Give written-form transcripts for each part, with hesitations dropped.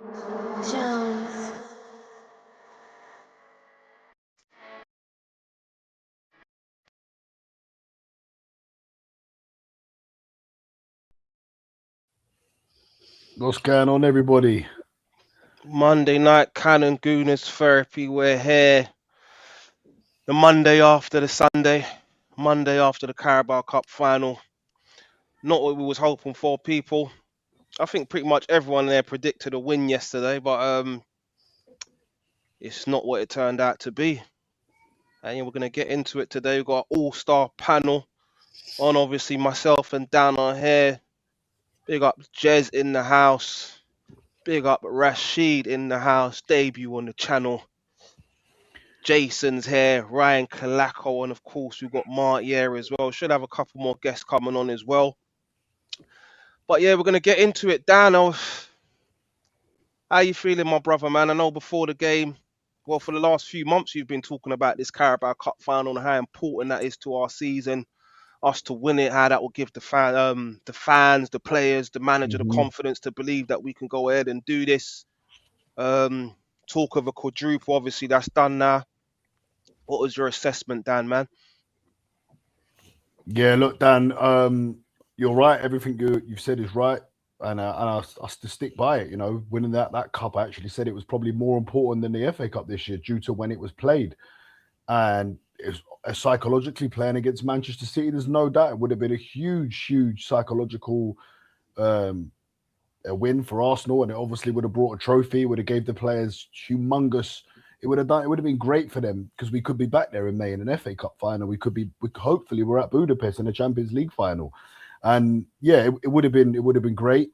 Jones. What's going on, everybody? Monday night Cannon Gooners Therapy. We're here the Monday after the Sunday, Monday after the Carabao Cup final. Not what we was hoping for, people. I think pretty much everyone there predicted a win yesterday, but it's not what it turned out to be. And yeah, we're gonna get into it today. We've got an all-star panel on, obviously myself and Dan are here. Big up Jez in the house. Big up Rashid in the house. Debut on the channel. Jason's here, Ryan Kalako, and of course we've got Mark here as well. Should have a couple more guests coming on as well. But yeah, we're gonna get into it. Dan, how you feeling, my brother, man? I know before the game, well, for the last few months, you've been talking about this Carabao Cup final and how important that is to our season, us to win it, how that will give the fans, the players, the manager, the hmm confidence to believe that we can go ahead and do this. Um, Talk of a quadruple, obviously that's done now. What was your assessment, Dan, man? Yeah, look, Dan, you're right. Everything you've said is right, and I to stick by it. Winning that cup, I actually said it was probably more important than the FA Cup this year due to when it was played, and it's psychologically playing against Manchester City. There's no doubt it would have been a huge, huge psychological um, a win for Arsenal, and it obviously would have brought a trophy. Would have gave the players humongous. It would have done. It would have been great for them because we could be back there in May in an FA Cup final. We could be. Hopefully, we're at Budapest in a Champions League final, and yeah, it would have been. It would have been great.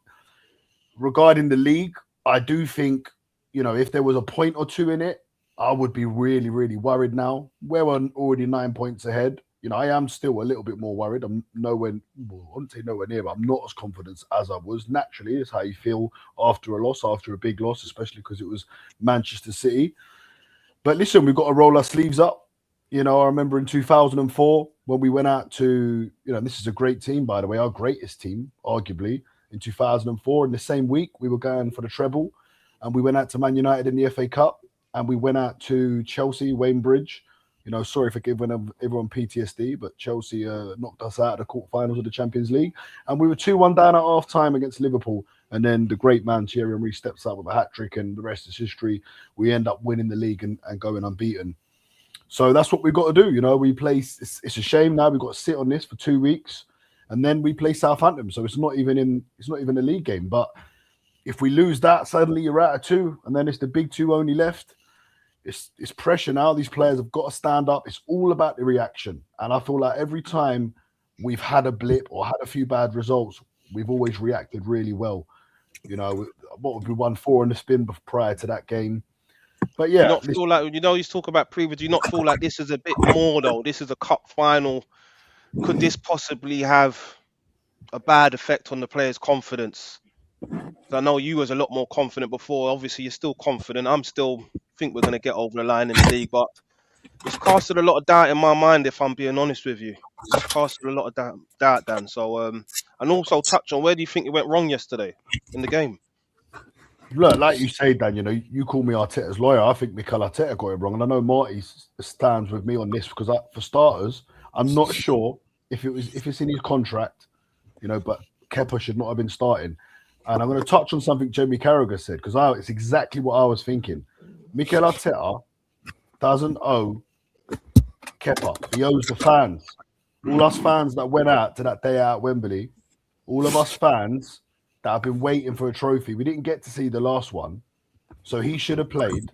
Regarding the league, I do think if there was a point or two in it, I would be really, really worried now. We're already 9 points ahead. I am still a little bit more worried. I'm nowhere, well, I wouldn't say nowhere near, but I'm not as confident as I was. Naturally, it's how you feel after a loss, after a big loss, especially because it was Manchester City. But listen, we've got to roll our sleeves up. I remember in 2004 when we went out to, this is a great team, by the way, our greatest team, arguably, in 2004. In the same week, we were going for the treble, and we went out to Man United in the FA Cup, and we went out to Chelsea, Wayne Bridge. Sorry for giving everyone PTSD, but Chelsea knocked us out of the quarterfinals of the Champions League, and we were 2-1 down at half time against Liverpool. And then the great man Thierry Henry steps up with a hat trick, and the rest is history. We end up winning the league and going unbeaten. So that's what we've got to do. We play. It's a shame now we've got to sit on this for 2 weeks, and then we play Southampton. So it's not even a league game. But if we lose that, suddenly you're out of two, and then it's the big two only left. It's pressure now. These players have got to stand up. It's all about the reaction. And I feel like every time we've had a blip or had a few bad results, we've always reacted really well. What would we won 4 in the spin prior to that game? But Do you yeah, not feel like you talk about previous? Do you not feel like this is a bit more though? This is a cup final. Could this possibly have a bad effect on the players' confidence? 'Cause I know you was a lot more confident before. Obviously, you're still confident. I'm still think we're gonna get over the line in the league, but it's casted a lot of doubt in my mind. If I'm being honest with you, it's casted a lot of doubt, Dan. So, and also touch on where do you think you went wrong yesterday in the game? look, like you say, Dan, you call me Arteta's lawyer. I think Mikel Arteta got it wrong. And I know Marty stands with me on this because, for starters, I'm not sure if it's in his contract, but Kepa should not have been starting. And I'm going to touch on something Jamie Carragher said because it's exactly what I was thinking. Mikel Arteta doesn't owe Kepa. He owes the fans. All us fans that went out to that day out at Wembley, all of us fans that have been waiting for a trophy. We didn't get to see the last one. So he should have played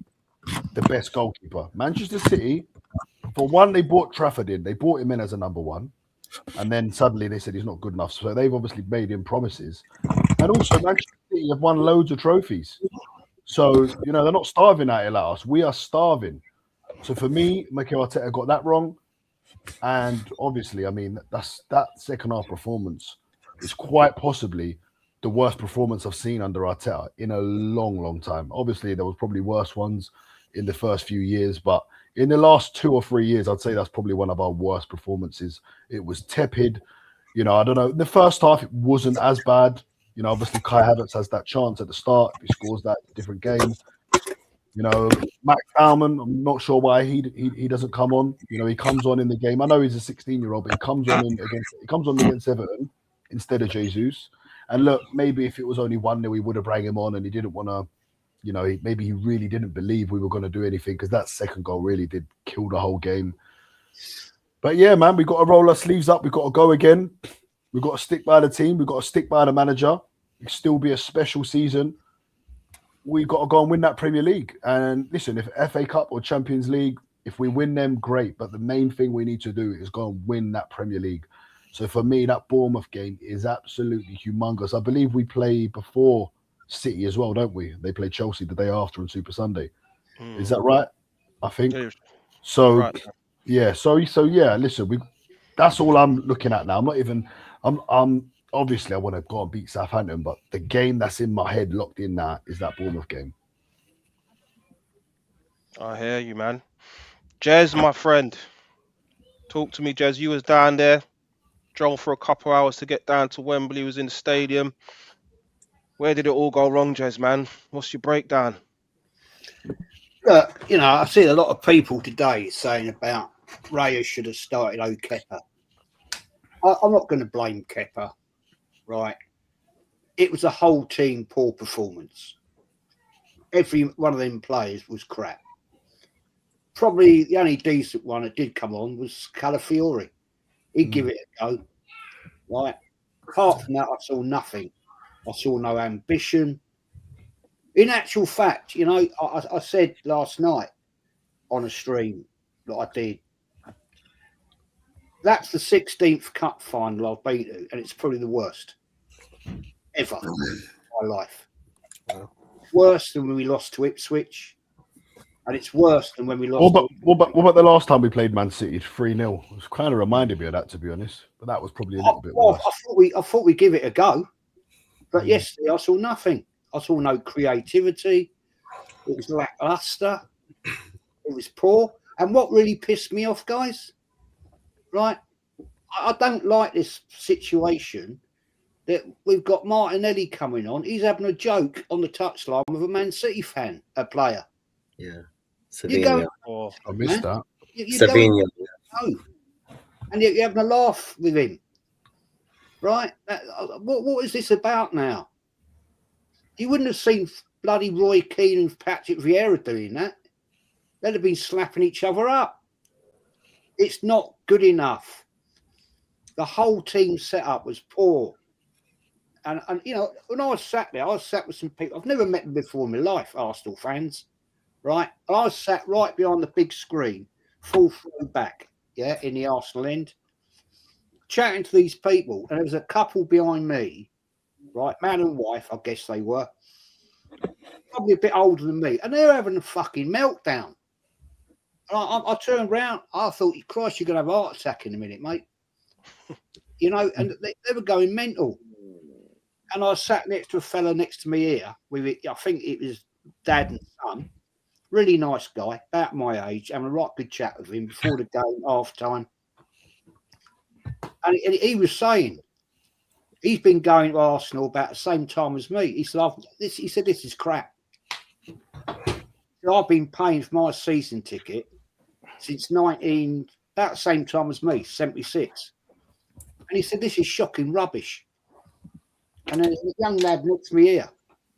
the best goalkeeper. Manchester City, for one, they bought Trafford in. They bought him in as a number one. And then suddenly they said he's not good enough. So they've obviously made him promises. And also, Manchester City have won loads of trophies. So, they're not starving at it like us. We are starving. So for me, Mikel Arteta got that wrong. And obviously, I mean, that second half performance is quite possibly the worst performance I've seen under Arteta in a long, long time. Obviously, there was probably worse ones in the first few years, but in the last 2 or 3 years, I'd say that's probably one of our worst performances. It was tepid. I don't know. The first half, it wasn't as bad. You know, obviously Kai Havertz has that chance at the start. If he scores that, different game. You know, Max Bauman, I'm not sure why he doesn't come on. You know, he comes on in the game. I know he's a 16-year-old, but he comes on against Everton instead of Jesus. And look, maybe if it was only 1-0, he would have rang him on, and he didn't want to. You know, maybe he really didn't believe we were going to do anything, because that second goal really did kill the whole game. But yeah, man, we've got to roll our sleeves up. We've got to go again. We've got to stick by the team. We've got to stick by the manager. It'll still be a special season. We've got to go and win that Premier League. And listen, if FA Cup or Champions League, if we win them, great. But the main thing we need to do is go and win that Premier League. So for me, that Bournemouth game is absolutely humongous. I believe we play before City as well, don't we? They play Chelsea the day after on Super Sunday. Is that right? I think. So, right. Yeah. So yeah, listen, that's all I'm looking at now. I'm obviously I want to go and beat Southampton, but the game that's in my head locked in now is that Bournemouth game. I hear you, man. Jez, my friend, talk to me, Jez. You was down there, drove for a couple of hours to get down to Wembley. Was in the stadium. Where did it all go wrong, Jez, man? What's your breakdown? Look, you know, I've seen a lot of people today saying about Raya should have started Kepa. I'm not going to blame Kepa, right? It was a whole team poor performance. Every one of them players was crap. Probably the only decent one that did come on was Calafiori. He'd give it a go, right? Apart from that, I saw nothing. I saw no ambition. In actual fact, you know, I said last night on a stream that I did, that's the 16th cup final I've been to, and it's probably the worst ever in my life. Worse than when we lost to Ipswich, and it's worse than when we lost. What about the last time we played Man City 3-0? It kind of reminded me of that, to be honest. But that was probably a little bit worse. I thought we'd give it a go, but yesterday I saw nothing. I saw no creativity. It was lackluster. It was poor. And what really pissed me off, guys, right? I don't like this situation that we've got Martinelli coming on. He's having a joke on the touchline with a Man City fan, a player. Yeah. Savinho. I missed that. Savinho. And you're having a laugh with him. Right? What is this about now? You wouldn't have seen bloody Roy Keane and Patrick Vieira doing that. They'd have been slapping each other up. It's not good enough. The whole team setup was poor. And you know, when I was sat there, I was sat with some people. I've never met them before in my life, Arsenal fans, right? I was sat right behind the big screen, full throw back, yeah, in the Arsenal end, chatting to these people. And there was a couple behind me, right, man and wife, I guess they were, probably a bit older than me, and they were having a fucking meltdown. And I turned around, I thought, Christ, you're going to have a heart attack in a minute, mate. You know, and they were going mental. And I sat next to a fella next to me here, with it, I think it was dad and son, really nice guy, about my age, having a right good chat with him before the game, half time. And he was saying, he's been going to Arsenal about the same time as me. He said, this is crap. So I've been paying for my season ticket since about the same time as me, 76. And he said, this is shocking rubbish. And there's a young lad next to me here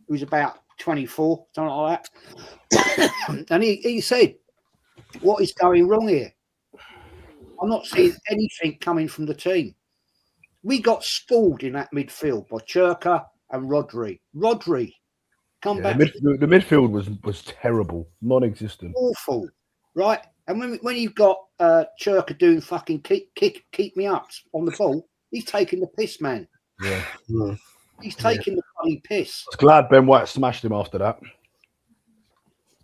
who's about 24, something like that. And he said, what is going wrong here? I'm not seeing anything coming from the team. We got schooled in that midfield by Churka and Rodri. Come back. The midfield was terrible, non-existent. Awful, right? And when you've got Churka doing fucking keep me up on the ball, he's taking the piss, man. Yeah. He's taking the funny piss. I was glad Ben White smashed him after that.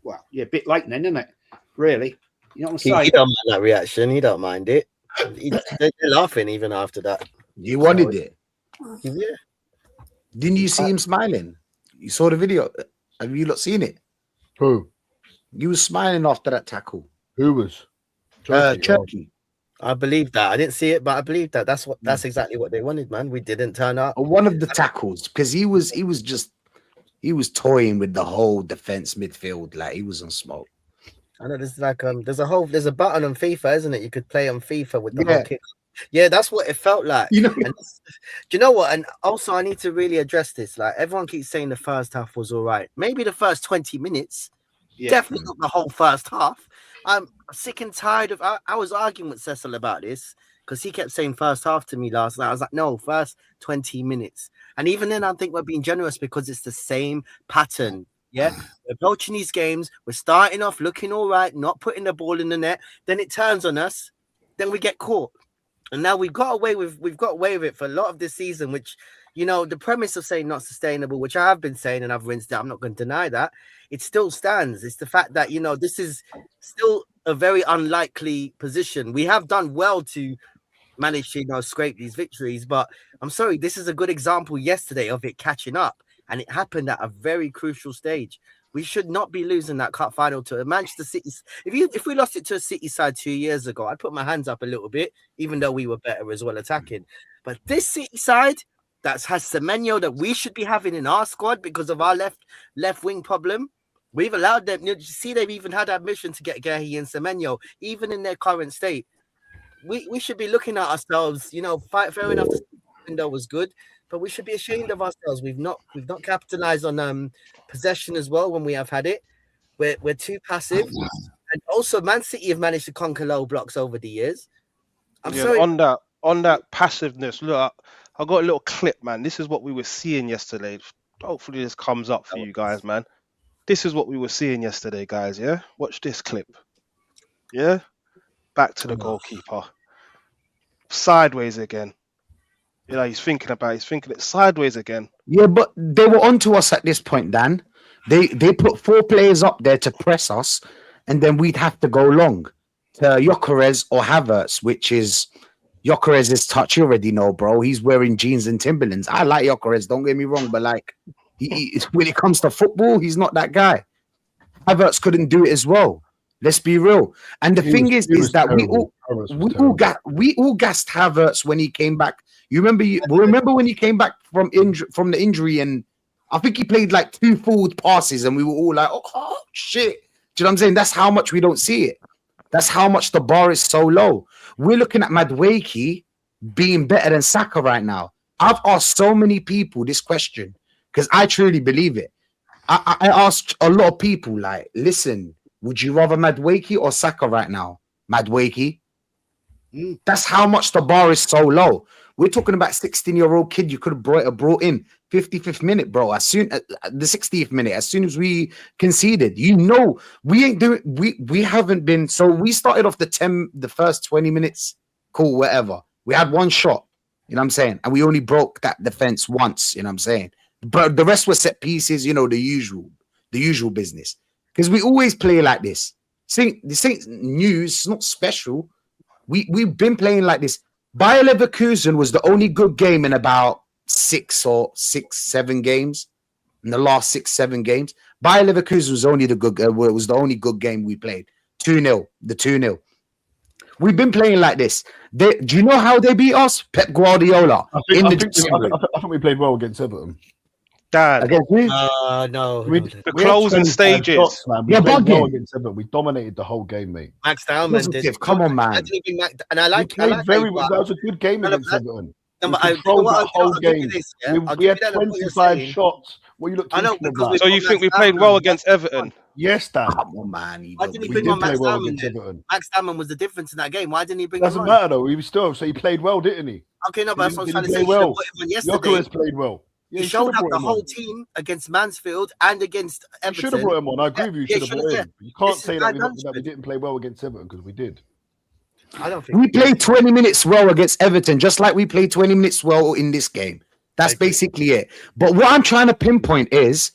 Well, yeah, a bit late then, isn't it? Really? You know what I'm saying? He don't mind that reaction. He don't mind it. They're laughing even after that. You wanted it. Yeah. Didn't you see him smiling? You saw the video. Have you not seen it? Who? You was smiling after that tackle. Who was? Turkey. I believe that. I didn't see it, but I believe that. That's exactly what they wanted, man. We didn't turn up. One of the tackles, because he was toying with the whole defense midfield, like he was on smoke. I know there's there's a button on FIFA, isn't it? You could play on FIFA with the Yeah. whole kick. Yeah, that's what it felt like. You know, And do you know what? And also, I need to really address this. Like, everyone keeps saying the first half was all right. Maybe the first 20 minutes, definitely not the whole first half. I'm sick and tired of. I was arguing with Cecil about this because he kept saying first half to me last night. I was like, no, first 20 minutes. And even then, I think we're being generous because it's the same pattern. Yeah, we're approaching these games. We're starting off looking all right, not putting the ball in the net. Then it turns on us. Then we get caught. And now we've got away with it for a lot of this season, which, you know, the premise of saying not sustainable, which I have been saying and I've rinsed it, I'm not going to deny that. It still stands. It's the fact that, you know, this is still a very unlikely position. We have done well to manage to, you know, scrape these victories, but I'm sorry, this is a good example yesterday of it catching up, and it happened at a very crucial stage. We should not be losing that cup final to a Manchester City. If we lost it to a City side 2 years ago, I'd put my hands up a little bit, even though we were better as well attacking. But this City side that has Semenyo that we should be having in our squad because of our left wing problem, we've allowed them. You see, they've even had admission to get Guehi and Semenyo, even in their current state. We should be looking at ourselves. You know, fair enough. The window was good, but we should be ashamed of ourselves. We've not capitalized on possession as well when we have had it. We're too passive, and also Man City have managed to conquer low blocks over the years. I'm sorry. On that passiveness. Look, I got a little clip, man. This is what we were seeing yesterday. Hopefully, this comes up for you guys, man. This is what we were seeing yesterday, guys. Yeah, watch this clip. Yeah, back to the goalkeeper. Sideways again. You know, he's thinking it sideways again. Yeah, but they were onto us at this point, Dan. They put 4 players up there to press us, and then we'd have to go long to Gyökeres or Havertz, which is Gyökeres' touch. You already know, bro. He's wearing jeans and Timberlands. I like Gyökeres, don't get me wrong, but like when it comes to football, he's not that guy. Havertz couldn't do it as well. Let's be real. And the thing is that we all gassed Havertz when he came back. You remember when he came back from the injury, and I think he played like 2 forward passes, and we were all like, oh shit. Do you know what I'm saying? That's how much we don't see it. That's how much the bar is so low. We're looking at Madueke being better than Saka right now. I've asked so many people this question because I truly believe it. I asked a lot of people, like, listen, would you rather Madueke or Saka right now? Madueke. That's how much the bar is so low. We're talking about 16-year-old kid you could have brought in 55th minute, bro. As soon as the 60th minute, as soon as we conceded, you know, we ain't doing. We haven't been. So we started off the first 20 minutes, cool, whatever. We had 1 shot, you know what I'm saying, and we only broke that defense once, you know what I'm saying. But the rest were set pieces, you know, the usual business. Because we always play like this. This ain't news. It's not special. We've been playing like this. Bayer Leverkusen was the only good game in about 7 games. In the last 6-7 games, Bayer Leverkusen was only the only good game we played. 2-0, the 2-0. We've been playing like this. Do you know how they beat us? Pep Guardiola. I think we played well against Everton. Dan, No. the closing stages. Shots, man. We played well against Everton. We dominated the whole game, mate. Max Dowman did. Come on, man. And I like very well. That was a good game against Everton. No, we but controlled the whole game. We had that 25 shots. What are you looking about? So you think we played well against Everton? Yes, Dan. Come on, man. Why didn't he We bring did on play Max well Dowman? against Everton. Max Dowman was the difference in that game. Why didn't he bring him Doesn't on? matter though. He was still so he played well, didn't he? Okay, no, but that's what I'm trying to He say. played well. Yesterday, Gyökeres played well. he showed up the whole team against Mansfield and against Everton. You should have brought him on. I agree with you. You should have brought him. You can't say that we didn't play well against Everton because we did. I don't think we played 20 minutes well against Everton, just like we played 20 minutes well in this game. That's basically it. But what I'm trying to pinpoint is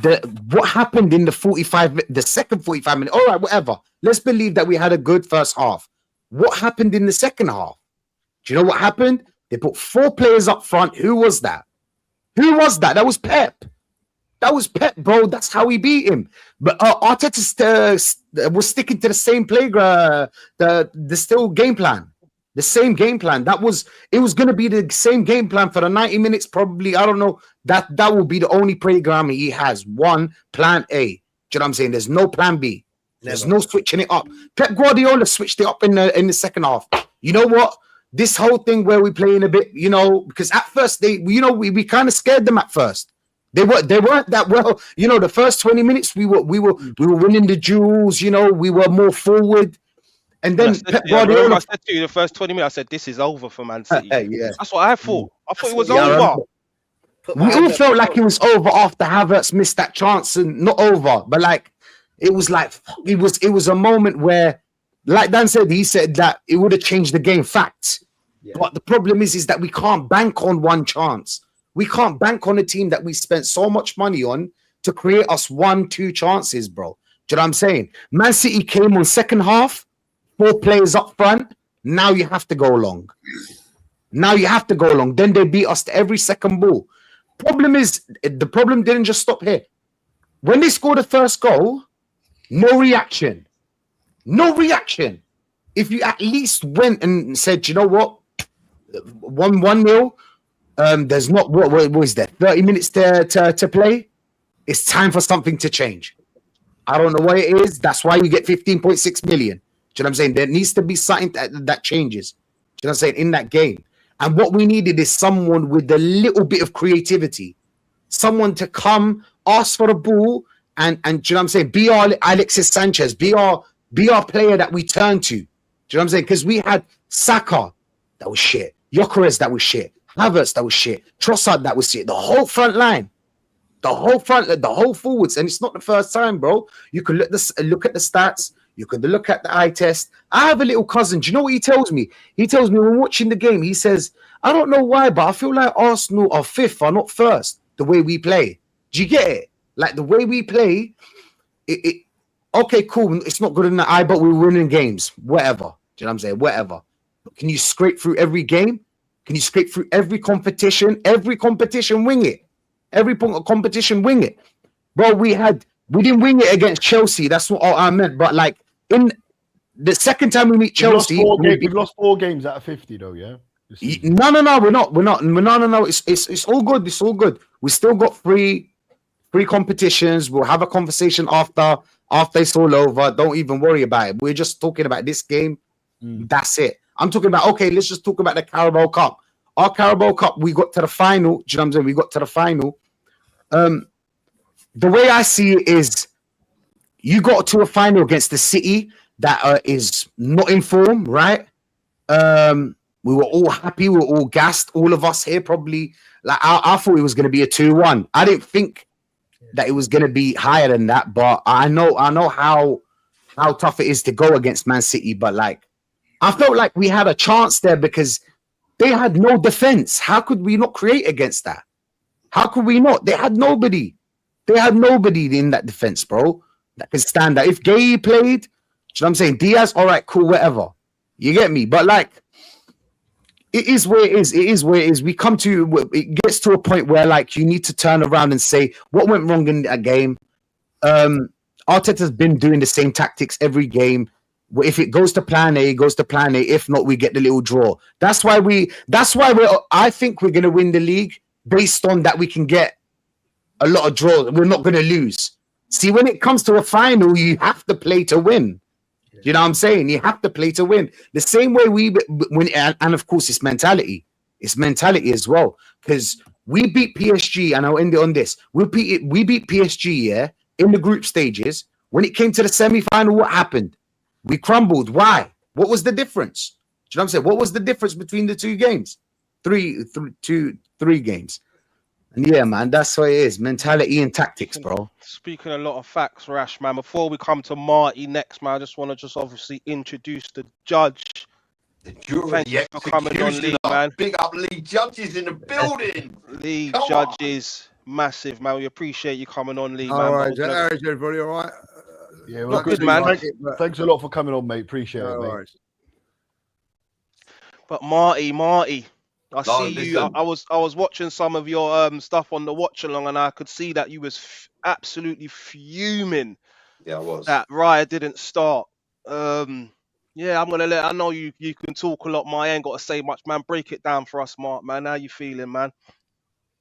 what happened in the second 45 minutes. All right, whatever. Let's believe that we had a good first half. What happened in the second half? Do you know what happened? They put 4 players up front. Who was that? That was Pep. That was Pep, bro. That's how he beat him. But Arteta was sticking to the same playground, the still game plan. The same game plan. It was going to be the same game plan for the 90 minutes, probably. I don't know. That will be the only program he has. One, plan A. Do you know what I'm saying? There's no plan B. There's no switching it up. Pep Guardiola switched it up in the second half. You know what? This whole thing where we playing a bit, because at first we kind of scared them at first. They weren't that well. The first 20 minutes we were winning the duels. We were more forward. And then Pep Guardiola. I said to you the first 20 minutes, I said this is over for Man City. Yeah. That's what I thought. I thought it was over. We all felt like it was over after Havertz missed that chance, and not over, but it was a moment where, like Dan said, he said that it would have changed the game. Facts. Yeah. But the problem is that we can't bank on one chance. We can't bank on a team that we spent so much money on to create us 1-2 chances, bro. Do you know what I'm saying? Man City came on second half, 4 players up front. Now you have to go long. Then they beat us to every second ball. The problem didn't just stop here. When they scored the first goal, no reaction. If you at least went and said, you know what, 1-0, there's not what was there, 30 minutes to play. It's time for something to change. I don't know what it is. That's why you get 15.6 million. Do you know what I'm saying? There needs to be something that changes. Do you know what I'm saying? In that game. And what we needed is someone with a little bit of creativity. Someone to come, ask for the ball, and do you know what I'm saying? Be our Alexis Sanchez. Be our player that we turn to. Do you know what I'm saying? Because we had Saka, that was shit. Gyökeres, that was shit. Havertz, that was shit. Trossard, that was shit. The whole front line. The whole forwards. And it's not the first time, bro. You can look at the stats. You can look at the eye test. I have a little cousin. Do you know what he tells me? He tells me when watching the game, he says, I don't know why, but I feel like Arsenal are fifth or not first, the way we play. Do you get it? Like the way we play, okay, cool. It's not good in the eye, but we're winning games. Whatever. Do you know what I'm saying? Whatever. But can you scrape through every game? Can you scrape through every competition? Every competition, wing it. Every competition, wing it. Bro, we didn't wing it against Chelsea. That's what I meant. But like in the second time we meet Chelsea, we've lost 4 games out of 50, though. Yeah. No, we're not. No. It's all good. It's all good. We still got three competitions. We'll have a conversation after it's all over. Don't even worry about it. We're just talking about this game. That's it. I'm talking about, okay, let's just talk about the Carabao Cup. Our Carabao Cup, we got to the final. Do you know what I'm saying? We got to the final. The way I see it is you got to a final against the City that is not in form, right? We were all happy. We were all gassed. All of us here probably, like I thought it was going to be a 2-1. I didn't think that it was going to be higher than that, but I know how tough it is to go against Man City. But like, I felt like we had a chance there because they had no defense. How could we not create against that? How could we not? They had nobody. They had nobody in that defense, bro, that can stand that. If Gay played, you know what I'm saying? Diaz, all right, cool, whatever. You get me? But like, it is where it is. It is where it is. It gets to a point where like you need to turn around and say what went wrong in that game. Arteta's been doing the same tactics every game. If it goes to plan A, it goes to plan A. If not, we get the little draw. That's why I think we're gonna win the league based on that we can get a lot of draws. We're not gonna lose. See, when it comes to a final, you have to play to win. You know what I'm saying? You have to play to win. The same way we win, and of course, it's mentality. It's mentality as well. Because we beat PSG, and I'll end it on this. We beat PSG, yeah, in the group stages. When it came to the semi-final, what happened? We crumbled. Why? What was the difference? Do you know what I'm saying? What was the difference between the 2 games? 3 games. And yeah, man, that's what it is. Mentality and tactics, bro. Speaking a lot of facts, Rash, man. Before we come to Marty next, man, I just want to obviously introduce the judge. The jury, thank you for coming on, Lee, man. Big up Lee Judges in the building. Lee Judges, massive, man. We appreciate you coming on, Lee, man. All right, everybody, all right? Yeah, well, good, man. Thanks a lot for coming on, mate. Appreciate it, mate. But Marty, I No, see you. listen. I was watching some of your stuff on the watch along, and I could see that you was absolutely fuming Yeah, I was. that Raya didn't start. Yeah, I'm gonna let. I know you can talk a lot. I ain't got to say much, man. Break it down for us, Mark, man. How you feeling, man?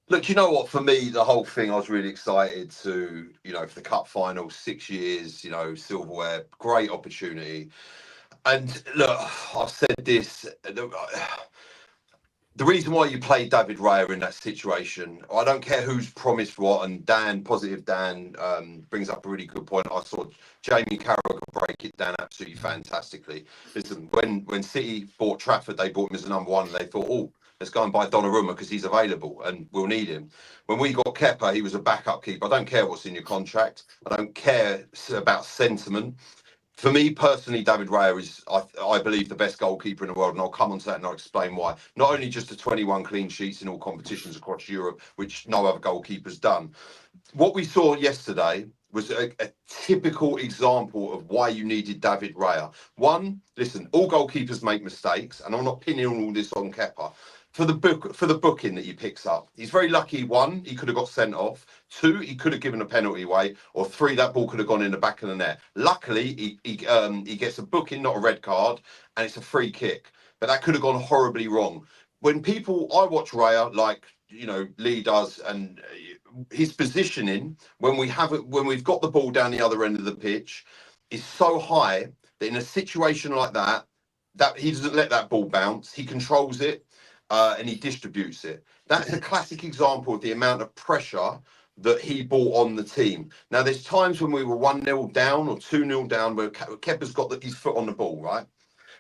Look, you know what? For me, the whole thing, I was really excited to, for the cup final, 6 years, silverware, great opportunity. And look, I've said this. The reason why you play David Raya in that situation, I don't care who's promised what, and Positive Dan, brings up a really good point. I saw Jamie Carragher break it down absolutely fantastically. Listen, when City bought Trafford, they bought him as a number one, and they thought, oh, let's go and buy Donnarumma because he's available and we'll need him. When we got Kepa, he was a backup keeper. I don't care what's in your contract. I don't care about sentiment. For me personally, David Raya is, I believe, the best goalkeeper in the world, and I'll come on to that and I'll explain why. Not only just the 21 clean sheets in all competitions across Europe, which no other goalkeeper's done. What we saw yesterday was a typical example of why you needed David Raya. One, listen, all goalkeepers make mistakes, and I'm not pinning all this on Kepa. For the booking that he picks up, he's very lucky. One, he could have got sent off. Two, he could have given a penalty away. Or three, that ball could have gone in the back of the net. Luckily, he gets a booking, not a red card, and it's a free kick. But that could have gone horribly wrong. When I watch Raya, like Lee does, and his positioning when we've got the ball down the other end of the pitch is so high that in a situation like that he doesn't let that ball bounce. He controls it. And he distributes it. That's a classic example of the amount of pressure that he brought on the team. Now, there's times when we were 1-0 down or 2-0 down where Kepa's got his foot on the ball, right?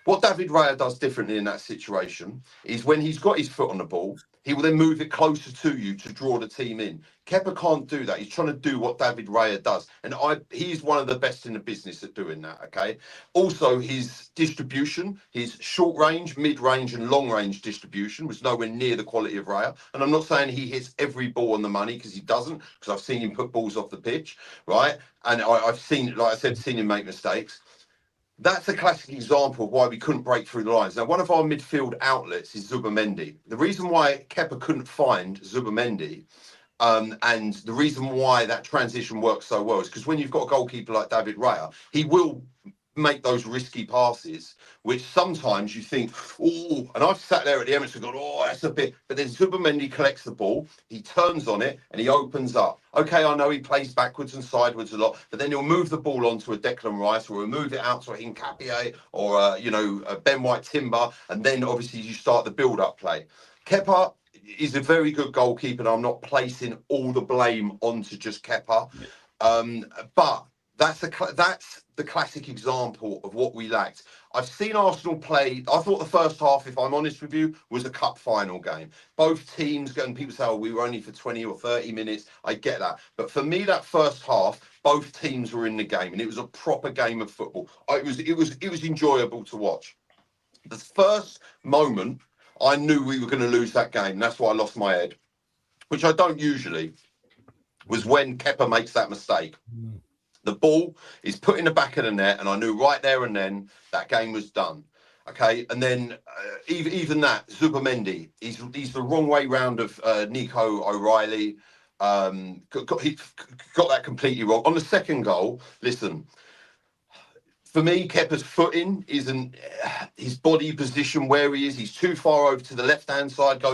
What David Raya does differently in that situation is when he's got his foot on the ball, he will then move it closer to you to draw the team in. Kepa can't do that. He's trying to do what David Raya does. And he's one of the best in the business at doing that, okay? Also, his distribution, his short range, mid-range and long-range distribution was nowhere near the quality of Raya. And I'm not saying he hits every ball on the money because he doesn't, because I've seen him put balls off the pitch, right? And I've seen, like I said, seen him make mistakes. That's a classic example of why we couldn't break through the lines. Now, one of our midfield outlets is Zubimendi. The reason why Kepa couldn't find Zubimendi, and the reason why that transition works so well is because when you've got a goalkeeper like David Raya, he will make those risky passes, which sometimes you think, oh, and I've sat there at the Emirates and gone, oh, that's a bit, but then Zubimendi collects the ball, he turns on it, and he opens up. Okay, I know he plays backwards and sideways a lot, but then he'll move the ball onto a Declan Rice, or he'll move it out to a Hincapié, or a Ben White Timber, and then obviously you start the build-up play. Kepa is a very good goalkeeper, and I'm not placing all the blame onto just Kepa, but that's the classic example of what we lacked. I've seen Arsenal play. I thought the first half, if I'm honest with you, was a cup final game. Both teams, and people say, oh, we were only for 20 or 30 minutes. I get that. But for me, that first half, both teams were in the game, and it was a proper game of football. It was enjoyable to watch. The first moment, I knew we were going to lose that game. That's why I lost my head, which I don't usually, was when Kepa makes that mistake. The ball is put in the back of the net, and I knew right there and then that game was done. Okay, and then even that Zubimendi, he's the wrong way round of Nico O'Reilly. He got that completely wrong on the second goal. Listen, for me, Kepa's footing isn't his body position where he is. He's too far over to the left-hand side.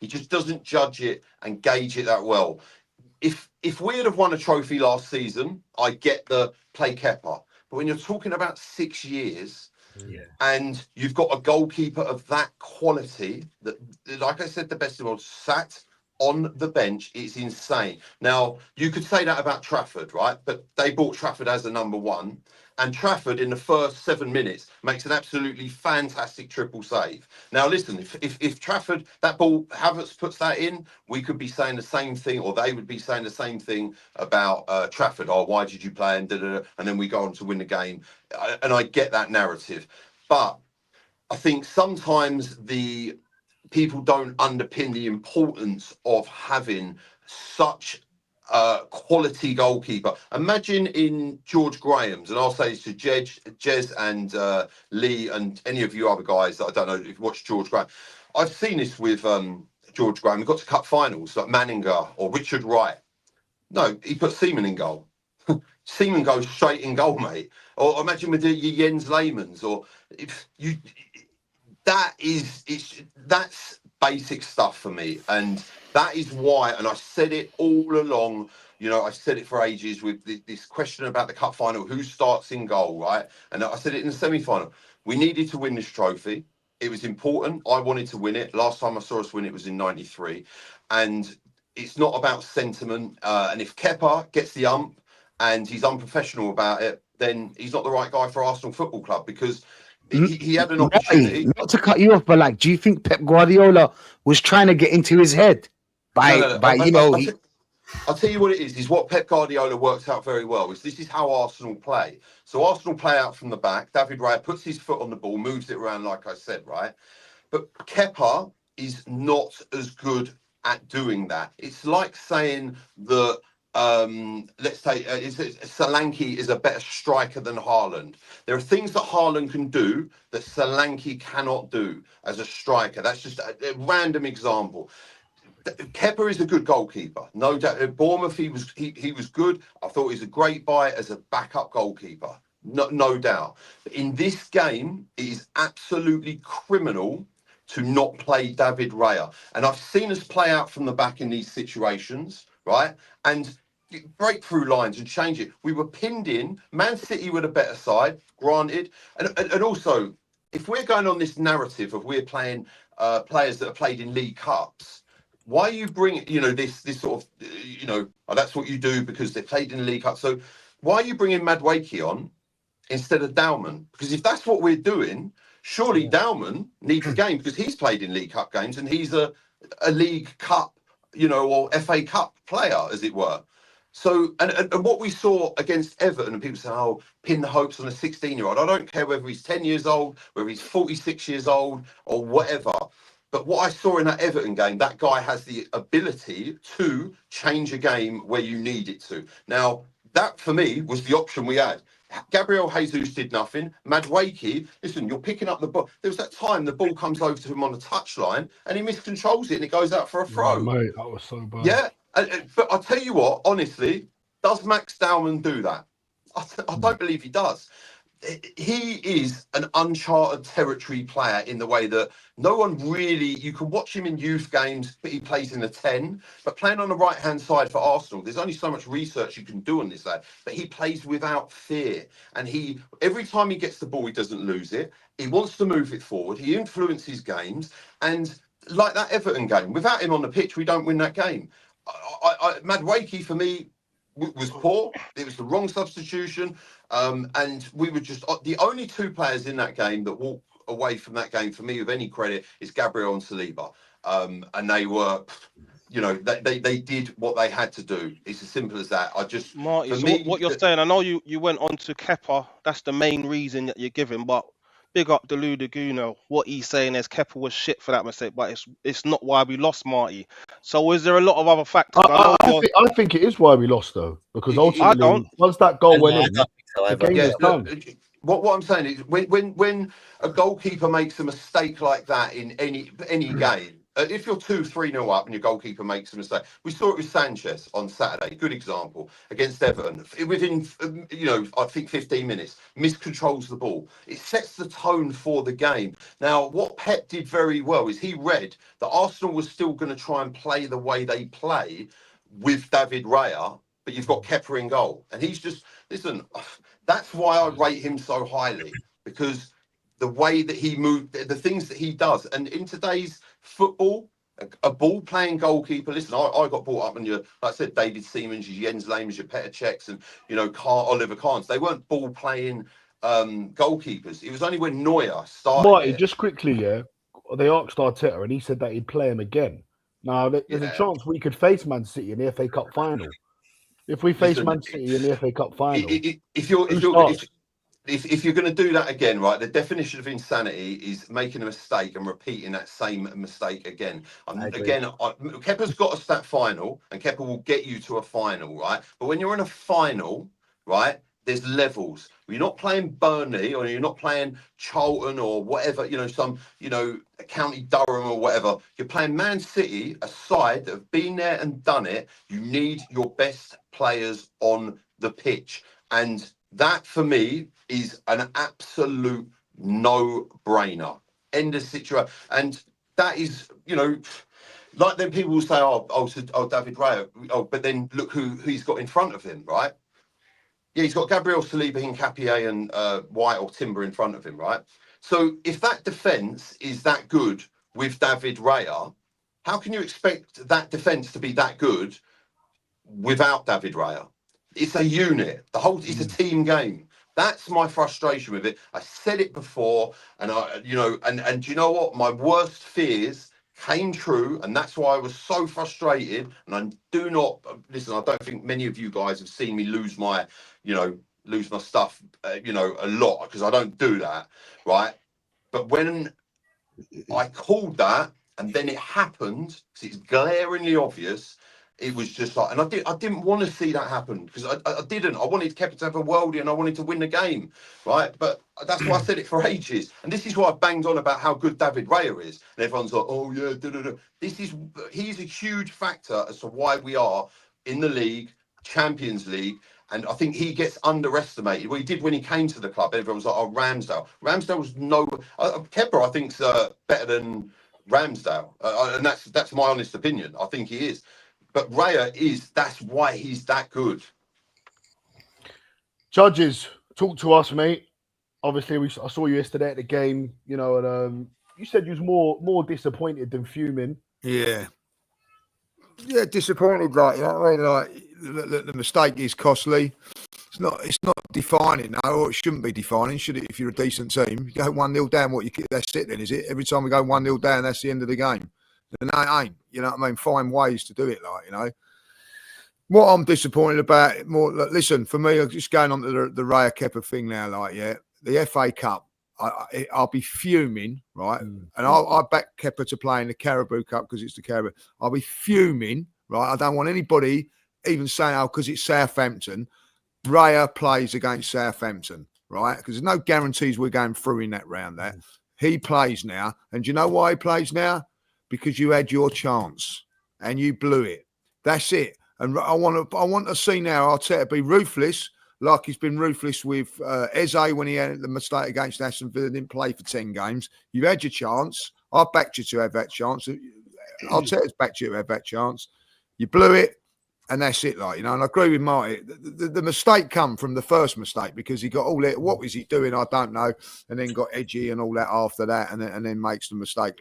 He just doesn't judge it and gauge it that well. If we'd have won a trophy last season, I get the play Kepa. But when you're talking about 6 years, and you've got a goalkeeper of that quality, that, like I said, the best in the world, sat on the bench, it's insane. Now, you could say that about Trafford, right? But they bought Trafford as a number one. And Trafford, in the first 7 minutes, makes an absolutely fantastic triple save. Now, listen, if Trafford, that ball, Havertz puts that in, we could be saying the same thing, or they would be saying the same thing about Trafford. Oh, why did you play? And then we go on to win the game. And I get that narrative. But I think sometimes the people don't underpin the importance of having such quality goalkeeper. Imagine in George Graham's, and I'll say this to Jez and Lee and any of you other guys that I don't know if you watch George Graham. I've seen this with George Graham. He got to cup finals like Manninger or Richard Wright. No, he put Seaman in goal. Seaman goes straight in goal, mate. Or imagine with the Jens Lehmanns, or if you. That's basic stuff for me, and that is why. And I said it all along. You know, I said it for ages with this question about the cup final: who starts in goal, right? And I said it in the semi-final. We needed to win this trophy. It was important. I wanted to win it. Last time I saw us win it was in '93, and it's not about sentiment. And if Kepa gets the ump and he's unprofessional about it, then he's not the right guy for Arsenal Football Club, because he had an opportunity. Not to cut you off, but like, do you think Pep Guardiola was trying to get into his head by I'll tell you what it is what Pep Guardiola works out very well. This is how Arsenal play. So Arsenal play out from the back. David Raya puts his foot on the ball, moves it around, like I said, right? But Kepa is not as good at doing that. It's like saying that let's say Solanke is a better striker than Haaland. There are things that Haaland can do that Solanke cannot do as a striker. That's just a random example. Kepa is a good goalkeeper, no doubt. At Bournemouth, he was good. I thought he was a great buy as a backup goalkeeper, no doubt. But in this game, it is absolutely criminal to not play David Raya. And I've seen us play out from the back in these situations, right? And break through lines and change it. We were pinned in. Man City were the better side, granted. And also, if we're going on this narrative of we're playing players that have played in League Cups, why are you bringing, this sort of, that's what you do because they played in the League Cup. So why are you bringing Madueke on instead of Dowman? Because if that's what we're doing, surely Dowman needs a game because he's played in League Cup games and he's a League Cup, or FA Cup player, as it were. So, and what we saw against Everton, and people say, oh, pin the hopes on a 16-year-old. I don't care whether he's 10 years old, whether he's 46 years old or whatever. But what I saw in that Everton game, that guy has the ability to change a game where you need it to. Now, that for me was the option we had. Gabriel Jesus did nothing. Madueke, listen, you're picking up the ball. There was that time the ball comes over to him on the touchline and he miscontrols it and it goes out for a throw. Oh, mate, that was so bad. Yeah, but I'll tell you what, honestly, does Max Dowman do that? I don't believe he does. He is an uncharted territory player in the way that no one really, you can watch him in youth games, but he plays in a 10. But playing on the right-hand side for Arsenal, there's only so much research you can do on this lad. But he plays without fear. And every time he gets the ball, he doesn't lose it. He wants to move it forward. He influences games. And like that Everton game, without him on the pitch, we don't win that game. Madueke, for me, was poor. It was the wrong substitution. And we were just the only two players in that game that walked away from that game for me with any credit is Gabriel and Saliba. And they were, they did what they had to do. It's as simple as that. Marty, so what you're saying, I know you went on to Kepa. That's the main reason that you're giving, but big up Delu Daguno. What he's saying is Kepa was shit for that mistake, but it's not why we lost, Marty. So is there a lot of other factors? I think it is why we lost, though, because ultimately, once that goal went in, the game was done. What I'm saying is, when a goalkeeper makes a mistake like that in any game, if you're 2-3-0 up and your goalkeeper makes a mistake, we saw it with Sanchez on Saturday. Good example against Everton. Within I think 15 minutes, miscontrols the ball. It sets the tone for the game. Now, what Pep did very well is he read that Arsenal was still going to try and play the way they play with David Raya, but you've got Kepa in goal, and he's just listen. That's why I rate him so highly, because the way that he moved, the things that he does. And in today's football, a ball-playing goalkeeper, listen, I got brought up on like I said, David Seamans, your Jens Lehmanns, your Petr Cechs, and, Oliver Kahns. They weren't ball-playing goalkeepers. It was only when Neuer started. Marty, just quickly, they asked Arteta, and he said that he'd play him again. Now, there's a chance we could face Man City in the FA Cup final. If we face Man City in the FA Cup final, if you're going to do that again, right? The definition of insanity is making a mistake and repeating that same mistake again. Kepa's got us that final, and Kepa will get you to a final, right? But when you're in a final, right, there's levels. You're not playing Burnley or you're not playing Charlton or whatever, some, County Durham or whatever. You're playing Man City, a side that have been there and done it. You need your best players on the pitch. And that, for me, is an absolute no-brainer. End of situation. And that is, like then people will say, David Raya, but then look who he's got in front of him, right? Yeah, he's got Gabriel Saliba, Hincapié and White or Timber in front of him, right? So if that defence is that good with David Raya, how can you expect that defence to be that good without David Raya? It's a unit. It's a team game. That's my frustration with it. I said it before, and and you know what? My worst fears came true, and that's why I was so frustrated. And I do not listen. I don't think many of you guys have seen me lose my stuff, a lot, because I don't do that, right? But when I called that, and then it happened, because it's glaringly obvious. It was just like, and I didn't want to see that happen, because I didn't. I wanted Kepa to have a worldie and I wanted to win the game, right? But that's why I said it for ages. And this is why I banged on about how good David Raya is. And everyone's like, oh yeah, he's a huge factor as to why we are in the league, Champions League. And I think he gets underestimated. Well, he did when he came to the club. Everyone was like, oh, Ramsdale. Ramsdale was Kepa, I think, is better than Ramsdale. And that's my honest opinion. I think he is. But Raya that's why he's that good. Judges, talk to us, mate. Obviously, I saw you yesterday at the game, and you said you was more disappointed than fuming. Yeah, disappointed. Like, the mistake is costly. It's not defining, no, or it shouldn't be defining, should it? If you're a decent team, you go 1-0 down. That's it then, is it? Every time we go 1-0 down, that's the end of the game. No, it ain't. You know what I mean? Find ways to do it, What I'm disappointed about, listen, for me, I'm just going on to the Raya Kepa thing now, the FA Cup, I'll be fuming, right? And I back Kepa to play in the Carabao Cup because it's the Carabao. I'll be fuming, right? I don't want anybody even saying, because it's Southampton. Raya plays against Southampton, right? Because there's no guarantees we're going through in that round there. He plays now. And do you know why he plays now? Because you had your chance and you blew it. That's it. And I want to see now Arteta be ruthless, like he's been ruthless with Eze when he had the mistake against Aston Villa, didn't play for 10 games. You had your chance. I backed you to have that chance. Arteta's backed you to have that chance. You blew it, and that's it. And I agree with Marty. The mistake come from the first mistake because he got all that. What was he doing? I don't know. And then got edgy and all that after that, and then makes the mistake.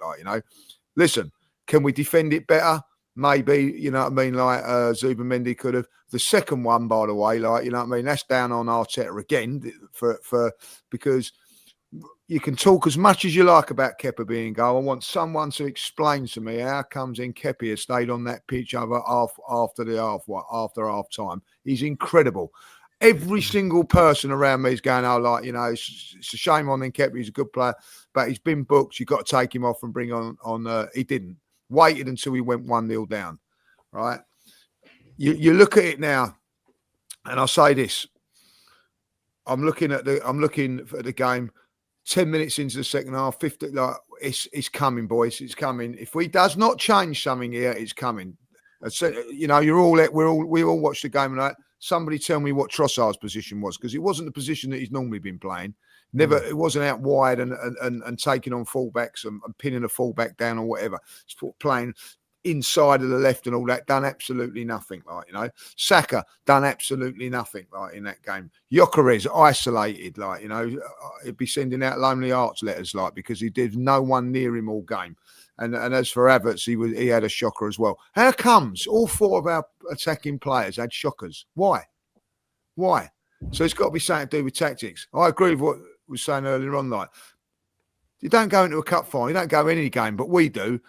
Listen, can we defend it better? Maybe, you know what I mean, like Zubimendi could have. The second one, by the way, like, you know what I mean, that's down on Arteta again because you can talk as much as you like about Kepa being goal. I want someone to explain to me how comes Nketiah has stayed on that pitch after half time. He's incredible. Every single person around me is going, it's a shame on Nketiah. He's a good player, but he's been booked. You've got to take him off and bring on. He didn't. Waited until he went 1-0 down, right? You look at it now, and I'll say this. I'm looking at the game. 10 minutes into the second half, 50. It's coming, boys. It's coming. If we does not change something here, it's coming. So, we all watched the game and somebody tell me what Trossard's position was, because it wasn't the position that he's normally been playing. It wasn't out wide and taking on fullbacks and pinning a fullback down or whatever. It's playing inside of the left and all that. Done absolutely nothing, Saka done absolutely nothing, in that game. Gyökeres isolated, he'd be sending out Lonely Hearts letters, because he did no one near him all game. And as for Havertz, he had a shocker as well. How comes all four of our attacking players had shockers? Why? So it's got to be something to do with tactics. I agree with what we were saying earlier on. You don't go into a cup final, you don't go any game, but we do.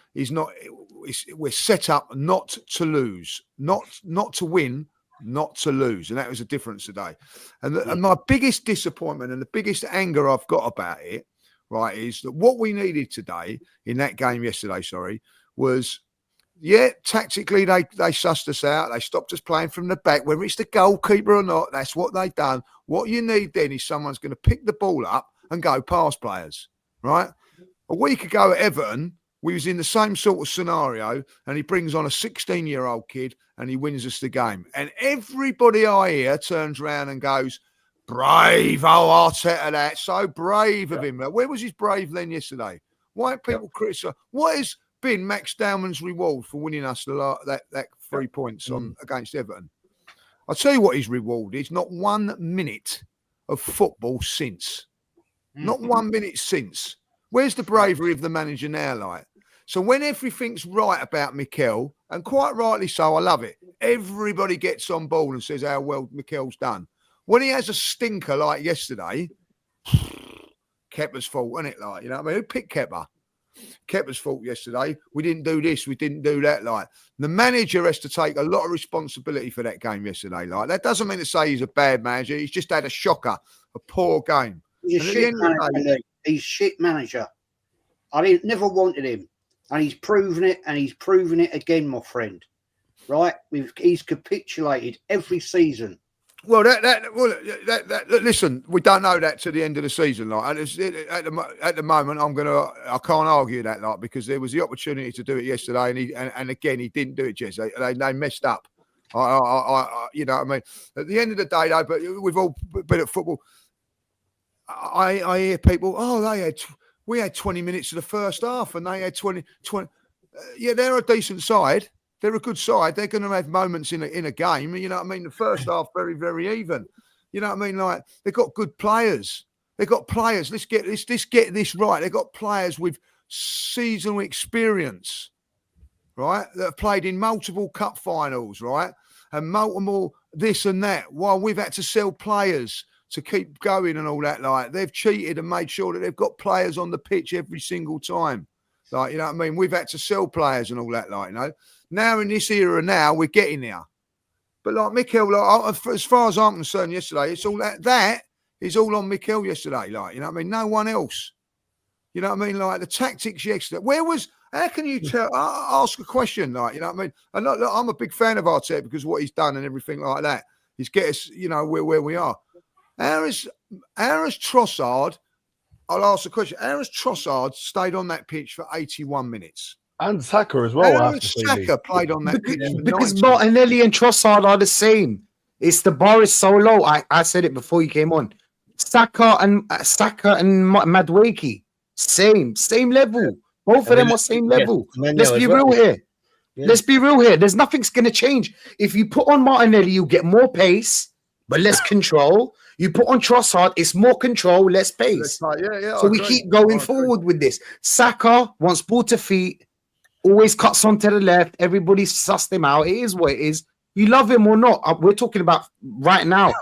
We're set up not to lose, not to win, not to lose, and that was a difference today. And my biggest disappointment and the biggest anger I've got about it, right, is that what we needed today in that game yesterday, was Yeah, tactically they sussed us out. They stopped us playing from the back, whether it's the goalkeeper or not. That's what they've done. What you need then is someone's going to pick the ball up and go past players, right? A week ago at Everton, we was in the same sort of scenario, and he brings on a 16-year-old kid and he wins us the game. And everybody I hear turns around and goes, brave, oh, Arteta, that. So brave of him. Where was his brave then yesterday? Why are people criticise? What has been Max Dowman's reward for winning us that 3 points on against Everton? I'll tell you what his reward is. Not 1 minute of football since. Not 1 minute since. Where's the bravery of the manager now, like? So when everything's right about Mikel, and quite rightly so, I love it, everybody gets on board and says how well Mikel's done. When he has a stinker like yesterday, Kepa's fault, isn't it? Like, you know what I mean? Who picked Kepa? Kepa's fault yesterday. We didn't do this, we didn't do that. Like, the manager has to take a lot of responsibility for that game yesterday. Like, that doesn't mean to say he's a bad manager. He's just had a shocker, a poor game. He's a shit manager. He's shit manager. I never wanted him, and he's proven it, and he's proven it again, my friend. Right? He's capitulated every season. Well, listen, we don't know that to the end of the season. Like, at the moment, I can't argue that, like, because there was the opportunity to do it yesterday, and again, he didn't do it, Jez. They messed up. You know what I mean? At the end of the day, though, but we've all been at football. I hear people, we had 20 minutes of the first half, and they had 20. Yeah, they're a decent side. They're a good side. They're going to have moments in a game. You know what I mean? The first half, very, very even. You know what I mean? Like, they've got good players. They've got players. Let's get this right. They've got players with seasonal experience, right? That have played in multiple cup finals, right? And multiple this and that. While we've had to sell players to keep going and all that. Like, they've cheated and made sure that they've got players on the pitch every single time. Like, you know what I mean? We've had to sell players and all that, like, you know. Now in this era now, we're getting there. But like Mikel, like, as far as I'm concerned yesterday, it's all that is all on Mikel yesterday, like, you know what I mean? No one else. You know what I mean? Like, the tactics yesterday. How can you ask a question, like, you know what I mean? And look, I'm a big fan of Arteta because of what he's done and everything like that. He's get us, you know, where we are. How has Trossard, I'll ask the question, how has Trossard stayed on that pitch for 81 minutes? And Saka as well. How has Saka played on that pitch for because 90 Martinelli and Trossard are the same. It's the bar is so low. I said it before you came on. Saka and Madueke, same level. Both of them are same level. Let's be real here. Yeah. Let's be real here. There's nothing's going to change. If you put on Martinelli, you get more pace, but less control. You put on Trossard, it's more control, less pace. So we keep going forward with this. Saka wants ball to feet, always cuts onto the left. Everybody sussed him out. It is what it is. You love him or not. We're talking about right now.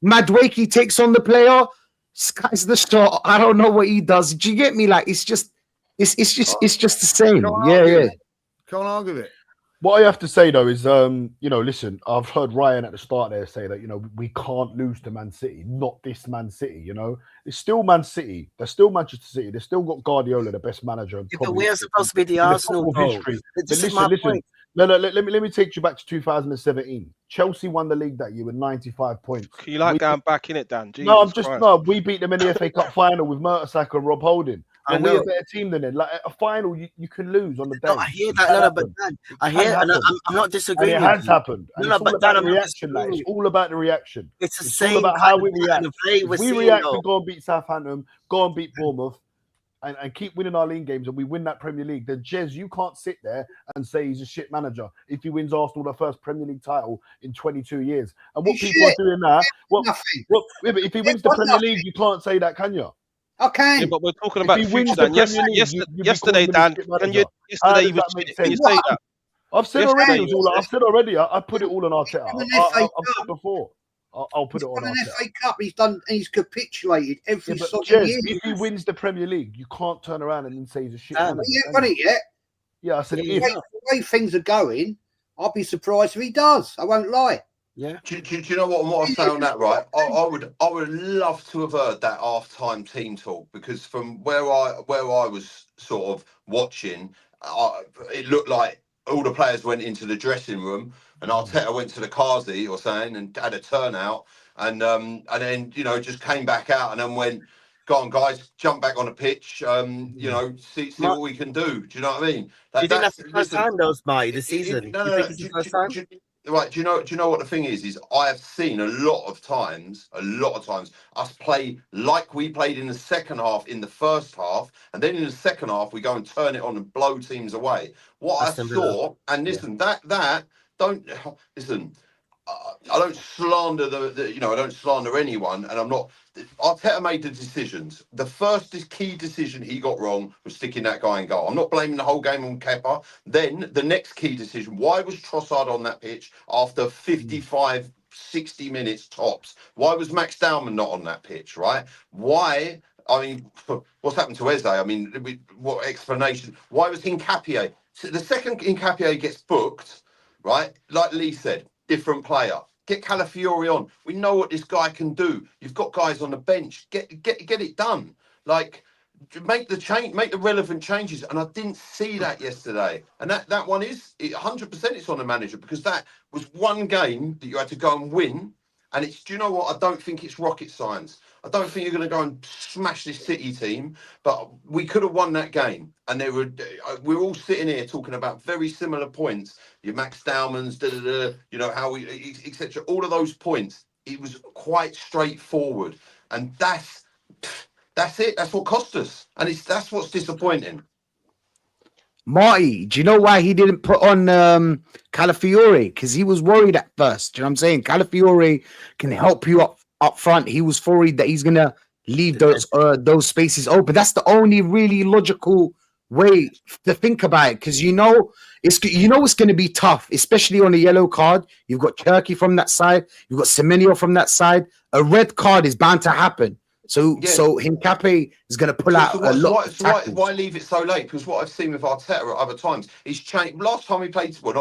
Madueke takes on the player, skies the shot. I don't know what he does. Do you get me? Like, it's just the same. Yeah. Can't argue it. What I have to say, though, is, you know, listen, I've heard Ryan at the start there say that, you know, we can't lose to Man City, not this Man City, you know. It's still Man City. They're still Manchester City. They've still got Guardiola, the best manager. And but we are supposed to be the Arsenal history. Listen. No, let me take you back to 2017. Chelsea won the league that year with 95 points. You like going back in it, Dan? We beat them in the FA Cup final with Mertesacker and Rob Holding. And we're a better team than them. Like, a final, you can lose on the day. No, I hear that. But Dan, I hear, and I'm not disagreeing. And it has happened. And it's all about the reaction. Like, it's all about the reaction. It's the same. All about how we react. If we react and go and beat Southampton, go and beat Bournemouth, and keep winning our league games, and we win that Premier League. Then, Jez, you can't sit there and say he's a shit manager if he wins Arsenal their first Premier League title in 22 years. And what people are doing now, if he wins the Premier League, you can't say that, can you? Okay, yeah, but we're talking about future, Dan. Yesterday, Dan. Yesterday, you say that. I've said already. I put it all on Arteta. I've said before. I'll put it on an Arteta. FA Cup. He's capitulated every year. If he wins the Premier League, you can't turn around and say he's a shit manager. He ain't won it yet. Yeah, I said the way things are going, I'll be surprised if he does. I won't lie. Yeah. Do you know what I say on that, right? I would love to have heard that half-time team talk, because from where I was sort of watching, it looked like all the players went into the dressing room, and Arteta went to the Kazi or something and had a turnout, and then just came back out and then went, "Go on, guys, jump back on the pitch. See what we can do." Do you know what I mean? Do you think that's the first time, though, Marty, this season? No, Do you think it's the first time? Right, do you know what the thing is I have seen a lot of times us play like we played in the second half in the first half, and then in the second half we go and turn it on and blow teams away. What I saw, and listen, that don't listen. I don't slander I don't slander anyone, and I'm not. Arteta made the decisions. The first key decision he got wrong was sticking that guy in goal. I'm not blaming the whole game on Kepa. Then the next key decision: why was Trossard on that pitch after 55, 60 minutes tops? Why was Max Dowman not on that pitch? Right? Why? I mean, what's happened to Eze? I mean, what explanation? Why was Hincapié? So the second Hincapié gets booked, right? Like Lee said. Different player. Get Calafiori on. We know what this guy can do. You've got guys on the bench. Get it done. Like, make the relevant changes. And I didn't see that yesterday. And that one is 100%. It's on the manager, because that was one game that you had to go and win. And do you know what? I don't think it's rocket science. I don't think you're going to go and smash this City team, but we could have won that game. And we're all sitting here talking about very similar points. Your Max Dowman's, how we, etc. All of those points. It was quite straightforward, and that's it. That's what cost us, and that's what's disappointing. Marty, do you know why he didn't put on Calafiori? Because he was worried at first. Do you know what I'm saying? Calafiori can help you up front. He was worried that he's gonna leave those spaces open. That's the only really logical way to think about it, because it's going to be tough, especially on a yellow card. You've got Turkey from that side. You've got Semenyo from that side. A red card is bound to happen. So Hincapié is going to pull out a lot of tackles. Why leave it so late? Because what I've seen with Arteta at other times, he's changed. Last time we played we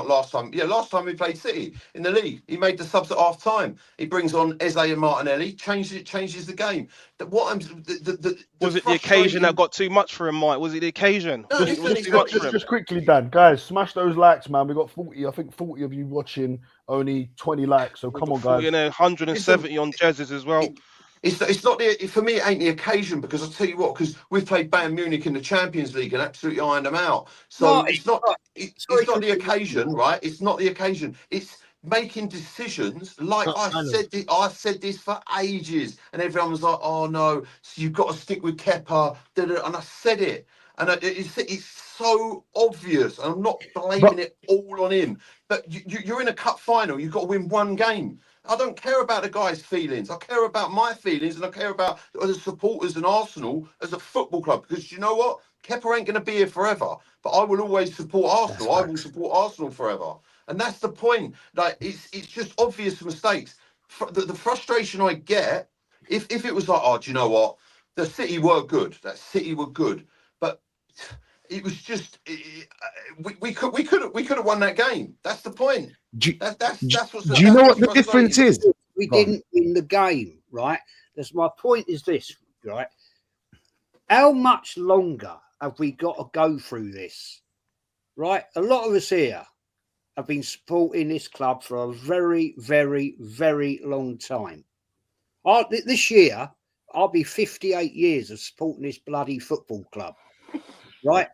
played City in the league, he made the subs at half time. He brings on Eze and Martinelli, changes the game. Was it the occasion that got too much for him, Mike? Was it the occasion? No, just quickly, Dan, guys, smash those likes, man. We got 40. I think 40 of you watching, only 20 likes. So come on, guys. 170 on Jez's as well. It's not for me. It ain't the occasion, because I'll tell you what. Because we've played Bayern Munich in the Champions League and absolutely ironed them out. So it's not the occasion, right? It's not the occasion. It's making decisions. Like I said this for ages, and everyone was like, "Oh no, so you've got to stick with Kepa." And I said it, and it's so obvious. And I'm not blaming it all on him. But you're in a cup final. You've got to win one game. I don't care about the guy's feelings. I care about my feelings, and I care about the supporters and Arsenal as a football club. Because you know what? Kepa ain't going to be here forever. But I will always support Arsenal. I will support Arsenal forever. And that's the point. Like, it's just obvious mistakes. The frustration I get, if it was like, oh, do you know what? The City were good. That City were good. But it was just we could have won that game. That's the point. That's what's. Do you know what the difference is? We didn't win the game, right? That's my point. Is this right? How much longer have we got to go through this? Right, a lot of us here have been supporting this club for a very, very, very long time. This year, I'll be 58 years of supporting this bloody football club, right?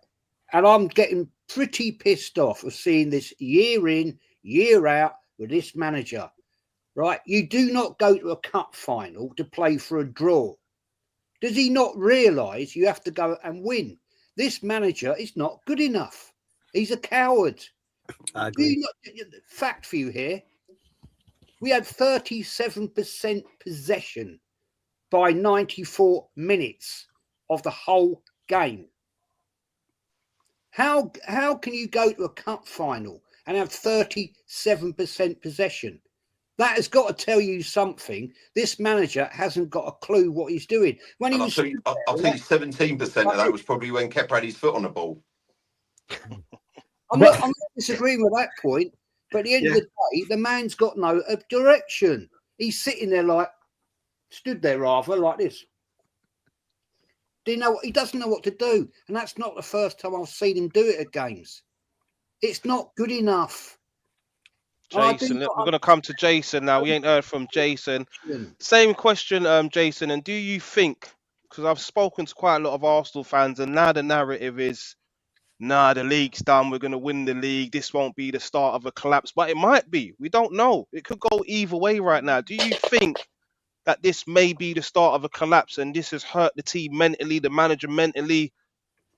And I'm getting pretty pissed off of seeing this year in, year out with this manager, right? You do not go to a cup final to play for a draw. Does he not realise you have to go and win? This manager is not good enough. He's a coward. I agree. Fact for you here. We had 37% possession by 94 minutes of the whole game. How can you go to a cup final and have 37% possession? That has got to tell you something. This manager hasn't got a clue what he's doing. When he I'll tell you 17% of that was probably when Kepa had his foot on the ball. I'm not disagreeing with that point, but at the end of the day, the man's got no direction. He's sitting there stood there rather like this. He doesn't know what to do, and that's not the first time I've seen him do it at games. It's not good enough. And I do Jason, not we're going to come to Jason now. We ain't heard from Jason. understand. Same question, Jason. And do you think, because I've spoken to quite a lot of Arsenal fans, and now the narrative is, nah, the league's done. We're going to win the league. This won't be the start of a collapse, but it might be. We don't know. It could go either way right now. Do you think that this may be the start of a collapse and this has hurt the team mentally, the manager mentally?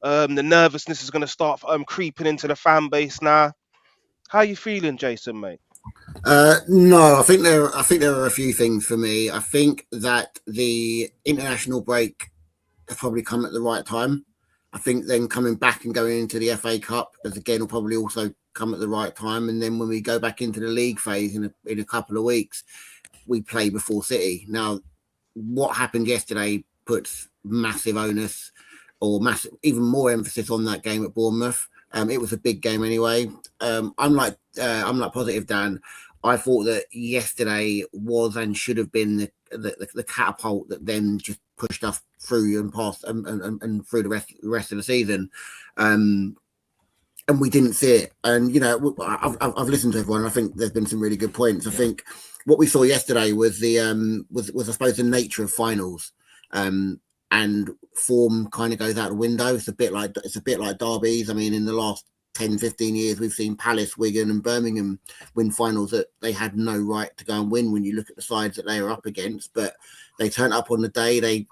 The nervousness is going to start creeping into the fan base now. How are you feeling, Jason, mate? No, I think there are a few things for me. I think that the international break has probably come at the right time. I think then coming back and going into the FA Cup as again will probably also come at the right time. And then when we go back into the league phase in a couple of weeks, we play before City. Now, what happened yesterday puts massive onus or massive, even more emphasis on that game at Bournemouth. It was a big game anyway. I'm like positive Dan. I thought that yesterday was and should have been the catapult that then just pushed us through and past and through the rest of the season. And we didn't see it. And you know, I've listened to everyone. And I think there's been some really good points. I think what we saw yesterday was was I suppose the nature of finals. And form kind of goes out the window. It's a bit like derbies. I mean, in the last 10, 15 years, we've seen Palace, Wigan and Birmingham win finals that they had no right to go and win when you look at the sides that they were up against. But they turned up on the day. They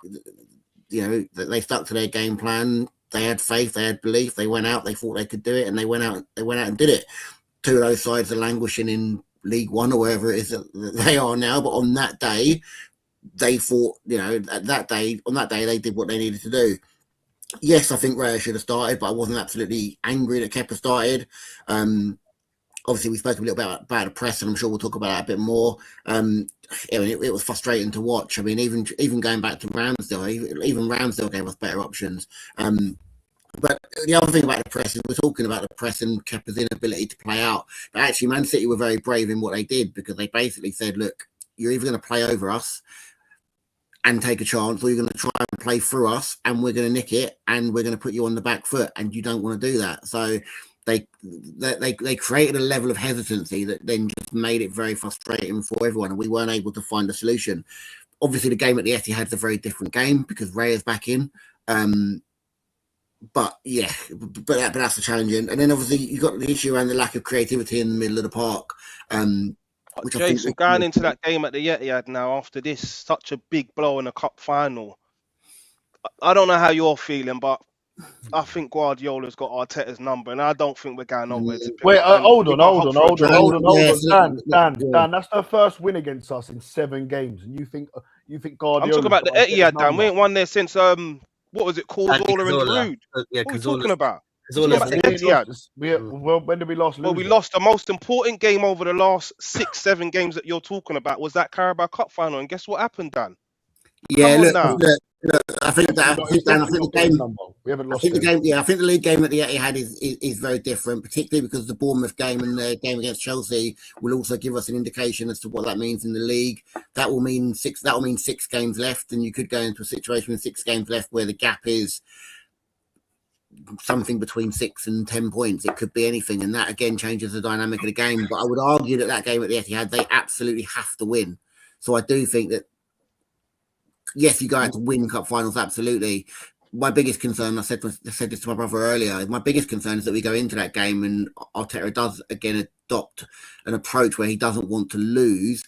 stuck to their game plan. They had faith. They had belief. They went out. They thought they could do it, and they went out and did it. Two of those sides are languishing in League One or wherever it is that they are now. But on that day, they thought, on that day, they did what they needed to do. Yes, I think Raya should have started, but I wasn't absolutely angry that Kepa started. Obviously, we spoke a little bit about the press, and I'm sure we'll talk about that a bit more. It was frustrating to watch. I mean, even going back to Ramsdale, even Ramsdale gave us better options. But the other thing about the press is we're talking about the press and Kepa's inability to play out. But actually, Man City were very brave in what they did, because they basically said, look, you're either going to play over us and take a chance, or you're going to try and play through us and we're going to nick it and we're going to put you on the back foot, and you don't want to do that. So they created a level of hesitancy that then just made it very frustrating for everyone, and we weren't able to find a solution. Obviously, the game at the Etihad is a very different game because Raya's back in. But that's the challenge. And then obviously you've got the issue around the lack of creativity in the middle of the park. Jason, going into that game at the Etihad now after this, such a big blow in a cup final. I don't know how you're feeling, but I think Guardiola's got Arteta's number, and I don't think we're going nowhere. Wait, hold on. Dan, that's their first win against us in 7 games, and you think Guardiola? I'm talking about the Etihad, Dan. We ain't won there since what was it, Cazorla and Giroud? Yeah, what are we talking about? When did we lose? Well, we lost the most important game over the last 6-7 games that you're talking about was that Carabao Cup final, and guess what happened, Dan? Yeah, look, I think the league game at the Etihad is very different, particularly because the Bournemouth game and the game against Chelsea will also give us an indication as to what that means in the league. That will mean 6 games left, and you could go into a situation with 6 games left where the gap is something between 6 and 10 points. It could be anything, and that again changes the dynamic of the game. But I would argue that game at the Etihad, they absolutely have to win. So I do think that, yes, you go out to win cup finals, absolutely. My biggest concern, I said this to my brother earlier, my biggest concern is that we go into that game and Arteta does again adopt an approach where he doesn't want to lose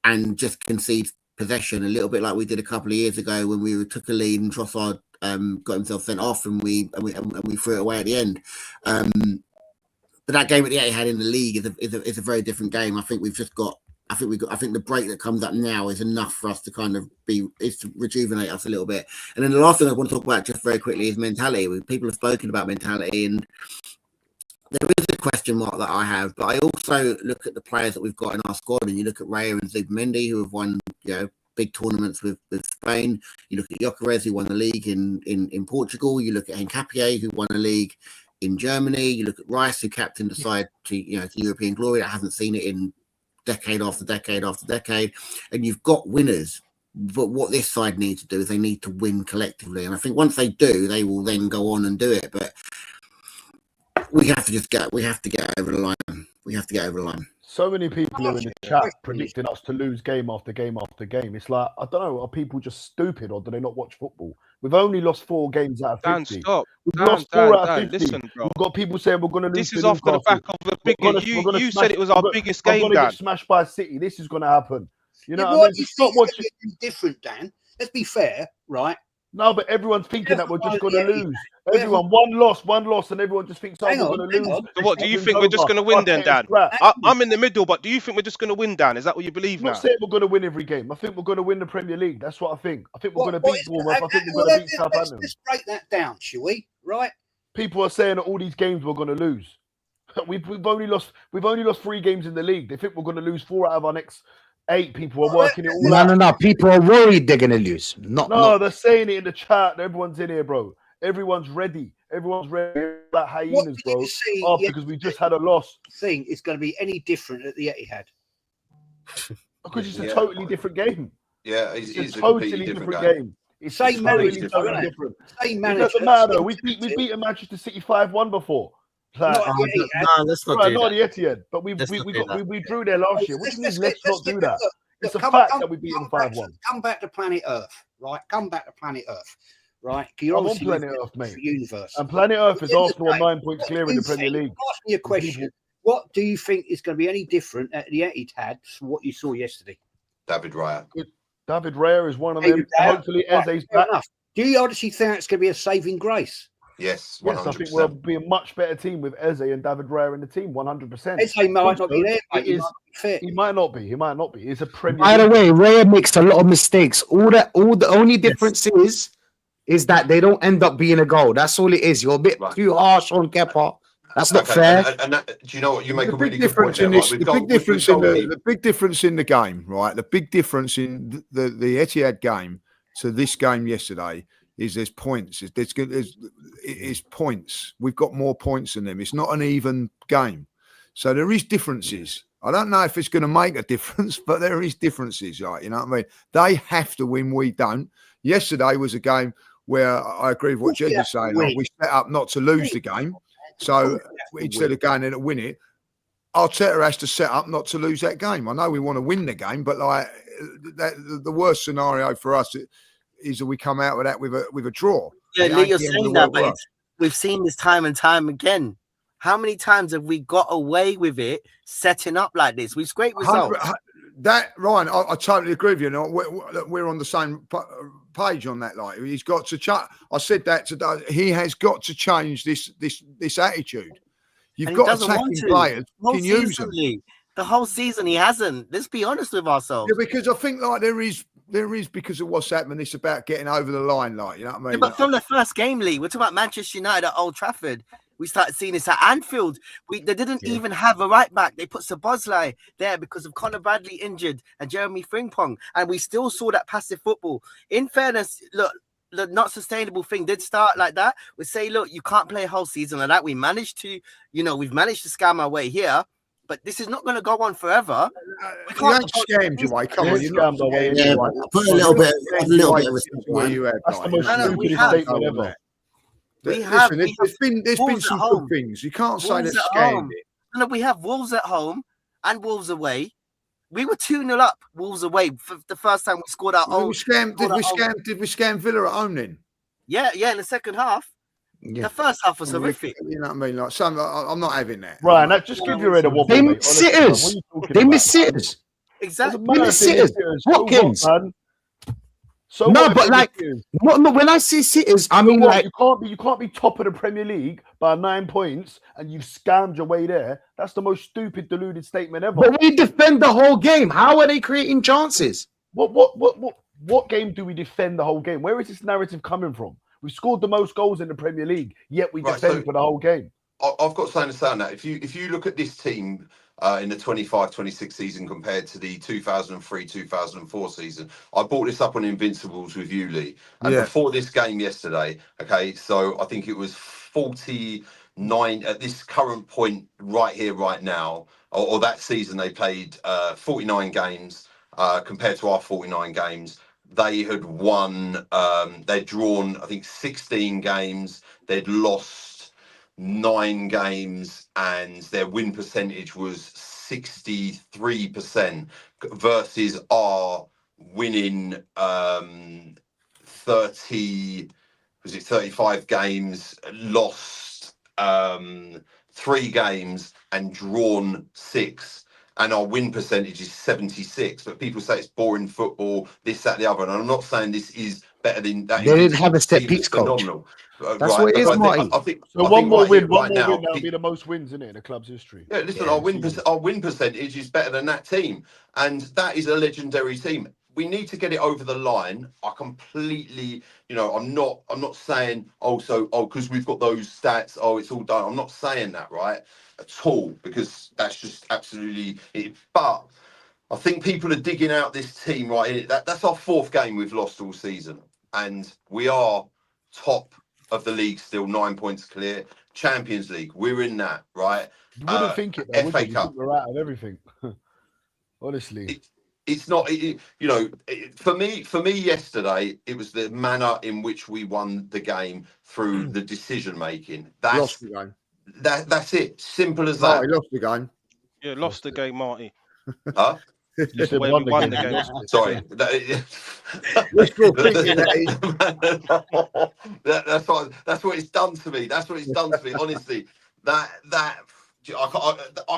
and just concede possession, a little bit like we did a couple of years ago when we took a lead and Trossard got himself sent off and we threw it away at the end. But that game at the Etihad in the league is a very different game. I think the break that comes up now is enough for us to kind of to rejuvenate us a little bit. And then the last thing I want to talk about just very quickly is mentality. People have spoken about mentality, and there is a question mark that I have, but I also look at the players that we've got in our squad, and you look at Raya and Zubimendi, who have won, big tournaments with Spain. You look at Gyökeres, who won the league in Portugal. You look at Nketiah, who won a league in Germany. You look at Rice, who captained the side to European glory. I haven't seen it in decade after decade after decade. And you've got winners. But what this side needs to do is they need to win collectively. And I think once they do, they will then go on and do it. But we have to get over the line. We have to get over the line. So many people here in the chat predicting us to lose game after game after game. It's like, I don't know, are people just stupid or do they not watch football? We've only lost 4 games out of 50. Dan, stop. We've lost 4 out of 50. Listen, bro. We've got people saying we're going to lose. This is off the back of the biggest. You said it was our biggest game, we're going to Dan. get smashed by City. This is going to happen. You know what what I mean? Just stop watching. Different, Dan. Let's be fair, right? No, but everyone's thinking that we're just going to lose. Everyone, one loss, and everyone just thinks, oh, we're going to lose. So what, do you think we're just going to win then, Dan? I'm in the middle, but do you think we're just going to win, Dan? Is that what you believe now? I'm not saying we're going to win every game. I think we're going to win the Premier League. That's what I think. I think we're going to beat Bournemouth. I think we're going to beat Southampton. Let's break that down, shall we? Right? People are saying that all these games we're going to lose. We've only lost 3 games in the league. They think we're going to lose 4 out of our next 8. People are working it all out. No. People are worried they're going to lose. They're saying it in the chat. Everyone's in here, bro. Everyone's ready. Everyone's ready. Like hyenas, bro. Because we just had a loss. Think it's going to be any different at the Etihad? Because it's a totally different game. Yeah, it's a totally different game. It's same manager, different. Same It manager. doesn't matter. We've beaten Manchester City 5-1 before. That's not not the Etihad, but we drew there last year. What do you mean? Let's not do that. It's a fact that we beat them 5-1. Come back to planet Earth, right? Come back to planet Earth, right? I'm on planet Earth, mate. Universe. And planet Earth is Arsenal 9 points clear in the Premier League. Ask me a question. What do you think is going to be any different at the Etihad from what you saw yesterday? David Raya. David Raya is one of them. Hopefully, Eze's back. Do you honestly think it's going to be a saving grace? Yes, 100%. Yes, I think we'll be a much better team with Eze and David Raya in the team, 100%. Eze might not be there, mate. He might not be. He might not be. It's a Premier By the way, Raya makes a lot of mistakes. The only difference is that they don't end up being a goal. That's all it is. You're a bit too harsh on Kepa. That's not fair. Do you know what? You make a really good point in there. this. The big difference in the game, right? The big difference in the Etihad game to this game yesterday is there's points. It's points. We've got more points than them. It's not an even game. So there is differences. I don't know if it's going to make a difference, but there is differences, right? You know what I mean? They have to win. We don't. Yesterday was a game where I agree with what Jed is saying. We set up not to lose the game. So instead of going in to win it, Arteta has to set up not to lose that game. I know we want to win the game, but like the worst scenario for us is that we come out with that with a draw. Yeah, Lee, you're saying that, but we've seen this time and time again. How many times have we got away with it setting up like this? We've scraped results. Ryan, I totally agree with you. We're on the same page on that. Like he's got to. I said that today. He has got to change this attitude. You've got attacking players. Can use them. The whole season he hasn't. Let's be honest with ourselves. Yeah, because I think like there is because of what's happening. It's about getting over the line, like you know what I mean. Yeah, but from the first game, Lee, we're talking about Manchester United at Old Trafford. We started seeing this at Anfield. They didn't even have a right back. They put Szoboszlai there because of Conor Bradley injured and Jeremy Frimpong, and we still saw that passive football. In fairness, look, the not sustainable thing did start like that. We say, look, you can't play a whole season like that. We managed to, we've managed to scam our way here, but this is not going to go on forever. We can't scam you away. Come on, you're not scammed away. Put a little bit of respect where you have. That's the most stupid statement ever. There's been some good things. You can't say they're scammed it. No, we have Wolves at home and Wolves away. We were 2-0 up, Wolves away for the first time we scored our own. Did we scam Villa at home then? Yeah, in the second half. Yeah. The first half was horrific. You know what I mean? Like, I'm not having that. Right, that just give your head a wobble. They miss sitters. They miss sitters. Exactly. They miss sitters. Watkins. So no, but like, when I see sitters, I mean, like, you can't be top of the Premier League by 9 points and you've scammed your way there. That's the most stupid, deluded statement ever. But we defend the whole game. How are they creating chances? What game do we defend the whole game? Where is this narrative coming from? We scored the most goals in the Premier League, yet we defend for the whole game. I've got something to say on that. If you look at this team in the 25-26 season compared to the 2003-2004 season, I brought this up on Invincibles with you, Lee. And before this game yesterday, okay, so I think it was 49 at this current point right here, right now, or that season they played 49 games compared to our 49 games. They had won, they'd drawn, I think, 16 games. They'd lost 9 games and their win percentage was 63% versus our winning 35 games, lost 3 games and drawn 6. And our win percentage is 76. But people say it's boring football, this, that, the other. And I'm not saying this is better than that. They didn't have a set team piece is coach. phenomenal. That's what it is, Marty. I think So one more win, right now, that'll be the most wins in the club's history. Yeah, listen, Yeah, our win percentage is better than that team, and that is a legendary team. We need to get it over the line. I completely, I'm not saying because we've got those stats, it's all done. I'm not saying that, right, at all, because that's just absolutely it. But I think people are digging out this team, right? That's our 4th game we've lost all season, and we are top of the league still, 9 points clear. Champions League, we're in that, right? You wouldn't think it, though, would FA you? You Cup. think we're out of everything. Honestly. It's not, for me yesterday, it was the manner in which we won the game through the decision making. Lost the game. That's it. Simple as Oh, that. he lost the game. Yeah, lost the game, Marty. Huh? You said way won we the won game. the game. Sorry. That's what it's done to me. That's what it's done to me. Honestly, I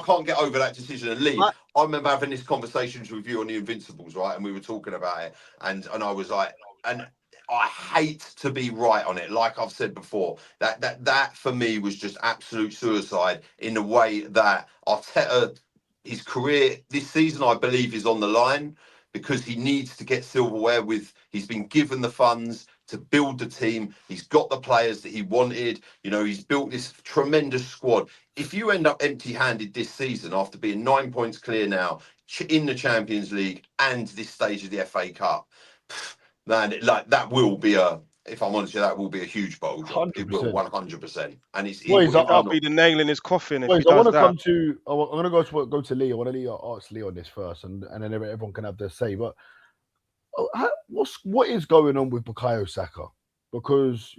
can't get over that decision. And Lee, I remember having this conversations with you on the Invincibles, right? And we were talking about it, and I was like, and I hate to be right on it. Like I've said before, that for me was just absolute suicide in the way that Arteta, his career this season, I believe, is on the line because he needs to get silverware. He's been given the funds to build the team. He's got the players that he wanted. He's built this tremendous squad. If you end up empty-handed this season after being 9 points clear now in the Champions League and this stage of the FA Cup, man, that will be if I'm honest, that will be a huge bowl job. 100%. It will, 100%. And That'll be the nail in his coffin if he I want does to that. come to. I'm going to go to Lee. I want to ask Lee on this first, and then everyone can have their say. But what is going on with Bukayo Saka? Because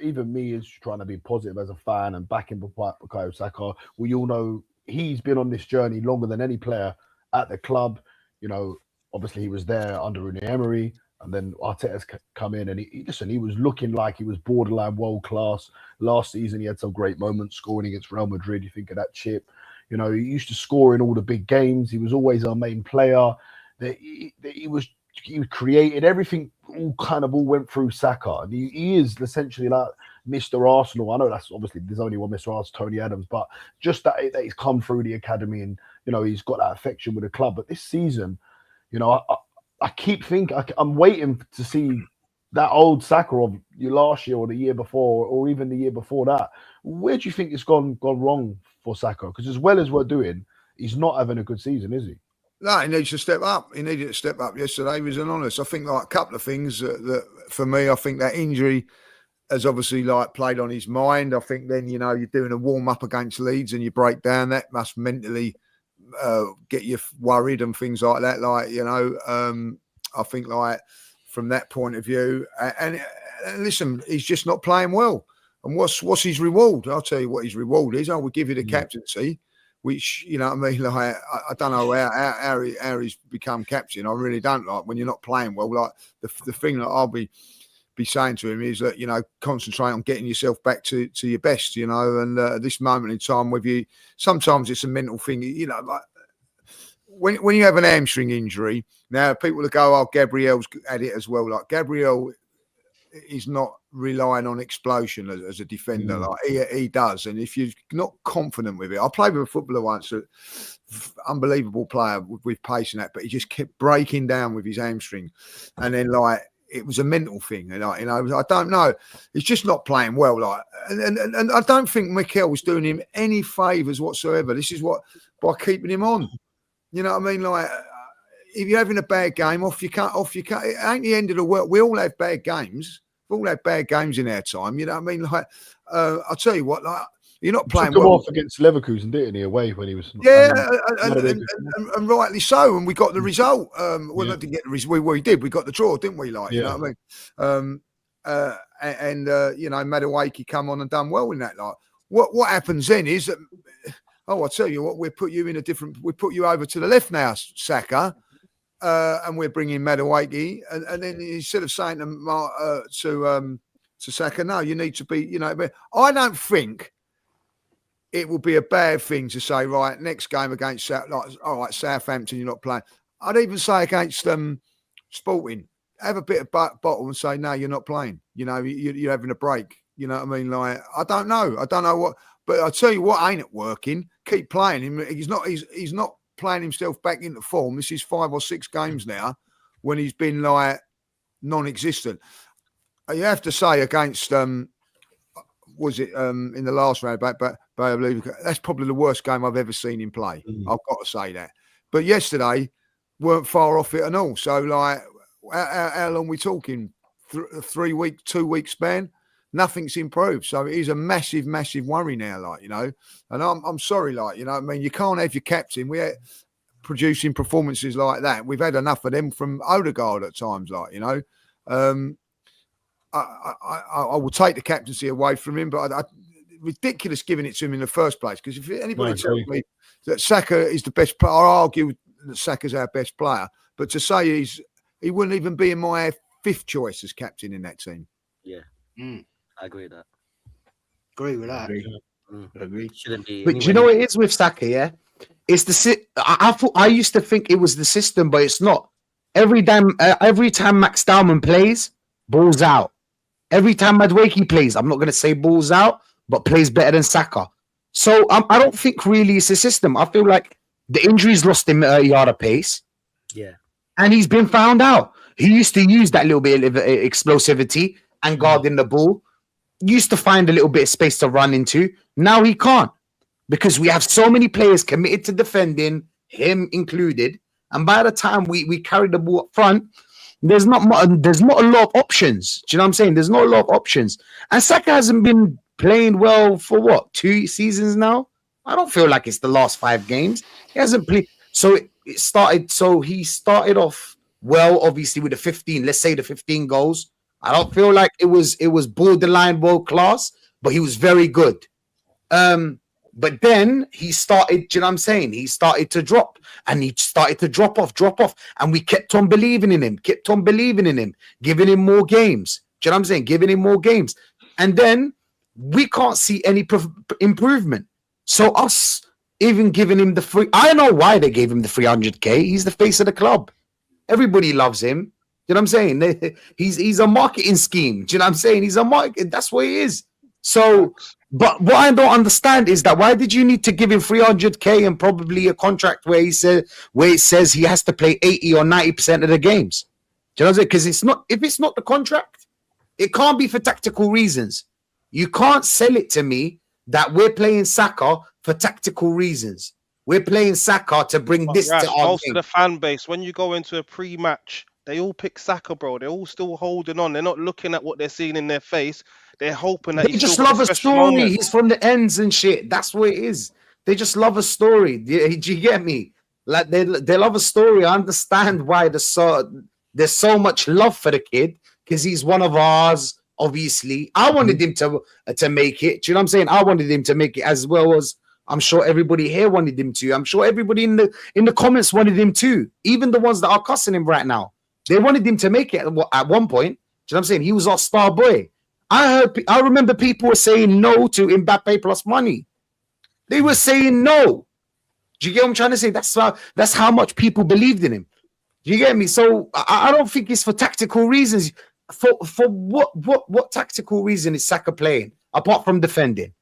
even me is trying to be positive as a fan and backing Bukayo Saka. We all know he's been on this journey longer than any player at the club. Obviously he was there under Unai Emery. And then Arteta's come in and he was looking like he was borderline world class. Last season, he had some great moments scoring against Real Madrid. You think of that chip. He used to score in all the big games. He was always our main player. He created everything. All went through Saka. And he is essentially like Mr. Arsenal. I know that's obviously there's only one Mr. Arsenal, Tony Adams, but just that he's come through the academy and he's got that affection with the club. But this season, I keep thinking I'm waiting to see that old Saka of you last year or the year before or even the year before that. Where do you think it's gone wrong for Saka? Because as well as we're doing, he's not having a good season, is he? No, he needs to step up. He needed to step up yesterday. He was an honest. I think a couple of things that for me, I think that injury has obviously played on his mind. I think then you're doing a warm up against Leeds and you break down. That must mentally get you worried and things like that. I think from that point of view, and listen, he's just not playing well. And what's his reward? I'll tell you what his reward is. I will give you the captaincy, which I don't know how he's become captain. I really don't like when you're not playing well. The thing that I'll be saying to him is that concentrate on getting yourself back to your best, and at this moment in time with you, sometimes it's a mental thing, when you have an hamstring injury. Now people will go, Gabriel's had it as well. Gabriel is not relying on explosion as a defender. He does, and if you're not confident with it, I played with a footballer once, unbelievable player with pace and that, but he just kept breaking down with his hamstring, and then it was a mental thing, and I don't know. He's just not playing well, and I don't think Mikel was doing him any favours whatsoever. This is by keeping him on. You know what I mean? If you're having a bad game, off you cut. It ain't the end of the world. We all have bad games. We all have bad games in our time. You know what I mean? I'll tell you what. You're not playing well. off against Leverkusen, didn't he? Away when he was. And rightly so. And we got the result. Not to get the result. We did. We got the draw, didn't we? You know what I mean? Madueke come on and done well in that. what happens then is that, oh, I'll tell you what, we put you over to the left now, Saka, and we're bringing Madueke, and then instead of saying to Saka, no, you need to be, but I don't think it will be a bad thing to say, right, next game against all right, Southampton, you're not playing. I'd even say against Sporting, have a bit of bottle and say, no, you're not playing. You're having a break. You know what I mean? Like, I don't know what, but I'll tell you what ain't working. Keep playing him. He's not playing himself back into form. This is 5 or 6 games now when he's been like non-existent. You have to say against was it in the last round back, but I believe that's probably the worst game I've ever seen him play. I've got to say that. But yesterday weren't far off it at all. So like, how long are we talking? 3 week, 2 week span? Nothing's improved. So it is a massive, massive worry now, like, and I'm sorry, like, I mean, you can't have your captain. We're producing performances like that. We've had enough of them from Odegaard at times, like, I will take the captaincy away from him, but ridiculous giving it to him in the first place. Because if anybody tells me that Saka is the best player, I'll argue that Saka's our best player. But to say he wouldn't even be in my 5th choice as captain in that team. Yeah. I agree with that. Agree with that. Agree. Shouldn't be. But do you know what it is with Saka? Yeah, it's I used to think it was the system, but it's not. Every time Max Dowman plays, balls out. Every time Madueke plays, I'm not going to say balls out, but plays better than Saka. So I don't think really it's a system. I feel like the injuries lost him at a yard of pace. Yeah, and he's been found out. He used to use that little bit of explosivity and guarding the ball. Used to find a little bit of space to run into. Now he can't because we have so many players committed to defending, him included. And by the time we carry the ball up front, there's not a lot of options. Do you know what I'm saying? There's not a lot of options. And Saka hasn't been playing well for what, 2 seasons now? I don't feel like it's the last 5 games. He hasn't played. So he started off well, obviously, with the 15. Let's say the 15 goals. I don't feel like it was borderline world class, but he was very good. But then he started, do you know what I'm saying? He started to drop and he started to drop off. And we kept on believing in him, giving him more games. Do you know what I'm saying? Giving him more games. And then we can't see any improvement. So us even giving him the free, I know why they gave him the 300K. He's the face of the club. Everybody loves him. You know what I'm saying? He's a marketing scheme. Do you know what I'm saying? He's a market. That's what he is. So, but what I don't understand is that why did you need to give him 300K and probably a contract where it says he has to play 80 or 90% of the games? Do you know what I'm saying? Because if it's not the contract, it can't be for tactical reasons. You can't sell it to me that we're playing Saka for tactical reasons. We're playing Saka to bring this to our most game. of the fan base, when you go into a pre-match, they all pick Saka, bro. They're all still holding on. They're not looking at what they're seeing in their face. They're hoping that they just love a story. He's from the ends and shit. That's what it is. They just love a story. Do you get me? Like they love a story. I understand why there's so much love for the kid because he's one of ours. Obviously, I wanted him to make it. Do you know what I'm saying? I wanted him to make it as well as I'm sure everybody here wanted him to. I'm sure everybody in the comments wanted him to. Even the ones that are cussing him right now. They wanted him to make it at one point. Do you know what I'm saying? He was our star boy. I remember people were saying no to Mbappe plus money. They were saying no. Do you get what I'm trying to say? That's how much people believed in him. Do you get me? So I don't think it's for tactical reasons. For what tactical reason is Saka playing apart from defending,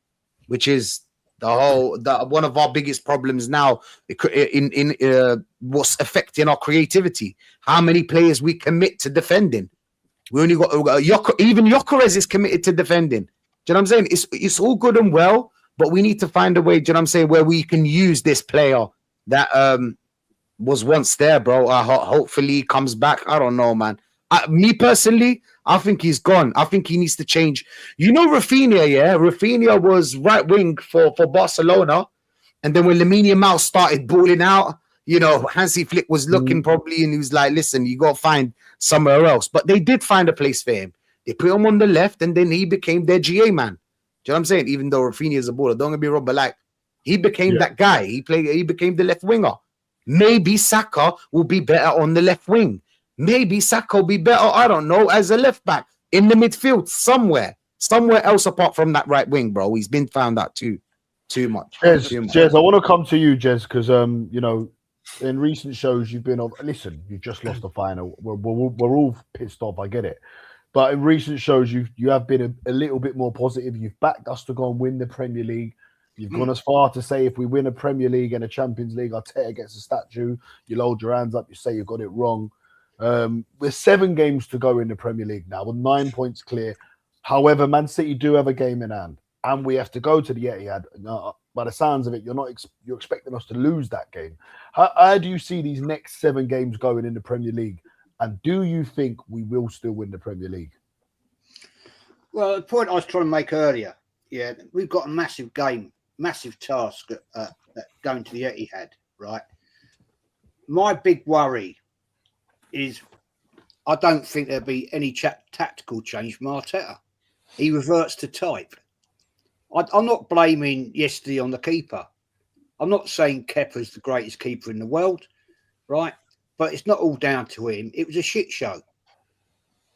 which is one of our biggest problems now in what's affecting our creativity. How many players we commit to defending? We only got even Gyökeres is committed to defending. Do you know what I'm saying? It's all good and well, but we need to find a way. Do you know what I'm saying? Where we can use this player that was once there, bro. Hopefully he comes back. I don't know, man. Me personally, I think he's gone. I think he needs to change. You know, Rafinha, yeah? Rafinha was right wing for Barcelona. And then when Lamine Yamal started balling out, you know, Hansi Flick was looking probably and he was like, listen, you got to find somewhere else. But they did find a place for him. They put him on the left and then he became their GA man. you know what I'm saying? Even though Rafinha is a baller, don't get me wrong, but like he became that guy. He became the left winger. Maybe Saka will be better on the left wing. Maybe Saka will be better, I don't know, as a left back in the midfield somewhere else apart from that right wing, bro. He's been found out too much. Jez, I want to come to you, Jez, because you know, in recent shows you've been on. Listen, you just lost the final. We're all pissed off. I get it, but in recent shows you have been a little bit more positive. You've backed us to go and win the Premier League. You've gone as far to say if we win a Premier League and a Champions League, Arteta gets a statue. You'll hold your hands up. You say you've got it wrong. There's 7 games to go in the Premier League now with 9 points clear. However, Man City do have a game in hand, and we have to go to the Etihad. By the sounds of it, you're expecting us to lose that game. How do you see these next 7 games going in the Premier League, and do you think we will still win the Premier League? Well, the point I was trying to make earlier, we've got a massive game, massive task at going to the Etihad, right? My big worry is I don't think there'll be any tactical change from Arteta. He reverts to type. I'm not blaming yesterday on the keeper. I'm not saying Kepa's the greatest keeper in the world, right? But it's not all down to him. It was a shit show.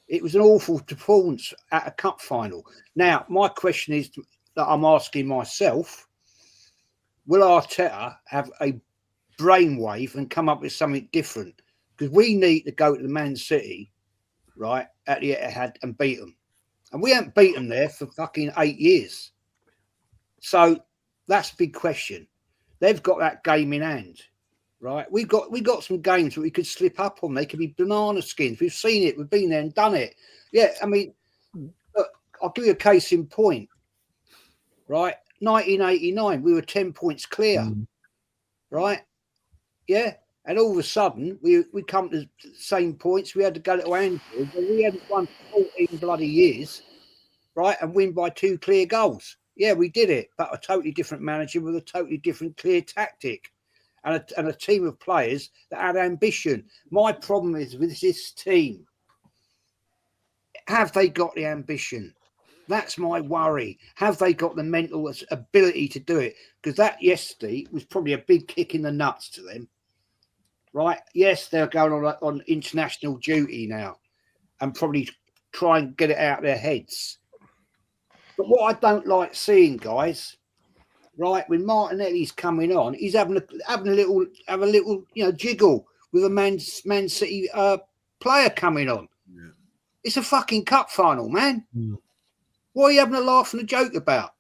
It was an awful performance at a cup final. Now, my question is that I'm asking myself, will Arteta have a brainwave and come up with something different? Because we need to go to the Man City, right, at the Etihad and beat them. And we haven't beat them there for fucking 8 years. So that's a big question. They've got that game in hand, right? We got some games that we could slip up on. They could be banana skins. We've seen it. We've been there and done it. Yeah, I mean, look, I'll give you a case in point, right? 1989, we were 10 points clear, right? Yeah. And all of a sudden, we come to the same points. We had to go to Anfield. We hadn't won 14 bloody years, right? And win by 2 clear goals. Yeah, we did it. But a totally different manager with a totally different clear tactic and a team of players that had ambition. My problem is with this team. Have they got the ambition? That's my worry. Have they got the mental ability to do it? Because that yesterday was probably a big kick in the nuts to them. Right? Yes, they're going on international duty now and probably try and get it out of their heads. But what I don't like seeing, guys, right, when Martinelli's coming on, he's having a little jiggle with a Man City player coming on. Yeah. It's a fucking cup final, man. What are you having a laugh and a joke about?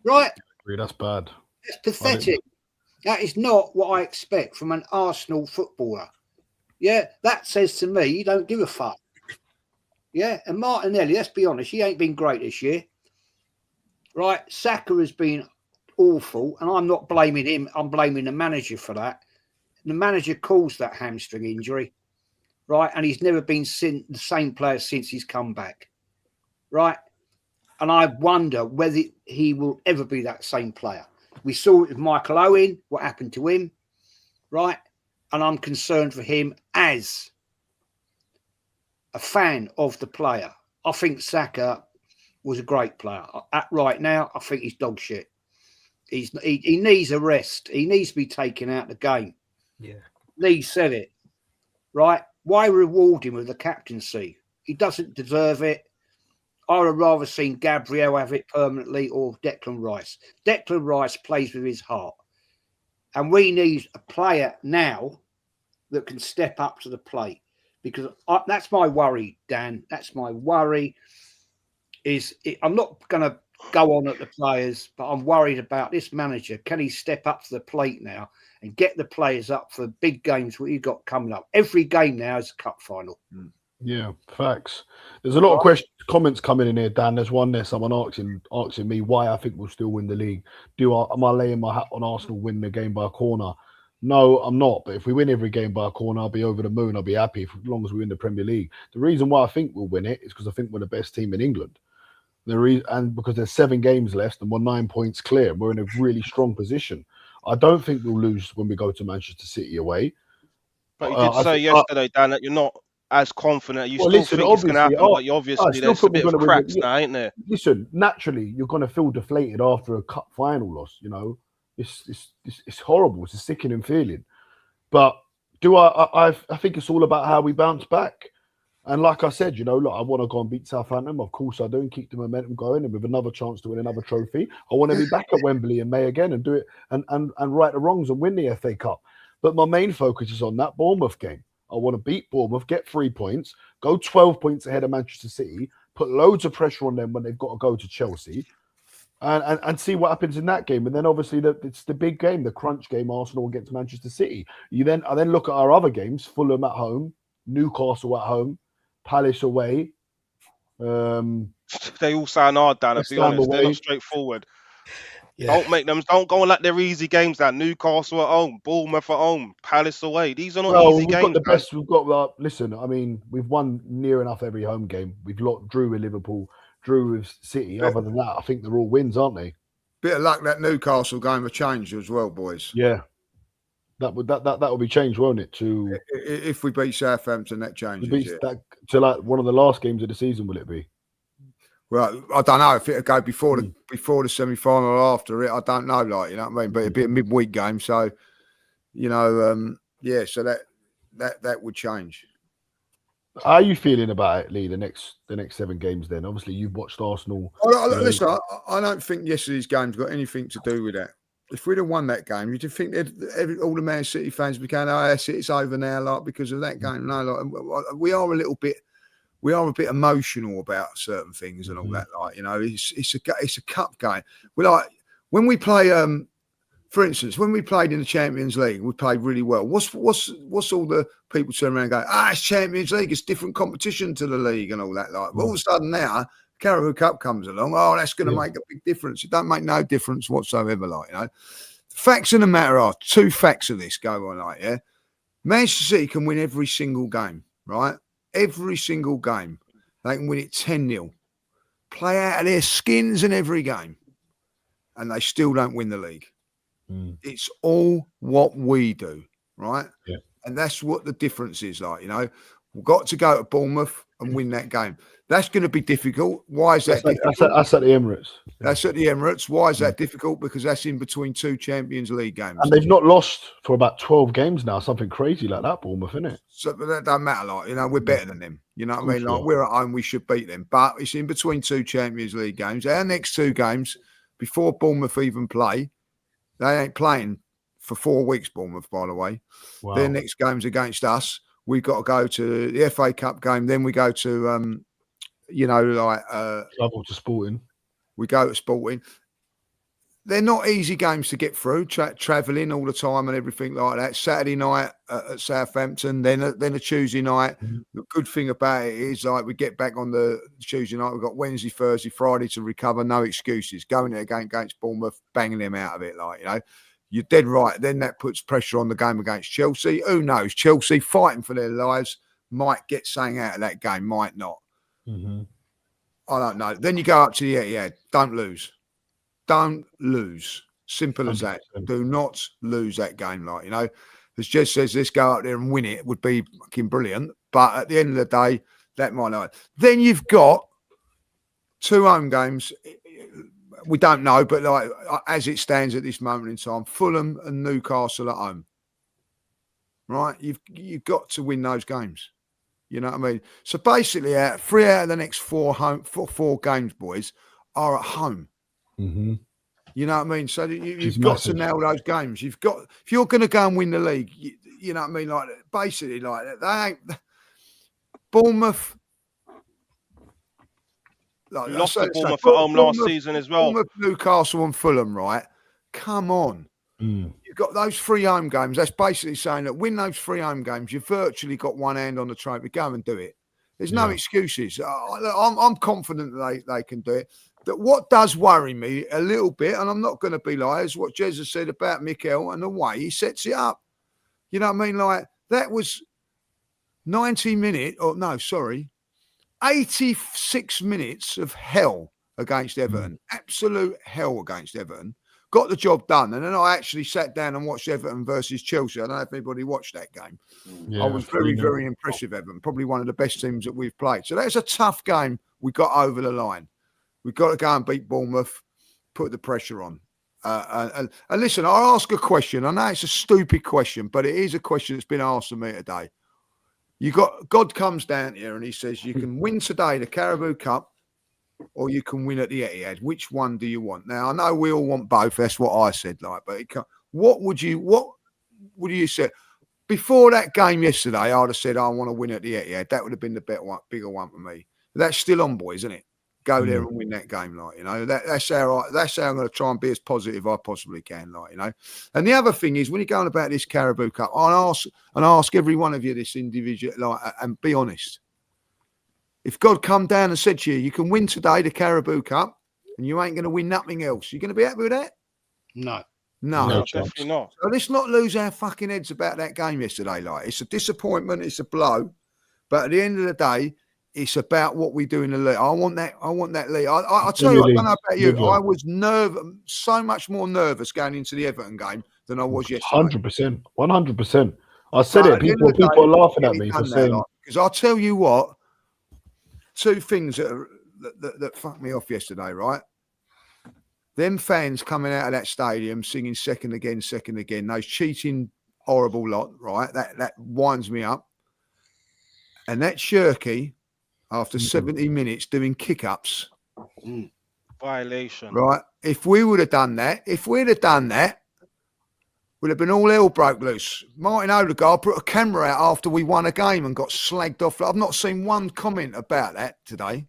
Right? That's bad. It's pathetic. That is not what I expect from an Arsenal footballer. Yeah, that says to me, you don't give a fuck. Yeah, and Martinelli, let's be honest, he ain't been great this year. Right? Saka has been awful, and I'm not blaming him. I'm blaming the manager for that. The manager caused that hamstring injury, right? And he's never been the same player since he's come back, right? And I wonder whether he will ever be that same player. We saw it with Michael Owen, what happened to him, right? And I'm concerned for him as a fan of the player. I think Saka was a great player. Right now, I think he's dog shit. He needs a rest. He needs to be taken out of the game. Yeah. Lee said it, right? Why reward him with the captaincy? He doesn't deserve it. I would have rather seen Gabriel have it permanently or Declan Rice. Declan Rice plays with his heart. And we need a player now that can step up to the plate. Because that's my worry, Dan. That's my worry. I'm not going to go on at the players, but I'm worried about this manager. Can he step up to the plate now and get the players up for big games what you've got coming up? Every game now is a cup final. Yeah, facts. There's a lot of comments coming in here, Dan. There's one there, someone asking me why I think we'll still win the league. Am I laying my hat on Arsenal win the game by a corner? No, I'm not. But if we win every game by a corner, I'll be over the moon. I'll be happy as long as we win the Premier League. The reason why I think we'll win it is because I think we're the best team in England. And because there's 7 games left and we're 9 points clear. We're in a really strong position. I don't think we'll lose when we go to Manchester City away. But you did say yesterday, Dan, that you're not as confident? You Well, still listen, think it's going to obviously, happen, but I obviously still there's a think bit we're of going to win. cracks now, ain't there? Listen, naturally, you're going to feel deflated after a cup final loss. You know, it's horrible. It's a sickening feeling. But I think it's all about how we bounce back. And like I said, you know, look, I want to go and beat Southampton. Of course I do, and keep the momentum going. And with another chance to win another trophy, I want to be back at Wembley in May again and do it and right the wrongs and win the FA Cup. But my main focus is on that Bournemouth game. I want to beat Bournemouth, get 3 points, go 12 points ahead of Manchester City, put loads of pressure on them when they've got to go to Chelsea, and see what happens in that game. And then obviously it's the big game, the crunch game, Arsenal against Manchester City. I then look at our other games: Fulham at home, Newcastle at home, Palace away. They all sound hard, Dan. To West be Ham honest, they're away. not straightforward. Yeah. Don't go on like they're easy games. Now Newcastle at home, Bournemouth at home, Palace away. These are not Well, easy we've got games. the Dan. best. We've got. Listen, I mean, we've won near enough every home game. We've drew with Liverpool, drew with City. Other than that, I think they're all wins, aren't they? Bit of luck that Newcastle game will change as well, boys. Yeah, that will be changed, won't it? To If we beat Southampton, that changes. that to like one of the last games of the season, will it be? Well, I don't know if it'll go before the semi-final or after it. I don't know, like, you know what I mean. But it'll be a midweek game, so you know, so that would change. How are you feeling about it, Lee? The next 7 games. Then obviously you've watched Arsenal. Listen, I don't think yesterday's game's got anything to do with that. If we'd have won that game, you'd think all the Man City fans became, oh, that's it, it's over now, like, because of that game. No, like, we are a bit emotional about certain things and all that. Like, you know, it's a cup game. We like when we play. For instance, when we played in the Champions League, we played really well. What's all the people turn around and go, it's Champions League, it's different competition to the league and all that. Like, but all of a sudden now, Carabao Cup comes along. Oh, that's going to make a big difference. It don't make no difference whatsoever. Like, you know, the facts of the matter are 2 facts of this go on. Like, yeah, Manchester City can win every single game, right? Every single game, they can win it 10-0, play out of their skins in every game, and they still don't win the league. It's all what we do, right? Yeah. And that's what the difference is. Like, you know, we've got to go to Bournemouth and win that game. That's going to be difficult. Why is that difficult? That's at the Emirates. That's at the Emirates. Why is that difficult? Because that's in between 2 Champions League games. And they've not lost for about 12 games now, something crazy like that, Bournemouth, isn't it? So, but that don't matter. Like, you know, we're better than them. You know what I mean? Like, we're at home, we should beat them. But it's in between 2 Champions League games. Our next 2 games, before Bournemouth even play, they ain't playing for 4 weeks, Bournemouth, by the way. Wow. Their next game's against us. We've got to go to the FA Cup game. Then we go to, Travel to Sporting. We go to Sporting. They're not easy games to get through, travelling all the time and everything like that. Saturday night at Southampton, then a Tuesday night. The good thing about it is, like, we get back on the Tuesday night. We've got Wednesday, Thursday, Friday to recover. No excuses. Going there against Bournemouth, banging them out of it, like, you know. You're dead right. Then that puts pressure on the game against Chelsea. Who knows? Chelsea, fighting for their lives, might get something out of that game, might not. I don't know. Then you go up to the Etihad. Don't lose. Don't lose. Simple as that. Do not lose that game. Like, you know, as Jez says, let's go out there and win it. Would be fucking brilliant. But at the end of the day, that might not. Then you've got 2 home games. We don't know, but like as it stands at this moment in time, Fulham and Newcastle at home. Right? You've got to win those games. You know what I mean? So basically, 3 out of the next 4 games, boys, are at home. You know what I mean? So you've got to nail those games. You've got, if you're going to go and win the league, you know what I mean? Like, basically, like, they ain't Bournemouth. Like, We lost to Bournemouth at home last season as well. Bournemouth, Newcastle, and Fulham, right? Come on. You've got those 3 home games. That's basically saying that win those 3 home games, you've virtually got one hand on the trophy. Go and do it. There's no excuses. I'm confident that they can do it. That what does worry me a little bit, and I'm not going to be like, is what Jez has said about Mikel and the way he sets it up. You know what I mean? Like, that was 86 minutes of hell against Everton. Absolute hell against Everton. got the job done. And then I actually sat down and watched Everton versus Chelsea. I don't know if anybody watched that game. Yeah, I was very, very impressed with Everton. Probably one of the best teams that we've played. So that's a tough game. We got over the line. We've got to go and beat Bournemouth, put the pressure on. And listen, I'll ask a question. I know it's a stupid question, but it is a question that's been asked of me today. God comes down here and he says, you can win today the Carabao Cup or you can win at the Etihad. Which one do you want? Now, I know we all want both. That's what I said. But what would you say? Before that game yesterday, I'd have said, I want to win at the Etihad. That would have been the bigger one for me. But that's still on, boys, isn't it? Go there and win that game, that's how I'm going to try and be as positive as I possibly can, And the other thing is, when you're going about this Carabao Cup, I ask every one of you this individual, and be honest. If God come down and said to you, you can win today the Carabao Cup, and you ain't going to win nothing else, you going to be happy with that? No. No, definitely not. So let's not lose our fucking heads about that game yesterday. It's a disappointment, it's a blow, but at the end of the day, it's about what we do in the league. I want that league. I tell you, I don't know about you. I was so much more nervous going into the Everton game than I was yesterday. 100%. 100%. I said it. People are laughing at me for saying. Because I'll tell you what, two things that fucked me off yesterday, right? Them fans coming out of that stadium singing second again, those cheating horrible lot, right? That winds me up. And that Shirky, after 70 minutes doing kick-ups. Violation. Right. If we'd have done that, would have been all hell broke loose. Martin Odegaard put a camera out after we won a game and got slagged off. I've not seen one comment about that today.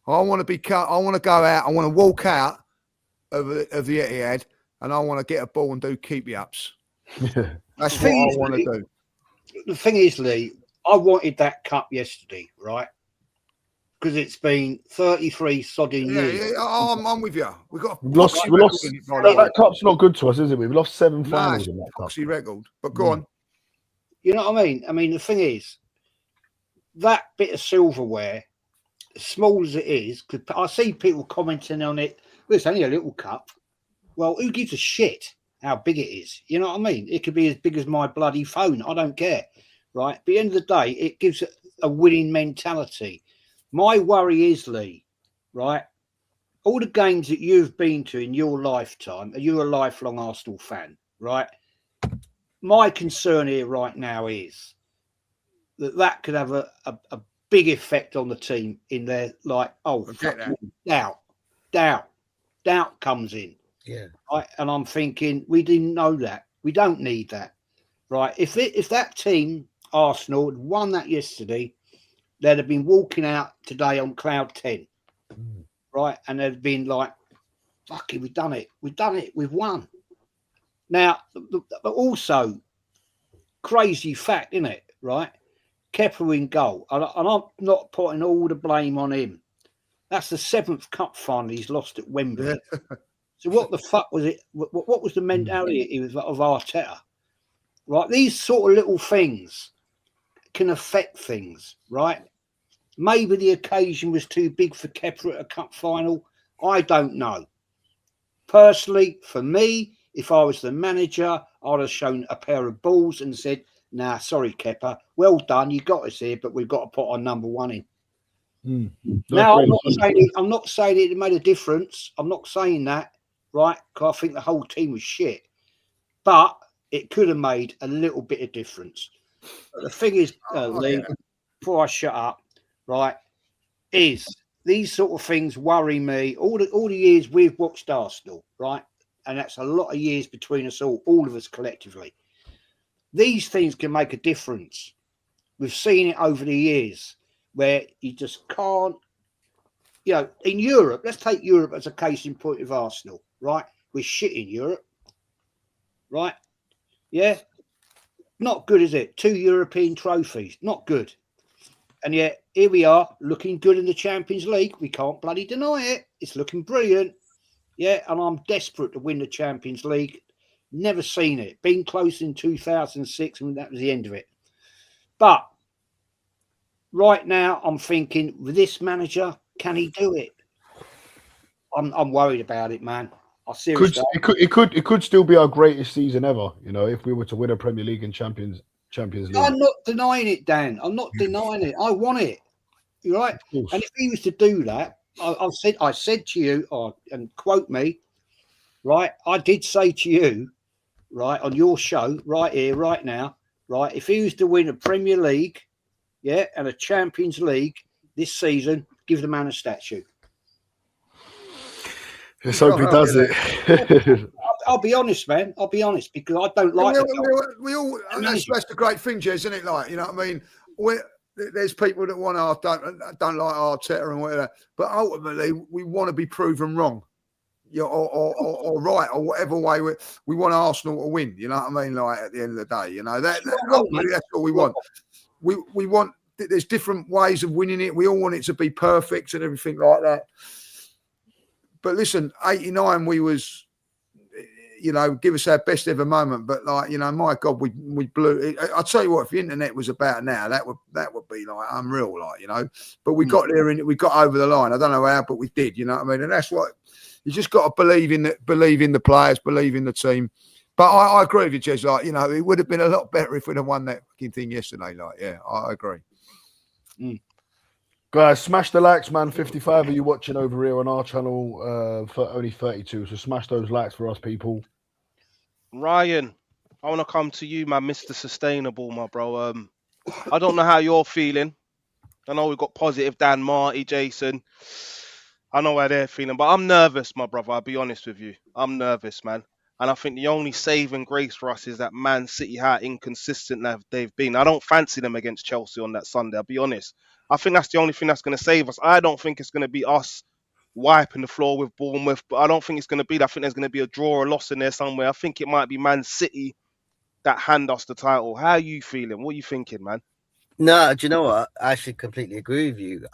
I want to go out. I want to walk out of the Etihad and I want to get a ball and do keepy-ups. That's what I want to do. The thing is, Lee, I wanted that cup yesterday, right? Because it's been 33 sodding years. Yeah, I'm with you. We lost. That cup's not good to us, is it? We've lost 7 finals in that cup. Record, but go on. You know what I mean? I mean, the thing is, that bit of silverware, as small as it is, because I see people commenting on it. Well, it's only a little cup. Well, who gives a shit how big it is? You know what I mean? It could be as big as my bloody phone. I don't care. Right. But at the end of the day, it gives a winning mentality. My worry is, Lee, right? All the games that you've been to in your lifetime, are you a lifelong Arsenal fan, right? My concern here right now is that could have a big effect on the team in their doubt comes in. Yeah. Right. And I'm thinking, we didn't know that. We don't need that. Right. If that team, Arsenal, had won that yesterday, they'd have been walking out today on cloud 10. Right. And they'd been like, fuck it, we've done it. We've won. Now, but also, crazy fact, isn't it? Right. Kepa in goal. And I'm not putting all the blame on him. That's the 7th cup final he's lost at Wembley. So what the fuck was it? What was the mentality of Arteta? Right. These sort of little things can affect things, right? Maybe the occasion was too big for Kepa at a cup final. I don't know. Personally, for me, if I was the manager, I'd have shown a pair of balls and said, nah, sorry, Kepa, well done, you got us here, but we've got to put our number 1 in. Now, I'm not saying it made a difference. I'm not saying that, right? Because I think the whole team was shit. But it could have made a little bit of difference. But the thing is, Lee, before I shut up, right, is these sort of things worry me. All the years we've watched Arsenal, right, and that's a lot of years between us all of us collectively. These things can make a difference. We've seen it over the years where you just can't, in Europe, let's take Europe as a case in point of Arsenal, right? We're shit in Europe, right? Yeah. Not good, is it? 2 European trophies. Not good. And yet, here we are, looking good in the Champions League. We can't bloody deny it. It's looking brilliant. Yeah, and I'm desperate to win the Champions League. Never seen it. Been close in 2006, and that was the end of it. But right now, I'm thinking, with this manager, can he do it? I'm worried about it, man. seriously. It could still be our greatest season ever. You know, if we were to win a Premier League and Champions League. I'm not denying it, Dan. I'm not denying it. I want it. You're right. And if he was to do that, I said to you, and quote me, right? I did say to you, right, on your show, right here, right now, right? If he was to win a Premier League, yeah, and a Champions League this season, give the man a statue. Let's hope he does it. I'll be honest, man. I'll be honest, because I don't like we all. That's the great thing, Jez, isn't it? Like, you know what I mean? There's people that want don't like Arteta and whatever, but ultimately we want to be proven wrong, or right, or whatever way we want Arsenal to win. You know what I mean? Like, at the end of the day, you know ultimately that's all we want. We want. There's different ways of winning it. We all want it to be perfect and everything like that. But listen, 89, we was. You know, give us our best ever moment, but like, you know, my God, we blew it. I'll tell you what, if the internet was about now, that would be like unreal, like, you know. But we got there and we got over the line. I don't know how, but we did. You know what I mean? And that's what you just got to believe in the players, believe in the team. But I agree with you, Jez. Like, you know, it would have been a lot better if we'd have won that fucking thing yesterday. Like, yeah, I agree. Guys, smash the likes, man. 55 of you watching over here on our channel for only 32. So smash those likes for us, people. Ryan, I want to come to you, man, Mr. Sustainable, my bro. I don't know how you're feeling. I know we've got positive Dan, Marty, Jason. I know how they're feeling, but I'm nervous, my brother. I'll be honest with you. I'm nervous, man. And I think the only saving grace for us is that Man City, how inconsistent they've been. I don't fancy them against Chelsea on that Sunday, I'll be honest. I think that's the only thing that's going to save us. I don't think it's going to be us wiping the floor with Bournemouth, but I don't think it's going to be that. I think there's going to be a draw or a loss in there somewhere. I think it might be Man City that hand us the title. How are you feeling? What are you thinking, man? No, do you know what? I actually completely agree with you.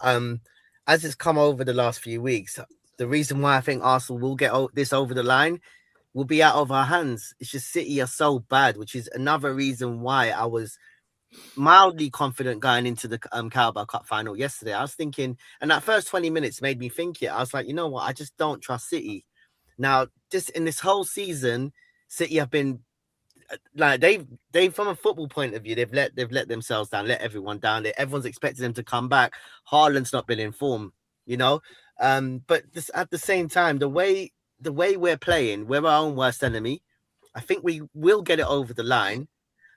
As it's come over the last few weeks, the reason why I think Arsenal will get this over the line will be out of our hands. It's just City are so bad, which is another reason why I was mildly confident going into the Carabao Cup final yesterday. I was thinking, and that first 20 minutes made me think it. I was like, you know what? I just don't trust City. Now, just in this whole season, City have been like they've from a football point of view, they've let themselves down, let everyone down. Everyone's expecting them to come back. Haaland's not been in form, you know. But this, at the same time, the way we're playing, we're our own worst enemy. I think we will get it over the line.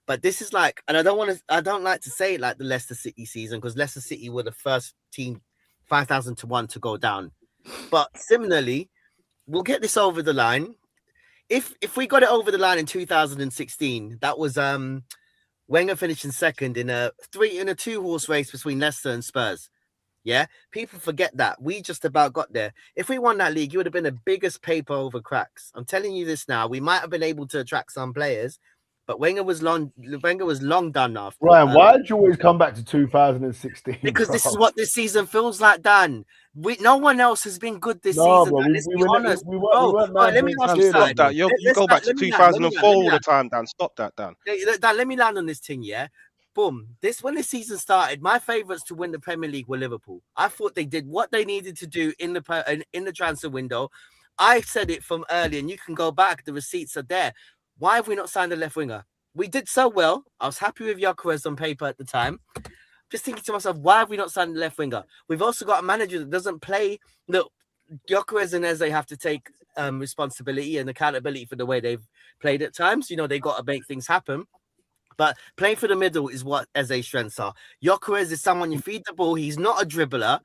But this is like, and I don't like to say it like the Leicester City season, because Leicester City were the first team 5,000 to 1 to go down. But similarly, we'll get this over the line. If we got it over the line in 2016, that was Wenger finishing second in a 2-horse race between Leicester and Spurs. Yeah, people forget that. We just about got there. If we won that league, it would have been the biggest paper over cracks. I'm telling you this now. We might have been able to attract some players, but Wenger was long done after. Ryan, why did you always come back to 2016? Because this is what this season feels like, Dan. No one else has been good this season. Bro, let's be honest. Let me stop that. You go back to 2004 all the time, Dan. Stop that, Dan. Dan, let me land on this thing, yeah? Boom. When this season started, my favourites to win the Premier League were Liverpool. I thought they did what they needed to do in the transfer window. I said it from early, and you can go back. The receipts are there. Why have we not signed a left winger? We did so well. I was happy with Gyökeres on paper at the time. Just thinking to myself, why have we not signed a left winger? We've also got a manager that doesn't play. Look, Gyökeres and Eze have to take responsibility and accountability for the way they've played at times. You know, they got to make things happen. But playing for the middle is what Eze's strengths are. Gyökeres is someone you feed the ball. He's not a dribbler.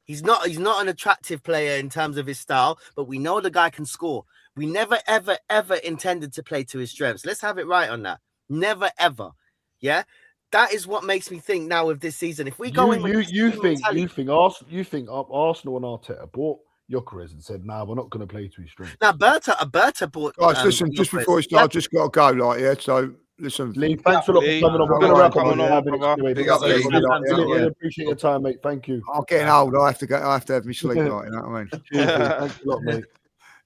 He's not an attractive player in terms of his style, but we know the guy can score. We never, ever, ever intended to play to his strengths. Let's have it right on that. Never, ever. Yeah? That is what makes me think now with this season. If we go you think Arsenal and Arteta bought Gyökeres and said, "Nah, we're not going to play to his strengths." Now, Berta bought. Guys, listen, just before we start, I've just got to go. Like, yeah. So, listen, Lee, thanks a lot for coming on. We're going to wrap up. Really appreciate your time, mate. Thank you. I'm getting old. I have to have my sleep. Like, you know what I mean? Cheers, thanks a lot, mate.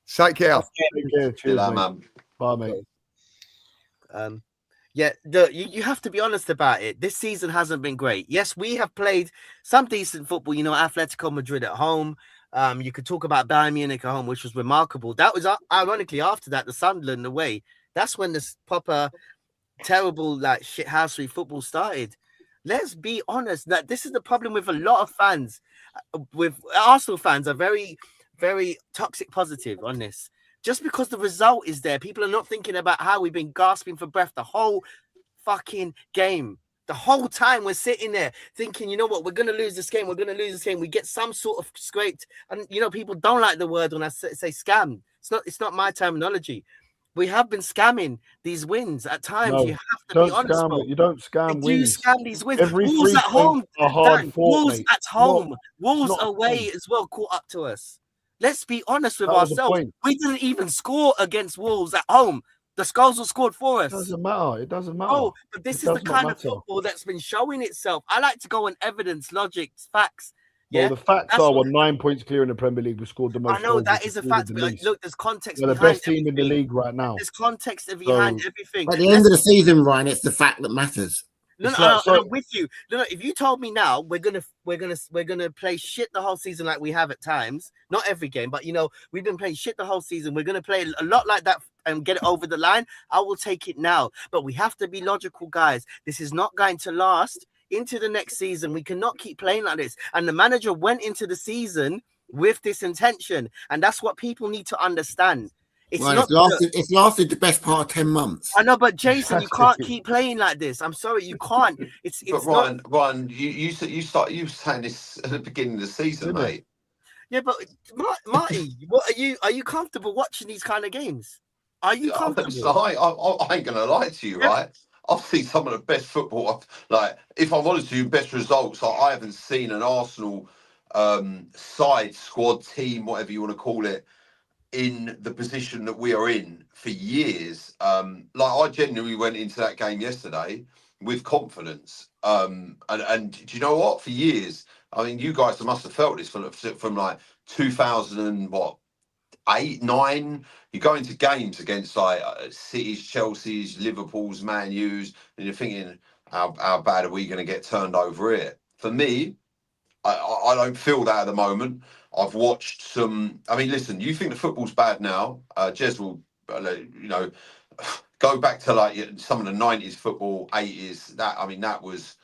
Take care. Take care. Cheers, mate. Bye, mate. Yeah, you have to be honest about it. This season hasn't been great. Yes, we have played some decent football. You know, Atletico Madrid at home. You could talk about Bayern Munich at home, which was remarkable. That was ironically after that, the Sunderland away. That's when this proper terrible like shithousery football started. Let's be honest. That this is the problem with a lot of fans. With Arsenal fans are very, very toxic positive on this. Just because the result is there, people are not thinking about how we've been gasping for breath the whole fucking game. The whole time we're sitting there thinking, you know what, we're going to lose this game. We're going to lose this game. We get some sort of scraped. And, you know, people don't like the word when I say scam. It's not my terminology. We have been scamming these wins at times. No, you have to be honest. Scam, you don't scam You wins. scam these wins. Every Wolves 3 at home. are hard fought, Wolves mate. at home. Wolves not away fun. as well caught up to us. Let's be honest with That was the ourselves. point. We didn't even score against Wolves at home. The goals were scored for us. It doesn't matter. It doesn't matter. Oh, but this is the kind of football that's been showing itself. I like to go on evidence, logic, facts. Well, Yeah, the facts are we're 9 points clear in the Premier League. We scored the most. I know goals, that is a fact. the But least. look, there's context. We're the behind best team in the league right now. There's context behind everything. At the end of the season, Ryan, it's the fact that matters. No, I'm with you. No, if you told me now we're gonna play shit the whole season like we have at times, not every game, but you know we've been playing shit the whole season. We're gonna play a lot like that and get it over the line. I will take it now, but we have to be logical, guys. This is not going to last into the next season. We cannot keep playing like this. And the manager went into the season with this intention, and that's what people need to understand. It's lasted the best part of 10 months. I know, but Jason, you can't keep playing like this. I'm sorry, you can't. But Ryan, you saying this at the beginning of the season, mate. Yeah, but Marty, are you comfortable watching these kind of games? Are you comfortable? I ain't gonna lie to you, right? I've seen some of the best football. Like, if I'm honest with you, best results. I haven't seen an Arsenal side, squad, team, whatever you want to call it, in the position that we are in for years. Like, I genuinely went into that game yesterday with confidence. And do you know what? For years, I mean, you guys must have felt this from like 2008, 9. You go into games against like City's, Chelsea's, Liverpool's, Man U's, and you're thinking, how bad are we going to get turned over here? For me, I don't feel that at the moment. I've watched some. I mean, listen, you think the football's bad now? Jez will, go back to like some of the 90s football, 80s. That was.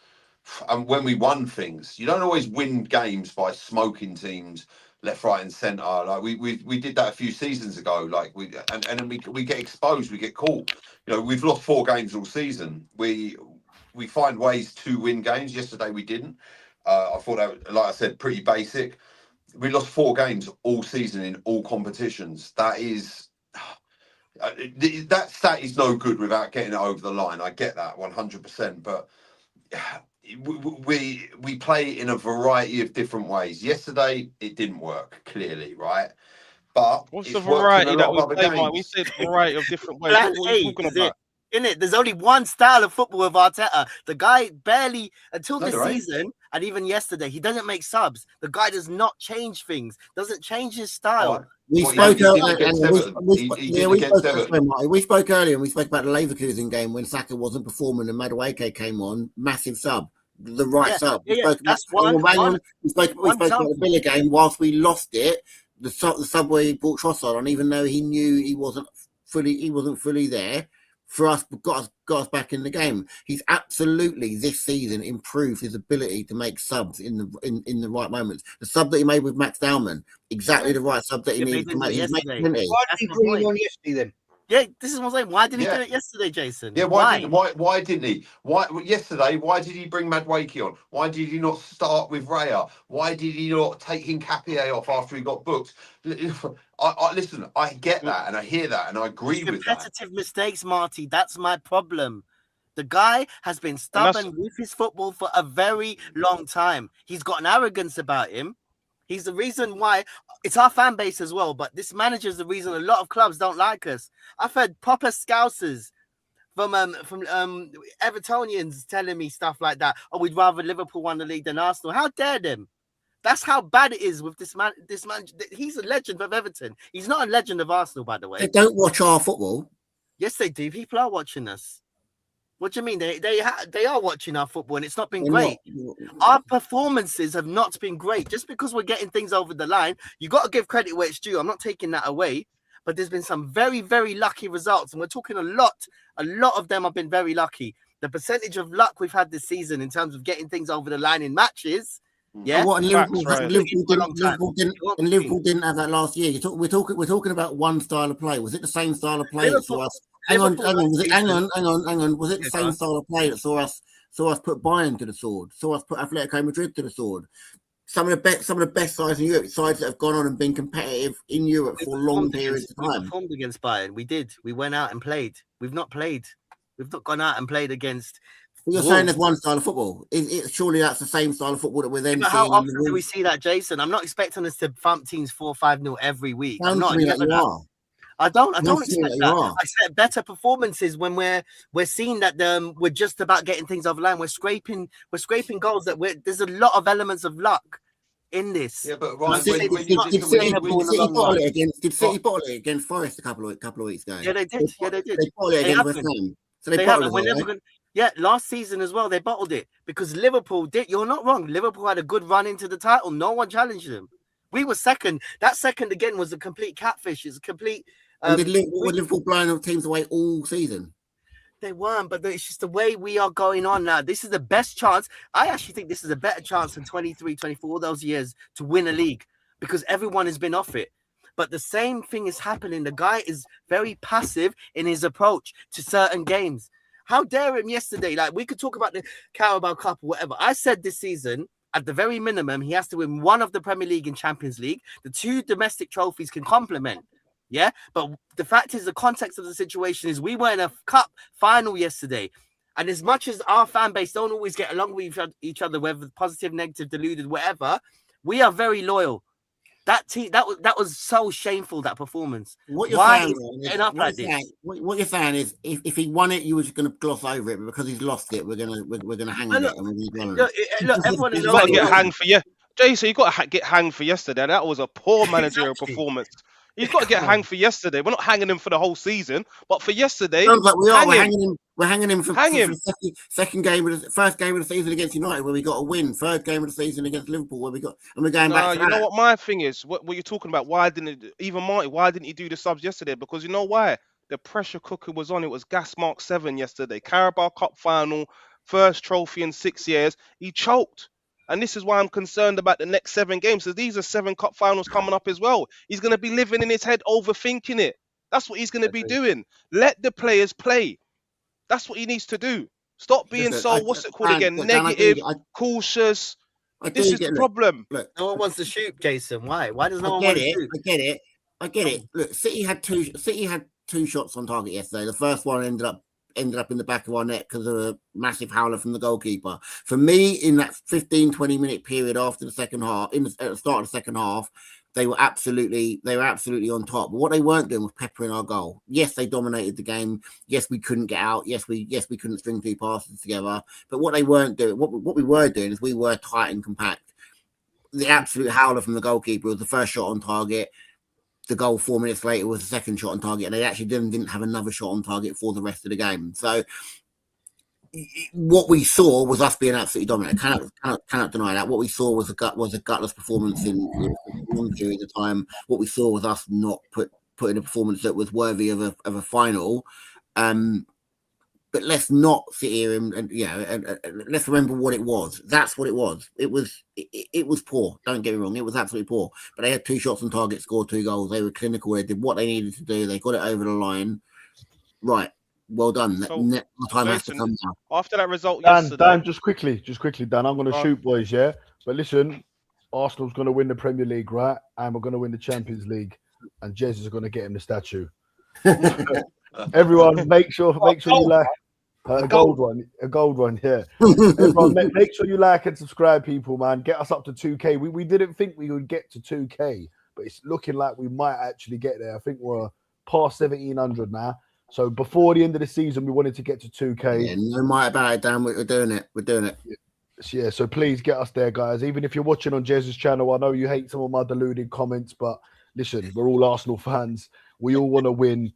And when we won things, you don't always win games by smoking teams left, right, and centre. Like we did that a few seasons ago. Like and then we get exposed, we get caught. You know, we've lost 4 games all season. We find ways to win games. Yesterday we didn't. I thought that, like I said, pretty basic. We lost 4 games all season in all competitions. That is that stat is no good without getting it over the line. I get that 100%, but we play in a variety of different ways. Yesterday it didn't work, clearly, right? But what's the variety that we play, Mike? We said variety of different ways. What are you talking about? In it, there's only one style of football with Arteta. The guy barely, until this season, and even yesterday, he doesn't make subs. The guy does not change things, doesn't change his style. We spoke earlier and we spoke about the Leverkusen game when Saka wasn't performing and Madueke came on, massive sub. The right sub. We spoke about the Villa game whilst we lost it. The sub where he brought Trossard on, even though he knew he wasn't fully there. For us, got us back in the game. He's absolutely this season improved his ability to make subs in the right moments. The sub that he made with Max Dowman, exactly the right sub that he needed to make. Why did he bring him on yesterday then? Yeah, this is what I'm saying. Why did he do it yesterday, Jason? Yeah, why didn't he? Why did he bring Madueke on? Why did he not start with Raya? Why did he not take Hincapié off after he got booked? Listen, I get that and I hear that and I agree with that. Repetitive mistakes, Marty. That's my problem. The guy has been stubborn with his football for a very long time. He's got an arrogance about him. He's the reason why it's our fan base as well. But this manager is the reason a lot of clubs don't like us. I've heard proper scousers from Evertonians telling me stuff like that. Oh, we'd rather Liverpool won the league than Arsenal. How dare them? That's how bad it is with this man. This man, he's a legend of Everton. He's not a legend of Arsenal, by the way. They don't watch our football. Yes, they do. People are watching us. What do you mean? They are watching our football, and it's not been They're great. not. Our performances have not been great. Just because we're getting things over the line, you got to give credit where it's due. I'm not taking that away, but there's been some very, very lucky results, and we're talking a lot of them have been very lucky. The percentage of luck we've had this season in terms of getting things over the line in matches, yeah. And what, and Facts, right. Liverpool didn't have that last year. We're talking about one style of play. Was it the same style of play that saw us? Hang on. Was it the same style of play that saw us put Bayern to the sword? Saw us put Atletico Madrid to the sword? Some of the best sides in Europe, sides that have gone on and been competitive in Europe for long periods of time. We performed against Bayern. We did. We went out and played. We've not played. We've not gone out and played against. You're saying there's one style of football. Surely that's the same style of football that we're then seeing. How often do we see that, Jason? I'm not expecting us to thump teams 4-5-0 every week. I'm not. I don't expect that. I expect better performances when we're seeing that we're just about getting things over the line. We're scraping goals. There's a lot of elements of luck in this. Yeah, but Ryan, did City bottle it against Forest a couple of weeks ago? Yeah, they did. They bottled it against West Ham. So they bottled it. Yeah, last season as well, they bottled it because Liverpool did. You're not wrong. Liverpool had a good run into the title. No one challenged them. We were second. That second again was a complete catfish. It's a complete. Did Liverpool blowing teams away all season? They weren't, but it's just the way we are going on now. This is the best chance. I actually think this is a better chance than 23, 24, those years to win a league because everyone has been off it. But the same thing is happening. The guy is very passive in his approach to certain games. How dare him yesterday? Like, we could talk about the Carabao Cup or whatever. I said this season, at the very minimum, he has to win one of the Premier League and Champions League. The two domestic trophies can complement. Yeah, but the fact is, the context of the situation is we were in a cup final yesterday. And as much as our fan base don't always get along with each other, whether positive, negative, deluded, whatever, we are very loyal. That team, that was so shameful, that performance. What you're saying is, if he won it, you were just going to gloss over it, but because he's lost it, we're gonna hang on it. Look, everyone you've got to get hanged for Jason. You got to get hanged for yesterday. That was a poor managerial performance. He's got to get hanged for yesterday. We're not hanging him for the whole season, but for yesterday, sounds like we are. We're hanging him for the second game of the first game of the season against United, where we got a win. Third game of the season against Liverpool, where we got, and we're going back. You know what my thing is? What you're talking about? Why didn't he do the subs yesterday? Because you know why? The pressure cooker was on. It was gas mark 7 yesterday. Carabao Cup final, first trophy in 6 years. He choked. And this is why I'm concerned about the next 7 games. So these are 7 cup finals coming up as well. He's going to be living in his head, overthinking it. That's what he's going to be doing. Let the players play. That's what he needs to do. Stop being negative, cautious. This is the problem. Look, no one wants to shoot, Jason. Why? Why does no one want to shoot? I get it. Look, City had two shots on target yesterday. The first one ended up in the back of our net because of a massive howler from the goalkeeper. For me, in that 15-20 minute period after the second half, at the start of the second half, they were absolutely on top. But what they weren't doing was peppering our goal. Yes, they dominated the game. Yes, we couldn't get out. Yes, we couldn't string 2 passes together. But what they weren't doing, what we were doing, is we were tight and compact. The absolute howler from the goalkeeper was the first shot on target. The goal 4 minutes later was the second shot on target, and they actually didn't have another shot on target for the rest of the game. So what we saw was us being absolutely dominant. Cannot deny that. What we saw was a gutless performance in a long period of time. What we saw was us not putting a performance that was worthy of a final. But let's not sit here and let's remember what it was. That's what it was. It was poor. Don't get me wrong. It was absolutely poor. But they had 2 shots on target, scored 2 goals. They were clinical. They did what they needed to do. They got it over the line. Right. Well done. The time has to come now. After that result yesterday. Dan, just quickly, Dan. I'm going to shoot, boys, yeah? But listen, Arsenal's going to win the Premier League, right? And we're going to win the Champions League. And Jez is going to get him the statue. Everyone, make sure you like a gold one, yeah. Everyone, make sure you like and subscribe, people, man. Get us up to 2K. We didn't think we would get to 2K, but it's looking like we might actually get there. I think we're past 1,700 now. So before the end of the season, we wanted to get to 2K. Yeah, no matter about it, Dan. We're doing it. Yeah, so please get us there, guys. Even if you're watching on Jez's channel, I know you hate some of my deluded comments, but listen, we're all Arsenal fans. We all want to win.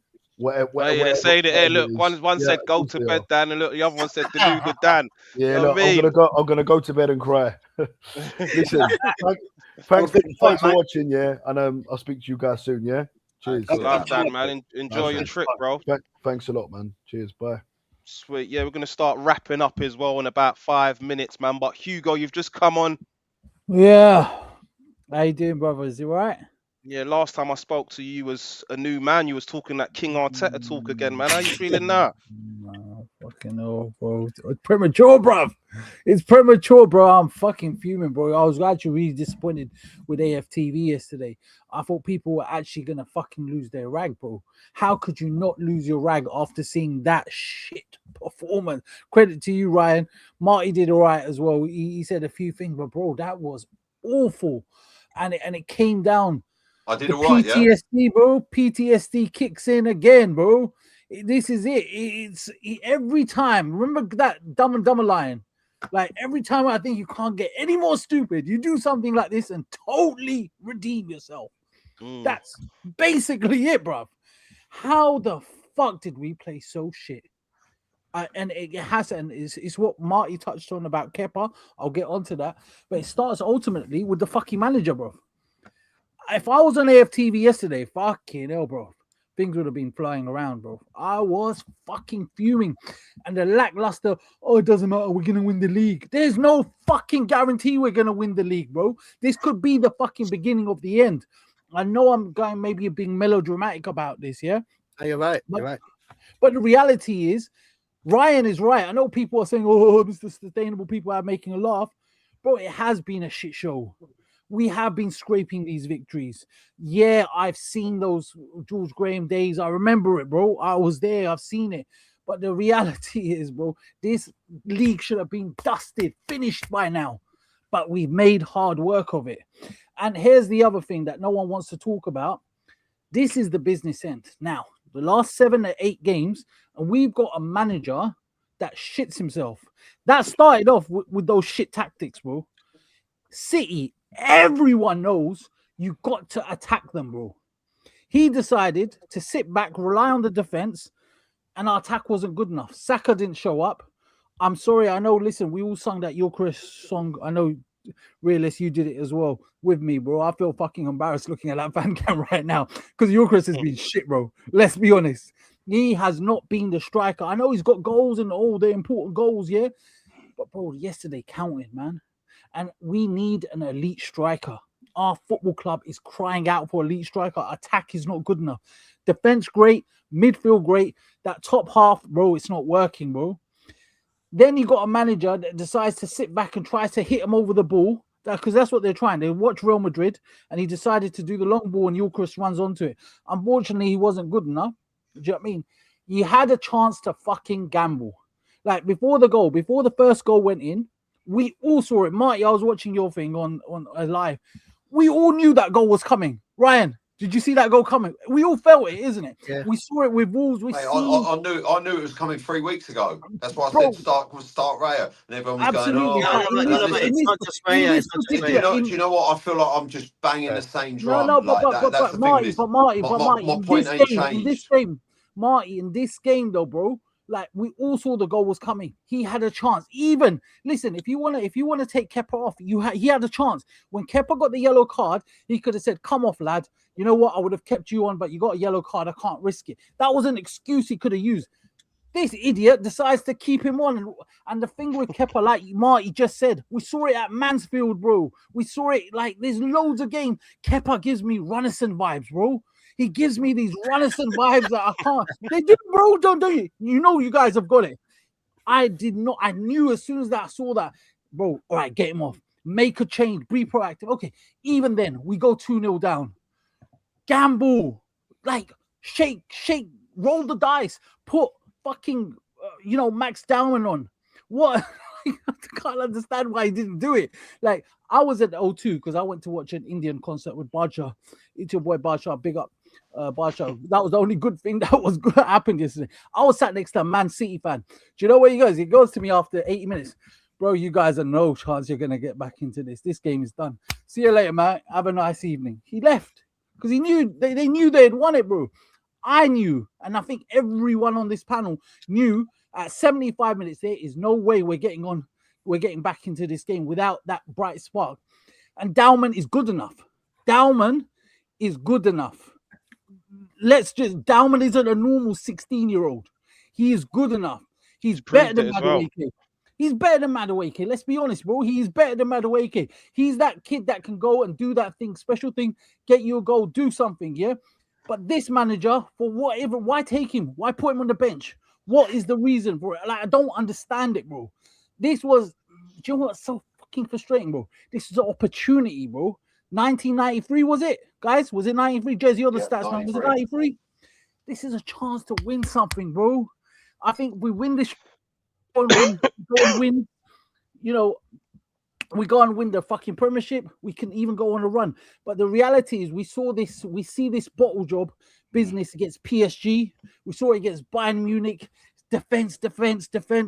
Hey, they're saying it here. Look, one said go to bed, Dan, and look, the other one said deluded Dan. Yeah, You know look, what I mean? I'm gonna go to bed and cry. Listen, thanks for watching, yeah, and I'll speak to you guys soon, yeah. Cheers. Love, Dan, man. Enjoy your trip, bro. Thanks a lot, man. Cheers. Bye. Sweet. Yeah, we're gonna start wrapping up as well in about 5 minutes, man. But Hugo, you've just come on. Yeah. How you doing, brother? Is it right? Yeah, last time I spoke to you was a new man. You was talking that King Arteta talk again, man. How you feeling now? Fucking hell, bro. It's premature, bro. It's premature, bro. I'm fucking fuming, bro. I was actually really disappointed with AFTV yesterday. I thought people were actually going to fucking lose their rag, bro. How could you not lose your rag after seeing that shit performance? Credit to you, Ryan. Marty did all right as well. He said a few things, but, bro, that was awful. And it came down. I did The all right, PTSD, yeah. bro. PTSD kicks in again, bro. This is it. It's every time. Remember that Dumb and Dumber line? Like every time I think you can't get any more stupid, you do something like this and totally redeem yourself. That's basically it, bro. How the fuck did we play so shit? And it has, and it's what Marty touched on about Kepa. I'll get onto that, but it starts ultimately with the fucking manager, bro. If I was on AFTV yesterday, fucking hell, bro, things would have been flying around, bro. I was fucking fuming. And the lackluster, oh, it doesn't matter, we're going to win the league. There's no fucking guarantee we're going to win the league, bro. This could be the fucking beginning of the end. I know I'm going maybe being melodramatic about this, yeah? Oh, you're right. You're right. But the reality is, Ryan is right. I know people are saying, oh, Mr. Sustainable, people are making a laugh. Bro, it has been a shit show. We have been scraping these victories. Yeah, I've seen those George Graham days. I remember it, bro. I was there. I've seen it. But the reality is, bro, this league should have been dusted, finished by now. But we've made hard work of it. And here's the other thing that no one wants to talk about. This is the business end. Now, the last 7 or 8 games, and we've got a manager that shits himself. That started off with those shit tactics, bro. City, everyone knows you got to attack them, bro. He decided to sit back, rely on the defense, and our attack wasn't good enough. Saka didn't show up. I'm sorry. I know, listen, we all sung that Eucharist song. I know, Realist, you did it as well with me, bro. I feel fucking embarrassed looking at that fan cam right now because Eucharist has been shit, bro. Let's be honest. He has not been the striker. I know he's got goals and all the important goals, yeah? But, bro, yesterday counted, man. And we need an elite striker. Our football club is crying out for elite striker. Attack is not good enough. Defense, great. Midfield, great. That top half, bro, it's not working, bro. Then you got a manager that decides to sit back and tries to hit him over the ball, because that's what they're trying. They watch Real Madrid, and he decided to do the long ball, and Eucharist runs onto it. Unfortunately, he wasn't good enough. Do you know what I mean? You had a chance to fucking gamble. Like, before the first goal went in, we all saw it. Marty, I was watching your thing on live. We all knew that goal was coming. Ryan, did you see that goal coming? We all felt it, isn't it? Yeah. We saw it with Wolves. I knew it was coming 3 weeks ago. That's why I said start Raya, and everyone was Absolutely. going, No, it's not just Raya. It's not just Raya. Do you know what? I feel like I'm just banging the same drum. But Marty, my point ain't changed. In this game, though, bro, like, we all saw the goal was coming. He had a chance. Even listen, if you want to take Kepa off, he had a chance. When Kepa got the yellow card, he could have said, "Come off, lad. You know what? I would have kept you on, but you got a yellow card. I can't risk it." That was an excuse he could have used. This idiot decides to keep him on. And the thing with Kepa, like Marty just said, we saw it at Mansfield, bro. We saw it, like, there's loads of games. Kepa gives me Runnison vibes, bro. He gives me these Runnison vibes that I can't. They do, bro, don't you? You know you guys have got it. I did not. I knew as soon as I saw that, bro, all right, get him off. Make a change. Be proactive. Okay, even then, we go 2-0 down. Gamble. Like, shake, roll the dice. Put fucking, Max Dowman on. What? I can't understand why he didn't do it. Like, I was at O2 because I went to watch an Indian concert with Bacha. It's your boy Bacha. Big up, Bacha. That was the only good thing that was going to happen yesterday. I was sat next to a Man City fan. Do you know where he goes? He goes to me after 80 minutes. Bro, you guys are no chance you're going to get back into this. This game is done. See you later, man. Have a nice evening. He left because he knew they knew they had won it, bro. I knew, and I think everyone on this panel knew at 75 minutes there is no way we're getting back into this game without that bright spark. And Dowman is good enough. Dowman is good enough. Dowman isn't a normal 16-year-old. He is good enough. He's better than Madueke. He's better than Madueke. Let's be honest, bro. He is better than Madueke. He's that kid that can go and do that thing, special thing, get you a goal, do something, yeah? But this manager, for whatever, why take him? Why put him on the bench? What is the reason for it? Like, I don't understand it, bro. This was, do you know what's so fucking frustrating, bro? This is an opportunity, bro. 1993, was it? Guys, was it 93? Jez, you're the stats man. Was it 93? This is a chance to win something, bro. I think we win this. Go and win. You know, we go and win the fucking Premiership. We can even go on a run. But the reality is, we see this bottle job business against PSG. We saw it against Bayern Munich. Defense.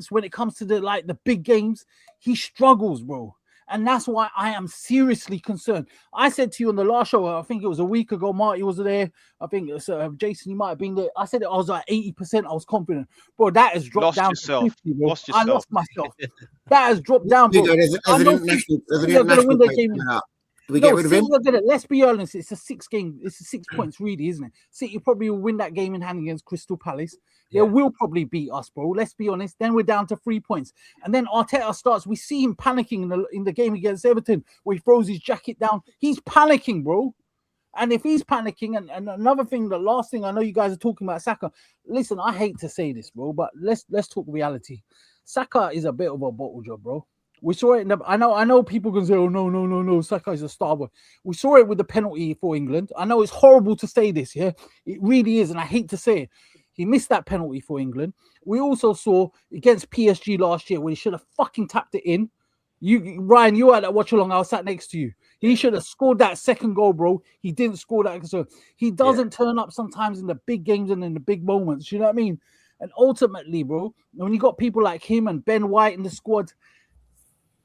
When it comes to the big games, he struggles, bro. And that's why I am seriously concerned. I said to you on the last show, I think it was a week ago, Marty was there. I think Jason, you might have been there. I said I was at 80%. I was confident. Bro, that has dropped down to 50, bro. I lost myself. That has dropped down, bro. There's an international break coming up. Do we get rid of him? Let's be honest. It's a 6 points, really, isn't it? City probably will win that game in hand against Crystal Palace. They will probably beat us, bro. Let's be honest. Then we're down to 3 points. And then Arteta starts. We see him panicking in the game against Everton where he throws his jacket down. He's panicking, bro. And if he's panicking, and another thing, the last thing I know you guys are talking about Saka. Listen, I hate to say this, bro, but let's talk reality. Saka is a bit of a bottle job, bro. We saw it I know people can say, oh, no, Saka is a star boy. We saw it with the penalty for England. I know it's horrible to say this, yeah? It really is, and I hate to say it. He missed that penalty for England. We also saw against PSG last year where he should have fucking tapped it in. Ryan, you were at that watch along. I was sat next to you. He should have scored that second goal, bro. He didn't score that. So he doesn't turn up sometimes in the big games and in the big moments. You know what I mean? And ultimately, bro, when you got people like him and Ben White in the squad,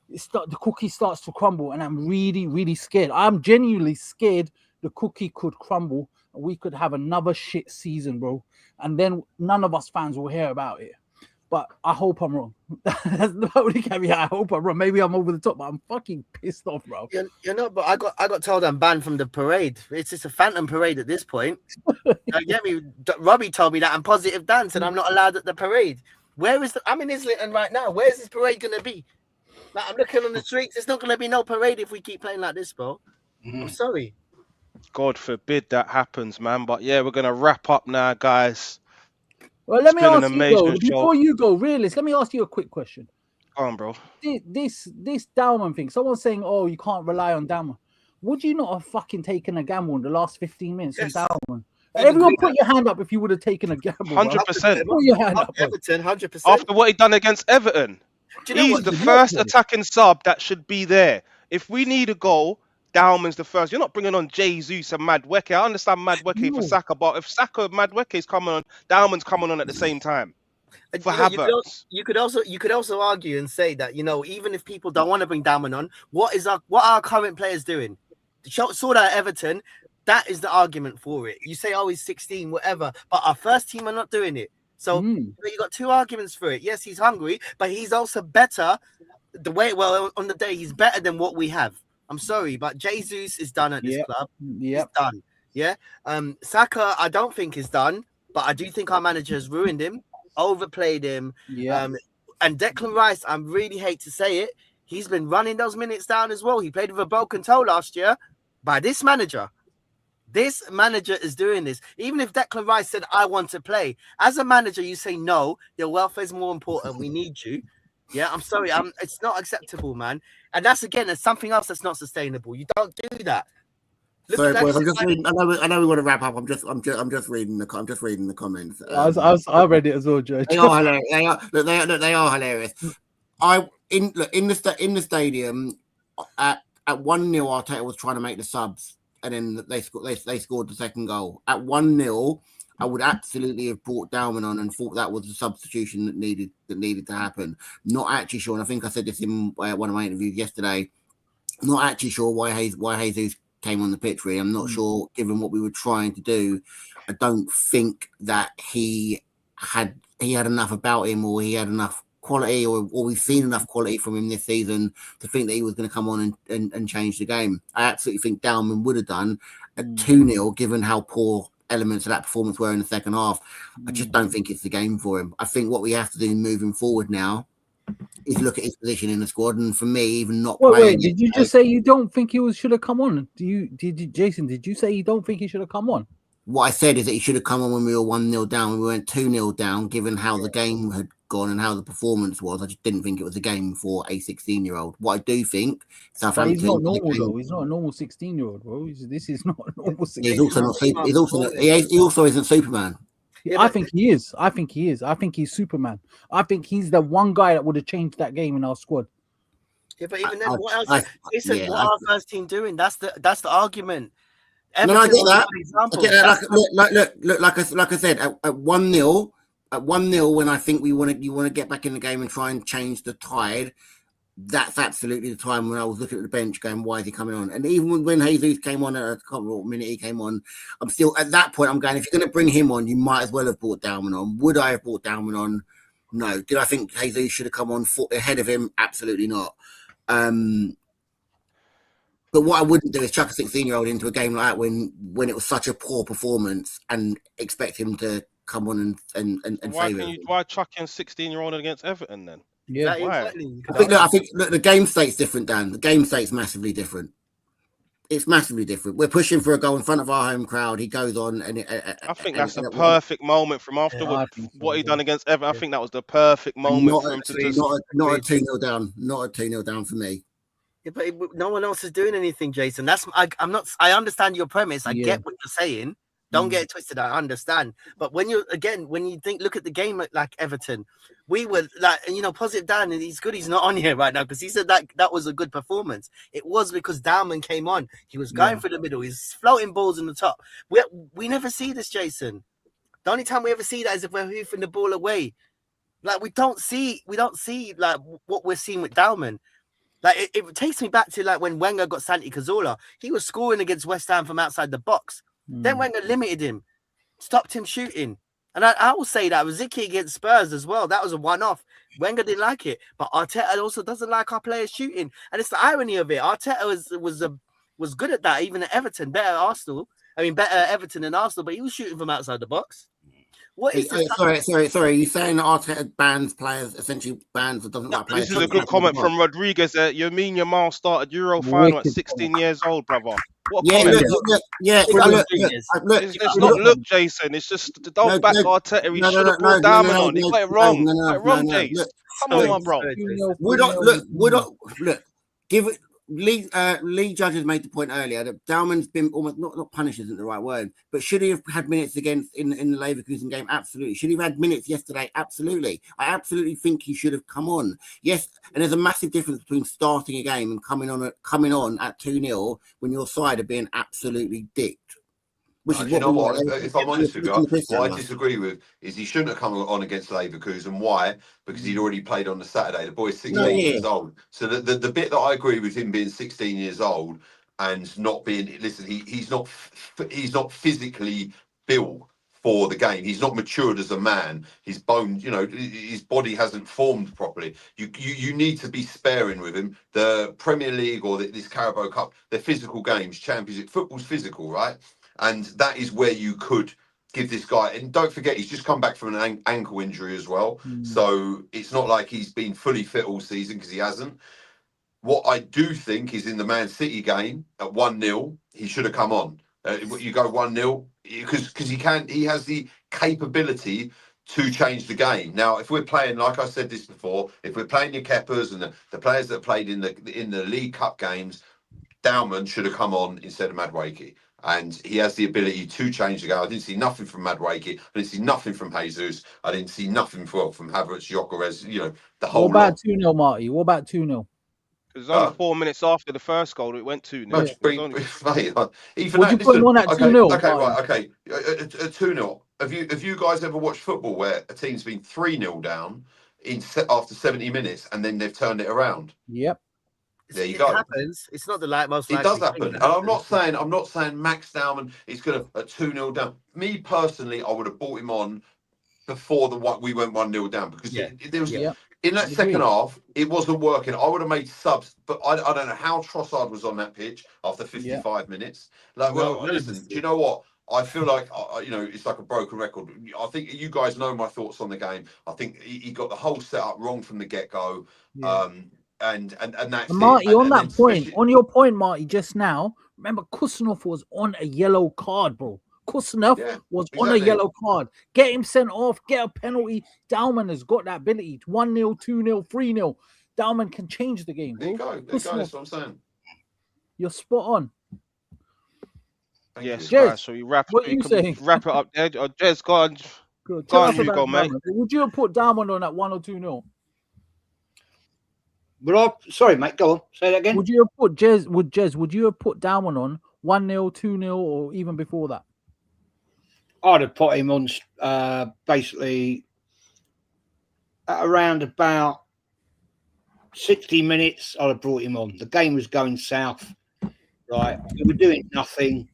the cookie starts to crumble, and I'm really, really scared. I'm genuinely scared the cookie could crumble and we could have another shit season, bro. And then none of us fans will hear about it. But I hope I'm wrong. That's the only caveat. I hope I'm wrong. Maybe I'm over the top, but I'm fucking pissed off, bro. You know, but I got told I'm banned from the parade. It's just a phantom parade at this point. Get me? Robbie told me that I'm positive dance and I'm not allowed at the parade. I'm in Islington right now. Where's this parade gonna be? Like, I'm looking on the streets. There's not gonna be no parade if we keep playing like this, bro. I'm sorry. God forbid that happens, man. But yeah, we're gonna wrap up now, guys. Well, let me ask you though, before you go, realist, let me ask you a quick question. Go on, bro. This Dowman thing. Someone's saying, "Oh, you can't rely on Dowman." Would you not have fucking taken a gamble in the last 15 minutes on Dowman? Everyone, put your hand up if you would have taken a gamble. 100%. Put your hand up. Everton, 100%. After what he done against Everton, he's the first attacking sub that should be there. If we need a goal, Dowman's the first. You're not bringing on Jesus and Madueke. I understand Madueke for Saka, but if Madueke is coming on, Dowman's coming on at the same time. For Havertz. You could also argue and say that, you know, even if people don't want to bring Dowman on, what are our current players doing? Saw that at Everton. That is the argument for it. You say, oh, he's 16, whatever, but our first team are not doing it. So you got two arguments for it. Yes, he's hungry, but he's also better. On the day, he's better than what we have. I'm sorry, but Jesus is done at this club. He's done. Yeah. Saka, I don't think is done, but I do think our manager has ruined him, overplayed him. Yeah. And Declan Rice, I really hate to say it, he's been running those minutes down as well. He played with a broken toe last year by this manager. This manager is doing this. Even if Declan Rice said, I want to play, as a manager, you say, no, your welfare is more important. We need you. Yeah, I'm sorry. It's not acceptable, man. And that's, again, it's something else that's not sustainable. You don't do that. Sorry, boys. I'm just reading. I know we want to wrap up. I'm just reading the comments. I read it as well, George. They are hilarious. They are hilarious. In the stadium at 1-0, Arteta was trying to make the subs, and then they scored the second goal. At 1-0, I would absolutely have brought Dowman on and thought that was the substitution that needed to happen. Not actually sure, and I think I said this in one of my interviews yesterday. Not actually sure why Jesus came on the pitch. Really, I'm not sure. Given what we were trying to do, I don't think that he had enough about him, or he had enough quality, or we've seen enough quality from him this season to think that he was going to come on and change the game. I absolutely think Dalman would have done at 2-0, given how poor elements of that performance were in the second half. I just don't think it's the game for him. I think what we have to do moving forward now is look at his position in the squad, and for me, even not playing. Wait, did you just say you don't think he should have come on? Jason? Did you say you don't think he should have come on? What I said is that he should have come on when we were 1-0 down. We went 2-0 down, given how the game had gone and how the performance was. I just didn't think it was a game for a 16-year-old. What I do think, Southampton. But he's not normal though. He's not a normal 16-year-old, bro. This is not a normal 16. He's also not. He also isn't Superman. I think he is. I think he's Superman. I think he's the one guy that would have changed that game in our squad. Yeah, but even then, what else? What are our first team doing? That's the argument. No, I get that. I get that. Look, like I said, at 1-0, when I think you want to get back in the game and try and change the tide, that's absolutely the time when I was looking at the bench going, why is he coming on? And even when Jesus came on, I can't remember what minute he came on, I'm still at that point, I'm going, if you're going to bring him on, you might as well have brought Dalman on. Would I have brought Dalman on? No. Did I think Jesus should have come on ahead of him? Absolutely not. But what I wouldn't do is chuck a 16-year-old into a game like that when it was such a poor performance and expect him to come on and save it. Why chuck in 16-year-old against Everton then? Yeah, exactly. I think the game state's different, Dan. The game state's massively different. It's massively different. We're pushing for a goal in front of our home crowd. He goes on, and I think that's the perfect moment from after what he done against Everton. I think that was the perfect moment for him to just not a 2-0 down. Not a 2-0 down for me. Yeah, but no one else is doing anything, Jason. I'm not. I understand your premise. I get what you're saying. Don't get it twisted. I understand. But when you look at the game like Everton, we were like, positive Dan, and he's good. He's not on here right now because he said that was a good performance. It was because Dalman came on. He was going for the middle. He's floating balls in the top. We never see this, Jason. The only time we ever see that is if we're hoofing the ball away. Like we don't see like what we're seeing with Dalman. Like it takes me back to like when Wenger got Santi Cazorla. He was scoring against West Ham from outside the box. Then Wenger limited him, stopped him shooting. And I will say that with Ziki against Spurs as well. That was a one-off. Wenger didn't like it, but Arteta also doesn't like our players shooting. And it's the irony of it. Arteta was good at that, even at Everton. Better Everton than Arsenal, but he was shooting from outside the box. What is this? Sorry. You're saying that Arteta bans players, essentially bans that doesn't like players. This is a good comment from Rodriguez. Yamin Yamal started Euro final at 16 years old, brother. What a comment. Look, Jason. It's just don't back Arteta. He should have brought Dalman on. He got it wrong. Got it wrong, Jason. Come on, my bro. Give it. Lee Judges made the point earlier that Dalman's been almost not punished isn't the right word, but should he have had minutes against in the Leverkusen game? Absolutely. Should he have had minutes yesterday? Absolutely. I absolutely think he should have come on. Yes, and there's a massive difference between starting a game and coming on at 2-0 when your side are being absolutely dicked. If I'm honest with you, what I disagree with is he shouldn't have come on against Leverkusen. Why? Because he'd already played on the Saturday. The boy's 16 years old. So the bit that I agree with him being 16 years old and not being, listen, he's not physically built for the game. He's not matured as a man. His bone, his body hasn't formed properly. You need to be sparing with him. The Premier League or this Carabao Cup, they're physical games. Championship football's physical, right? And that is where you could give this guy. And don't forget, he's just come back from an ankle injury as well. So it's not like he's been fully fit all season because he hasn't. What I do think is in the Man City game at 1-0, he should have come on. You go 1-0 because he has the capability to change the game. Now, if we're playing, like I said this before, if we're playing your Keppers and the players that played in the League Cup games, Dalman should have come on instead of Madueke. And he has the ability to change the game. I didn't see nothing from Madueke. I didn't see nothing from Jesus. I didn't see nothing from Havertz, Gyökeres, the whole lot. What about 2-0, Marty? What about 2-0? It was only 4 minutes after the first goal. It went 2-0. Even you put him on at 2-0? Okay. At 2-0. Have you guys ever watched football where a team's been 3-0 down after 70 minutes and then they've turned it around? Yep. There you it go. happens. It's not the most It likely does thing happen. that And I'm not happens. saying Max Dowman is going to 2-0 down. Me personally, I would have bought him on before we went 1-0 down, because Yeah. there was Yeah. in that Agreed. second half it wasn't working. I would have made subs, but I don't know how Trossard was on that pitch after 55 minutes. Like, No, well, none of us listen, do did. you know what? I feel like it's like a broken record. I think you guys know my thoughts on the game. I think he got the whole setup wrong from the get-go. Yeah. And that's And it. Marty, on And then that point, especially, on your point, Marty, just now, remember Kusanov was on a yellow card, bro. Kusanov yeah, was on a exactly. yellow card. Get him sent off, get a penalty. Dowman has got that ability. 1-0, 2-0, 3-0. Dowman can change the game, There you bro. go. There you go. That's what I'm saying. You're spot on. Thank Yes, you. Jez, guys. So we wrap. what We you can saying? wrap it up there. Jez, go on. Good. Go Tell on, us you about go, mate. Dowman. Would you have put Dowman on at 1 or 2-0? Sorry, mate, go on. Say that again. Would you have put Jez? Would you have put Dowman on 1-0, 2-0, or even before that? I'd have put him on basically at around about 60 minutes. I'd have brought him on. The game was going south, right? We were doing nothing.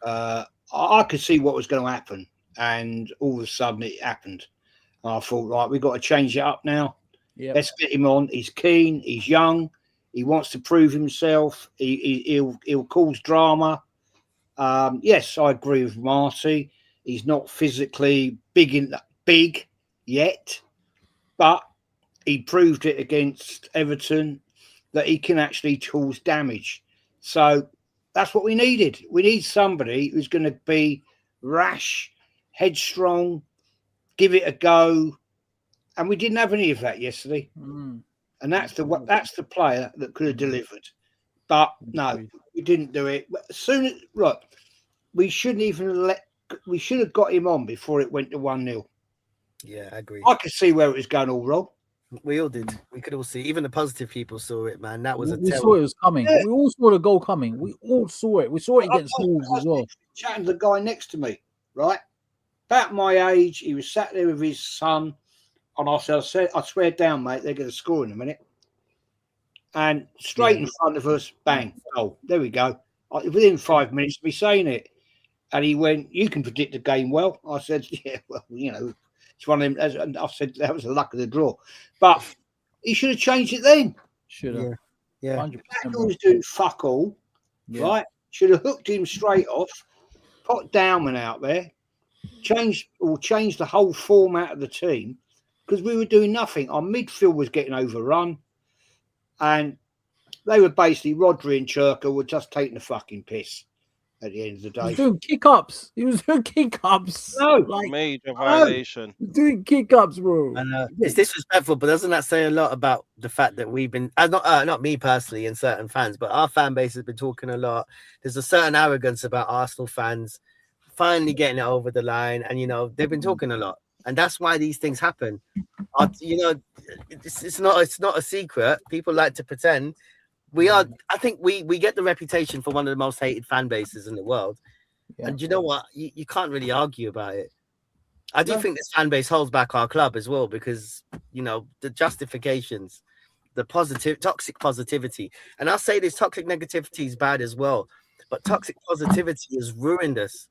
I could see what was going to happen, and all of a sudden it happened. And I thought, right, we've got to change it up now. Yeah. Let's get him on. He's keen. He's young. He wants to prove himself. He'll cause drama. Yes, I agree with Marty. He's not physically big yet, but he proved it against Everton that he can actually cause damage. So that's what we needed. We need somebody who's going to be rash, headstrong, give it a go. And we didn't have any of that yesterday. And that's the player that could have delivered. But no, we didn't do it. As soon as we shouldn't even we should have got him on before it went to 1-0. Yeah, I agree. I could see where it was going all wrong. We all did. We could all see. Even the positive people saw it, man. That was We saw it was coming. Yeah. We all saw the goal coming. We all saw it. We saw it against Wolves as well. Chatting to the guy next to me, right? About my age, he was sat there with his son. And I said, I swear down, mate, they're going to score in a minute. And straight in front of us, bang. Oh, there we go. Within 5 minutes of me saying it. And he went, you can predict the game well. I said, yeah, well, it's one of them. And I said, that was the luck of the draw. But he should have changed it then. Should have. Yeah. 100%. He was doing fuck all, right? Should have hooked him straight off, put Dowman out there, changed the whole format of the team. Because we were doing nothing. Our midfield was getting overrun. And they were basically, Rodri and Churka were just taking the fucking piss at the end of the day. He was doing kick-ups. No. Like, major violation. Doing kick-ups, bro. And it's disrespectful, but doesn't that say a lot about the fact that we've been, not me personally and certain fans, but our fan base has been talking a lot. There's a certain arrogance about Arsenal fans finally getting it over the line. And, they've been talking a lot. And that's why these things happen. It's not a secret. People like to pretend. I think we get the reputation for one of the most hated fan bases in the world. Yeah. And you know what? You can't really argue about it. I do think this fan base holds back our club as well, because, the justifications, the toxic positivity. And I'll say this, toxic negativity is bad as well. But toxic positivity has ruined us.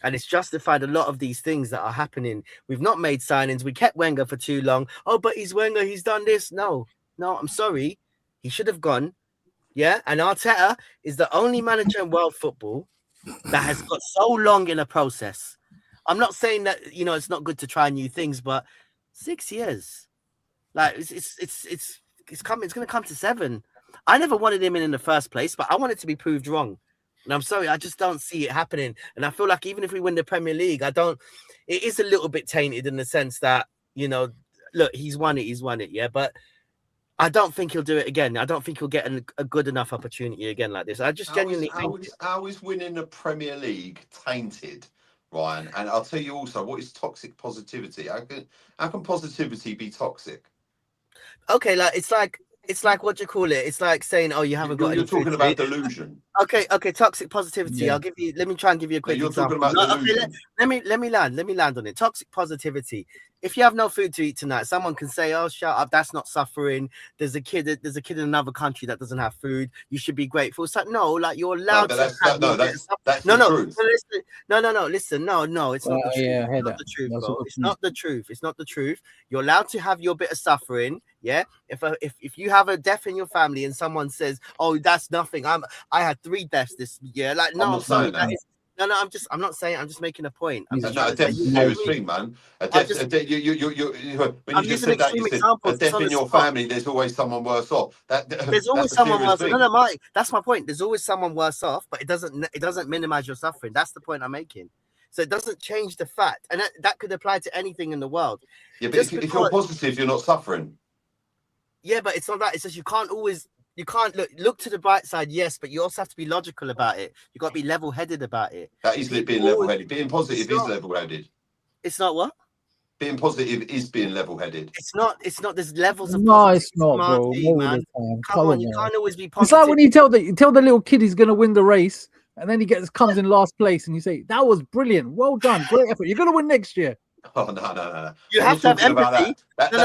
And it's justified a lot of these things that are happening. We've not made signings. We kept Wenger for too long. Oh, but he's Wenger. He's done this. No, I'm sorry. He should have gone. Yeah. And Arteta is the only manager in world football that has got so long in a process. I'm not saying that, it's not good to try new things, but 6 years, like it's coming. It's going to come to 7. I never wanted him in the first place, but I wanted to be proved wrong. And I'm sorry, I just don't see it happening. And I feel like even if we win the Premier League, it is a little bit tainted in the sense that, look, he's won it, yeah. But I don't think he'll do it again. I don't think he'll get a good enough opportunity again like this. I just genuinely think... How is winning the Premier League tainted, Ryan? And I'll tell you also, what is toxic positivity? How can positivity be toxic? Okay, it's like It's like, what do you call it? It's like saying, "Oh, you haven't got You're any food talking to about eat." delusion. Okay, toxic positivity. Yeah. Let me try and give you a quick You're talking example. about No, okay, delusion. let me land on it. Toxic positivity. If you have no food to eat tonight, someone can say, "Oh, shut up, that's not suffering. There's a kid in another country that doesn't have food. You should be grateful." It's like, no, like you're allowed to have your bit of stuff. That's No, the no, truth. listen, no, it's not the truth. Yeah, I heard It's not that. the truth, That's bro. what It's not the truth. It's not the truth. You're allowed to have your bit of suffering. Yeah. If you have a death in your family and someone says, "Oh, that's nothing. I had 3 deaths this year." Like, no, I'm I'm not sorry. saying that. No, I'm not saying. I'm just making a point. I'm Yeah. just No, trying a to say. death's a serious thing, man. When I'm you just using said that, you extreme said examples. a It's death on in the your spot. family, there's always someone worse off. There's always That's a someone serious worse. thing. No, Mike. That's my point. There's always someone worse off, but it doesn't minimize your suffering. That's the point I'm making. So it doesn't change the fact, and that could apply to anything in the world. Yeah, but if you're positive, you're not suffering. Yeah, but it's not that. It's just you can't look to the bright side, yes, but you also have to be logical about it. You got to be level-headed about it. That is being level-headed. Being positive is level-headed. It's not what? Being positive is being level-headed. It's not. There's levels of No, it's positivity, not, bro. Marty, Not all man. the time. Come on, you can't always be It's positive. like when you tell the little kid he's gonna win the race, and then he comes in last place, and you say, "That was brilliant, well done, great effort. You're gonna win next year." Oh no. You have to have empathy.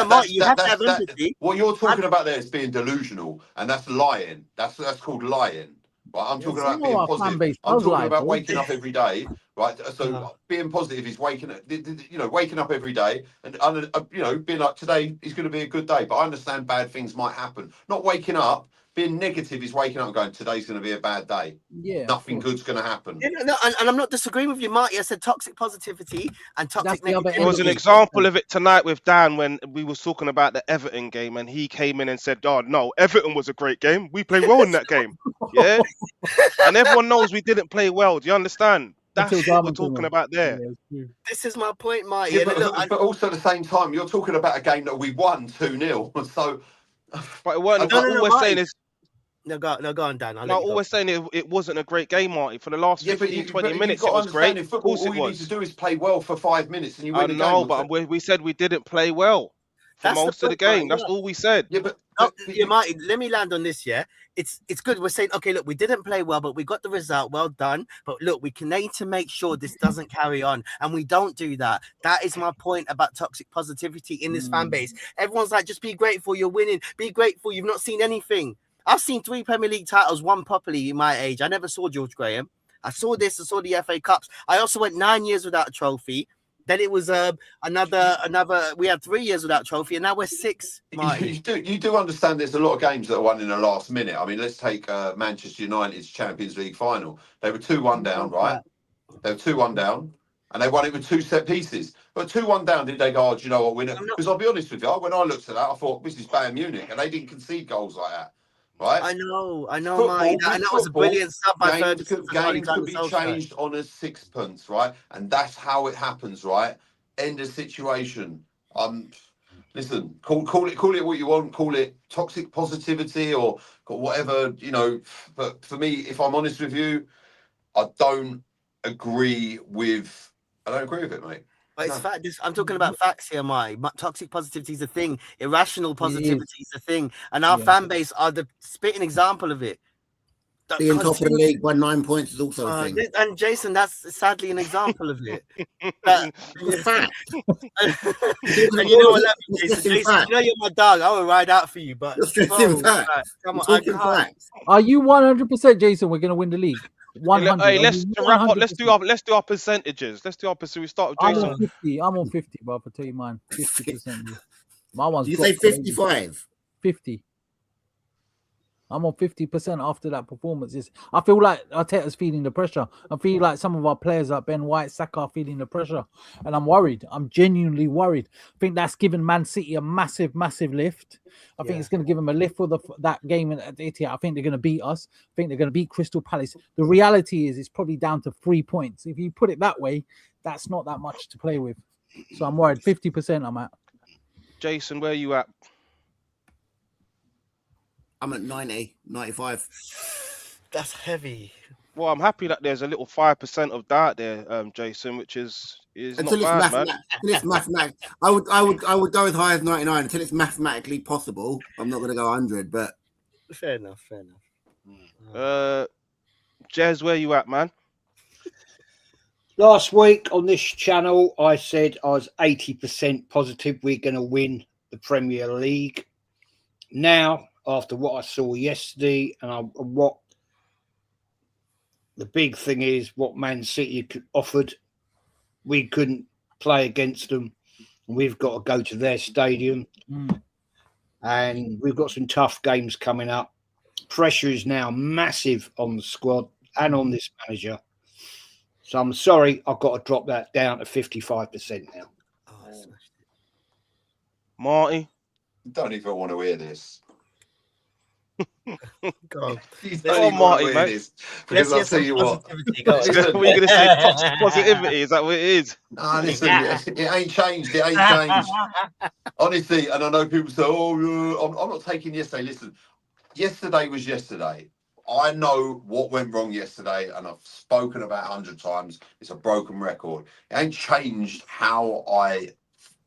Mark, you have to have empathy. What you're talking about there is being delusional, and that's lying. That's called lying. Right? I'm talking about being positive. I'm talking about waking up every day. Right. So being positive is waking up every day, and being like, today is going to be a good day. But I understand bad things might happen. Not waking up. Being negative is waking up and going, today's going to be a bad day. Yeah. Nothing good's going to happen. Yeah, no, and I'm not disagreeing with you, Marty. I said toxic positivity and toxic negativity. There was an example of it tonight with Dan when we was talking about the Everton game, and he came in and said, "Oh no, Everton was a great game. We played well in that game." Yeah, and everyone knows we didn't play well. Do you understand? That's what we're talking about there. This is my point, Marty. Yeah, but also at the same time, you're talking about a game that we won 2-0. So, but all we're saying is. No, go on, Dan. All we're saying is it wasn't a great game, Marty. For the last 15, 20 minutes, it was great. In football, all you need to do is play well for 5 minutes and you win the game. No, but we said we didn't play well for most of the game. That's all we said. Yeah, but Marty, let me land on this. Yeah, it's good. We're saying, okay, look, we didn't play well, but we got the result. Well done. But look, we need to make sure this doesn't carry on, and we don't do that. That is my point about toxic positivity in this fan base. Everyone's like, just be grateful you're winning. Be grateful you've not seen anything. I've seen 3 Premier League titles won properly in my age. I never saw George Graham. I saw this. I saw the FA Cups. I also went 9 years without a trophy. Then it was another. We had 3 years without a trophy, and now we're 6. You do understand there's a lot of games that are won in the last minute. I mean, let's take Manchester United's Champions League final. They were 2-1 down, right? They were 2-1 down, and they won it with 2 set pieces. But 2-1 down, did they go, "Oh, do you know what, winner"? Because I'll be honest with you, when I looked at that, I thought, this is Bayern Munich, and they didn't concede goals like that. Right? I know, Mike. And that was a brilliant sub by Ferguson. Games could be changed on a sixpence, right? And that's how it happens, right? End of situation. Listen, call it what you want. Call it toxic positivity or whatever, But for me, if I'm honest with you, I don't agree with it, mate. But it's fact. I'm talking about facts here, Mike. Toxic positivity is a thing. Irrational positivity is a thing. And our fan base are the spitting example of it. Being top of the league by 9 points is also a thing. And Jason, that's sadly an example of it. Fact. And you know what, Jason, you know you're my dog. I will ride out for you, but come on, are you 100%, Jason? We're gonna win the league. 100. Hey, let's wrap up. Let's do our percentages. Let's do our percentage. We start with Jason. I'm on 50, but I'll tell you mine. 50%. My one's. You say 55? 50. I'm on 50% after that performance. I feel like Arteta's feeling the pressure. I feel like some of our players like Ben White, Saka are feeling the pressure. And I'm worried. I'm genuinely worried. I think that's given Man City a massive, massive lift. I think it's going to give them a lift for that game at the Etihad. I think they're going to beat us. I think they're going to beat Crystal Palace. The reality is it's probably down to 3 points. If you put it that way, that's not that much to play with. So I'm worried. 50% I'm at. Jason, where are you at? I'm at 90, 95. That's heavy. Well, I'm happy that there's a little 5% of doubt there, Jason, which is not Until it's bad, man. mathematically, I would go as high as 99 until it's mathematically possible. I'm not going to go 100, but Fair enough. Jez, where you at, man? Last week on this channel, I said I was 80% positive we're going to win the Premier League. Now, after what I saw yesterday, and what the big thing is, what Man City offered, we couldn't play against them. We've got to go to their stadium, and we've got some tough games coming up. Pressure is now massive on the squad and on this manager. So I'm sorry, I've got to drop that down to 55% now. Marty? Don't even want to hear this. Go on. You Go don't on, even want Marty, to hear mate. this. Because I'll tell you what. What are you going to say? Toxic positivity? Is that what it is? No, listen, it ain't changed. It ain't changed. Honestly, and I know people say, oh, I'm not taking yesterday. Listen, yesterday was yesterday. I know what went wrong yesterday, and I've spoken about 100 times. It's a broken record. It ain't changed how I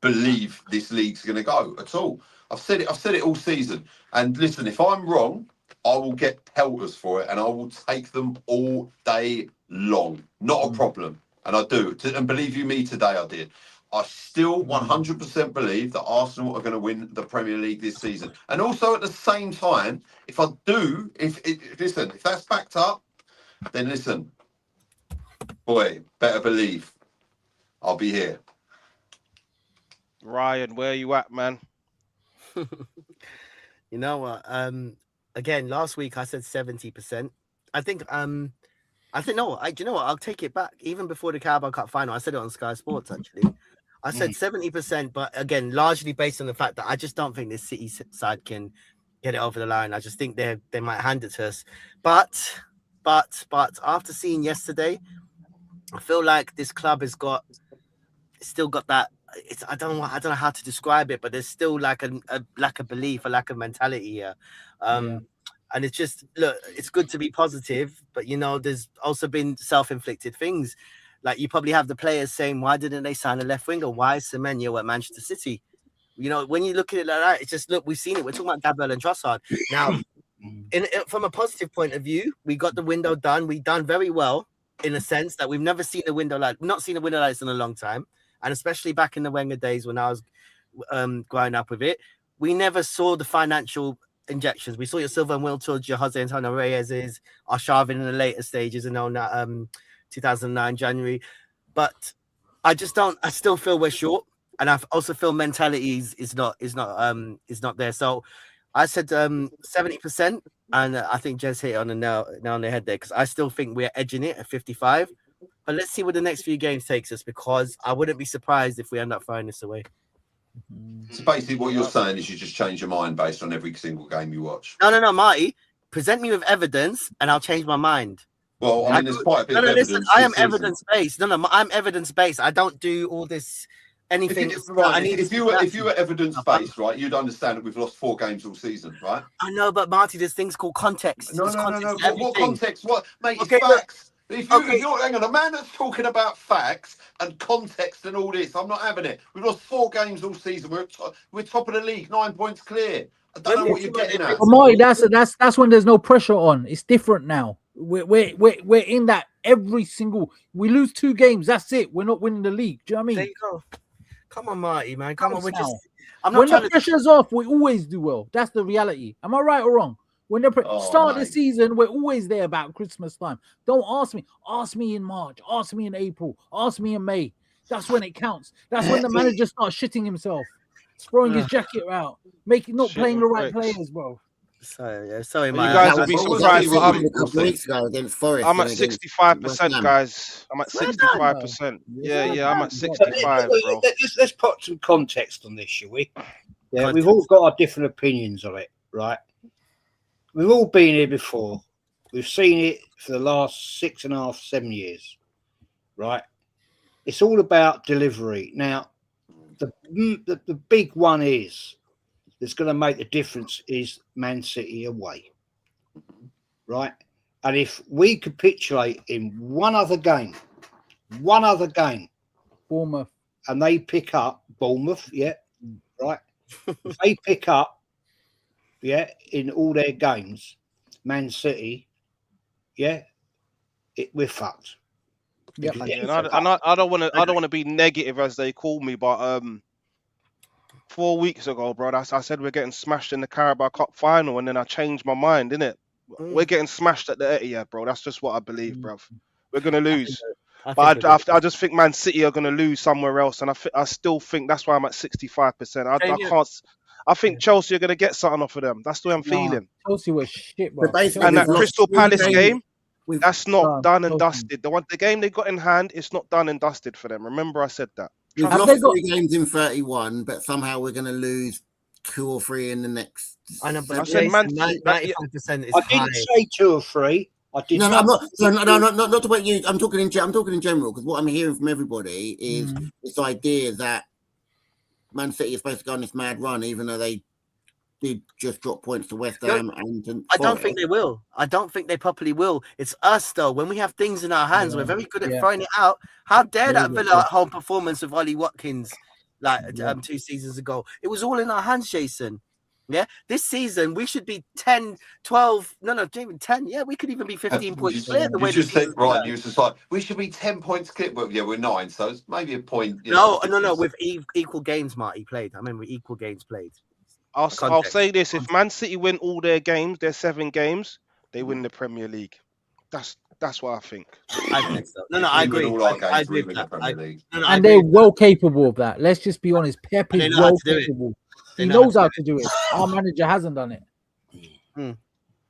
believe this league's going to go at all. I've said it all season. And listen, if I'm wrong, I will get pelters for it, and I will take them all day long. Not a problem. And I do. And believe you me, today I did. I still 100% believe that Arsenal are going to win the Premier League this season. And also at the same time, if that's backed up, then listen, boy, better believe I'll be here. Ryan, where you at, man? You know what? Again, last week I said 70%. I think no. Do you know what? I'll take it back. Even before the Carabao Cup final, I said it on Sky Sports actually. I said 70%, but again, largely based on the fact that I just don't think this City side can get it over the line. I just think they might hand it to us. But after seeing yesterday, I feel like this club has still got that. I don't know how to describe it, but there's still like a lack of belief, a lack of mentality here. And it's just, look, it's good to be positive, but there's also been self-inflicted things. Like you probably have the players saying, why didn't they sign a left winger? Why is Semenyo at Manchester City? When you look at it like that, it's just, look, we've seen it. We're talking about Gabriel and Trossard. Now, from a positive point of view, we got the window done. We've done very well in a sense that we've never seen a window like this in a long time. And especially back in the Wenger days when I was growing up with it, we never saw the financial injections. We saw your Silva and Will Tudge, your Jose Antonio Reyes's, our Sharvin in the later stages and on that 2009 January. But I still feel we're short, and I also feel mentality is not there. So I said 70%, and I think Jez hit it on the nail on the head there, because I still think we're edging it at 55. But let's see what the next few games takes us, because I wouldn't be surprised if we end up throwing this away. So basically what you're saying is you just change your mind based on every single game you watch. No, Marty. Present me with evidence and I'll change my mind. Well, I mean, there's quite a bit of evidence. Listen, I am evidence-based. I'm evidence-based. I don't do all this anything. If you were evidence-based, right, you'd understand that we've lost 4 games all season, right? I know, but Marty, there's things called context. No. What context? What, mate? Okay, it's facts. If you're hang on, a man that's talking about facts and context and all this, I'm not having it. We've lost 4 games all season. We're top of the league, 9 points clear. I don't know what you're getting at. Well, Marty, that's when there's no pressure on. It's different now. We're in that every single. We lose 2 games. That's it. We're not winning the league. Do you know what I mean? There you go. Come on, Marty, man. Come on. We're just. When the pressure's off, we always do well. That's the reality. Am I right or wrong? When the start of the season, we're always there about Christmas time. Don't ask me. Ask me in March. Ask me in April. Ask me in May. That's when it counts. That's when the manager starts shitting himself, throwing his jacket out, not playing the right players, bro. Sorry, man. You guys will be surprised. I'm at 65%, guys. I'm at 65%. Yeah, I'm at 65, bro. Let's put some context on this, shall we? Yeah, we've all got our different opinions on it, right? We've all been here before. We've seen it for the last 6.5, 7 years, right? It's all about delivery. Now, the big one that's going to make the difference is Man City away, right? And if we capitulate in one other game, Bournemouth. and they pick up Bournemouth, yeah, right. If they pick up, yeah, in all their games, Man City, yeah, we're fucked. Yep. Yeah, and I don't want to be negative as they call me, but 4 weeks ago, bro, I said we're getting smashed in the Carabao Cup final, and then I changed my mind, innit? We're getting smashed at the Etihad, bro. That's just what I believe, bro. We're gonna lose. But I just think Man City are gonna lose somewhere else, and I still think that's why I'm at 65%. I can't. I think Chelsea are gonna get something off of them. That's the way I'm feeling. Chelsea was shit, bro. And that Crystal Palace game, that's not done and Chelsea. dusted. The game they got in hand, it's not done and dusted for them. Remember, I said that. We've Have lost they got- 3 games in 31, but somehow we're going to lose 2 or 3 in the next. I know, but I said Man- 95% is I high. didn't say 2 or 3. I did. No, I'm not. Not to about you. I'm talking in general, because what I'm hearing from everybody is this idea that Man City is supposed to go on this mad run, even though they did just drop points to West Ham and to I don't think they will. I don't think they properly will. It's us though. When we have things in our hands, we're very good at throwing it out. How dare that Villa at home performance of Ollie Watkins like 2 seasons ago? It was all in our hands, Jason. Yeah, this season we should be 10, 12, not even 10. Yeah, we could even be 15 points clear. The way You just said, right, you was just like, we should be 10 points clear. Well, yeah, we're 9, so it's maybe a point. No, with equal games, Marty played. I mean, with equal games played. I'll say this: if Man City win all their games, their 7 games, they win the Premier League. That's what I think. I think so. No, I agree. I agree with that. And they're well capable of that. Let's just be honest. Pep is well capable. He knows how to do it. Our manager hasn't done it.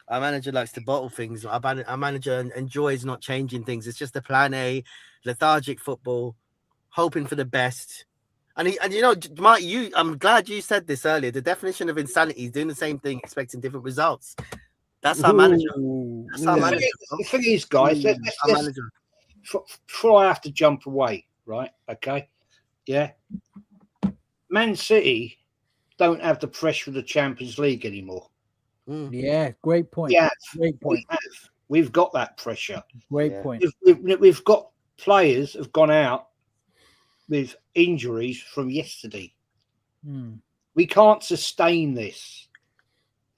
Our manager likes to bottle things. Our manager enjoys not changing things. It's just a plan A, lethargic football, hoping for the best. And you know, Marty, I'm glad you said this earlier. The definition of insanity is doing the same thing, expecting different results. That's our manager. That's our manager. The thing is, guys, before I have to jump away, right? Okay, yeah. Man City don't have the pressure of the Champions League anymore. Yeah, great point. Yeah, great point. We've got that pressure. Great point. We've got players have gone out with injuries from yesterday. We can't sustain this.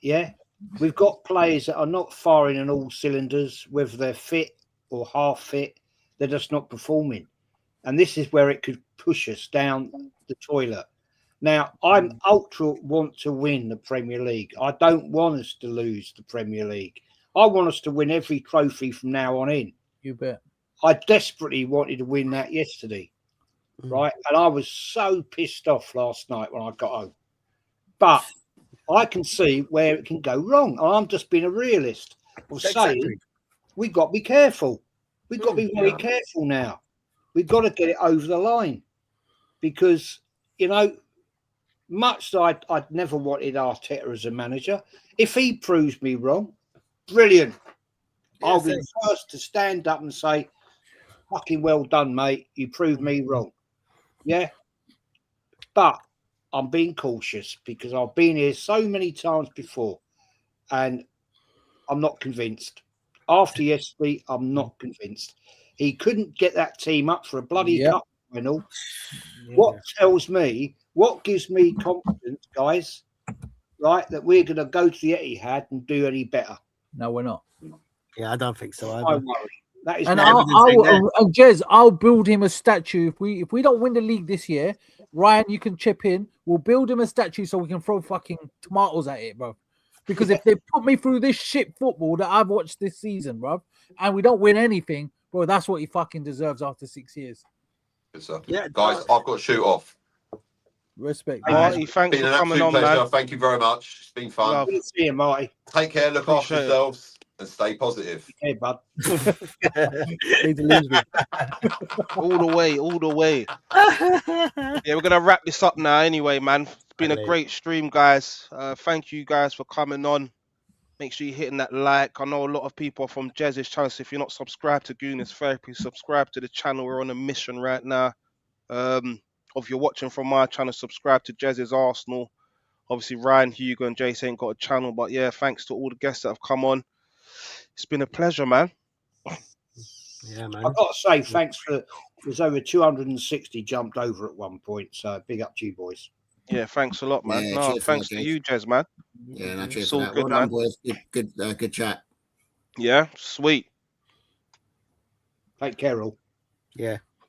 Yeah, we've got players that are not firing on all cylinders, whether they're fit or half fit. They're just not performing, and this is where it could push us down the toilet. Now, I'm ultra want to win the Premier League. I don't want us to lose the Premier League. I want us to win every trophy from now on in. You bet. I desperately wanted to win that yesterday, right? And I was so pissed off last night when I got home. But I can see where it can go wrong. I'm just being a realist of saying we've got to be careful. We've got to be very careful now. We've got to get it over the line because, you know, much that I'd never wanted Arteta as a manager. If he proves me wrong, brilliant. I'll be the first to stand up and say, fucking well done, mate. You proved me wrong. Yeah. But I'm being cautious because I've been here so many times before and I'm not convinced. After yesterday, I'm not convinced. He couldn't get that team up for a bloody cup final. What gives me confidence, guys, right, that we're going to go to the Etihad and do any better? No, we're not. Yeah, I don't think so. I worry. That is and Jez, I'll build him a statue. If we don't win the league this year, Ryan, you can chip in. We'll build him a statue so we can throw fucking tomatoes at it, bro. Because if they put me through this shit football that I've watched this season, bro, and we don't win anything, bro, that's what he fucking deserves after 6 years. Good stuff. Yeah, guys, I've got to shoot off. Respect. Marty, thanks for coming on, pleasure. man. Thank you very much. It's been fun. Good to see you, Marty. Take care, look after yourselves, and stay positive. Hey, bud. All the way, all the way. Yeah, we're gonna wrap this up now. Anyway, man, it's been a great stream, guys. Thank you guys for coming on. Make sure you're hitting that like. I know a lot of people are from Jez's channel, so if you're not subscribed to Gooners Therapy, subscribe to the channel. We're on a mission right now. If you're watching from my channel, subscribe to Jez's Arsenal. Obviously, Ryan, Hugo, and Jace ain't got a channel, but yeah, thanks to all the guests that have come on. It's been a pleasure, man. Yeah, man. I've got to say, thanks for there's over 260 jumped over at one point. So big up to you, boys. Yeah, thanks a lot, man. Yeah, No, cheers for thanks that, to Jez. you, Jez, man. Yeah, no, cheers It's for all that. good, Well done, man. boys. Good chat. Yeah, sweet. Take care, all. Yeah.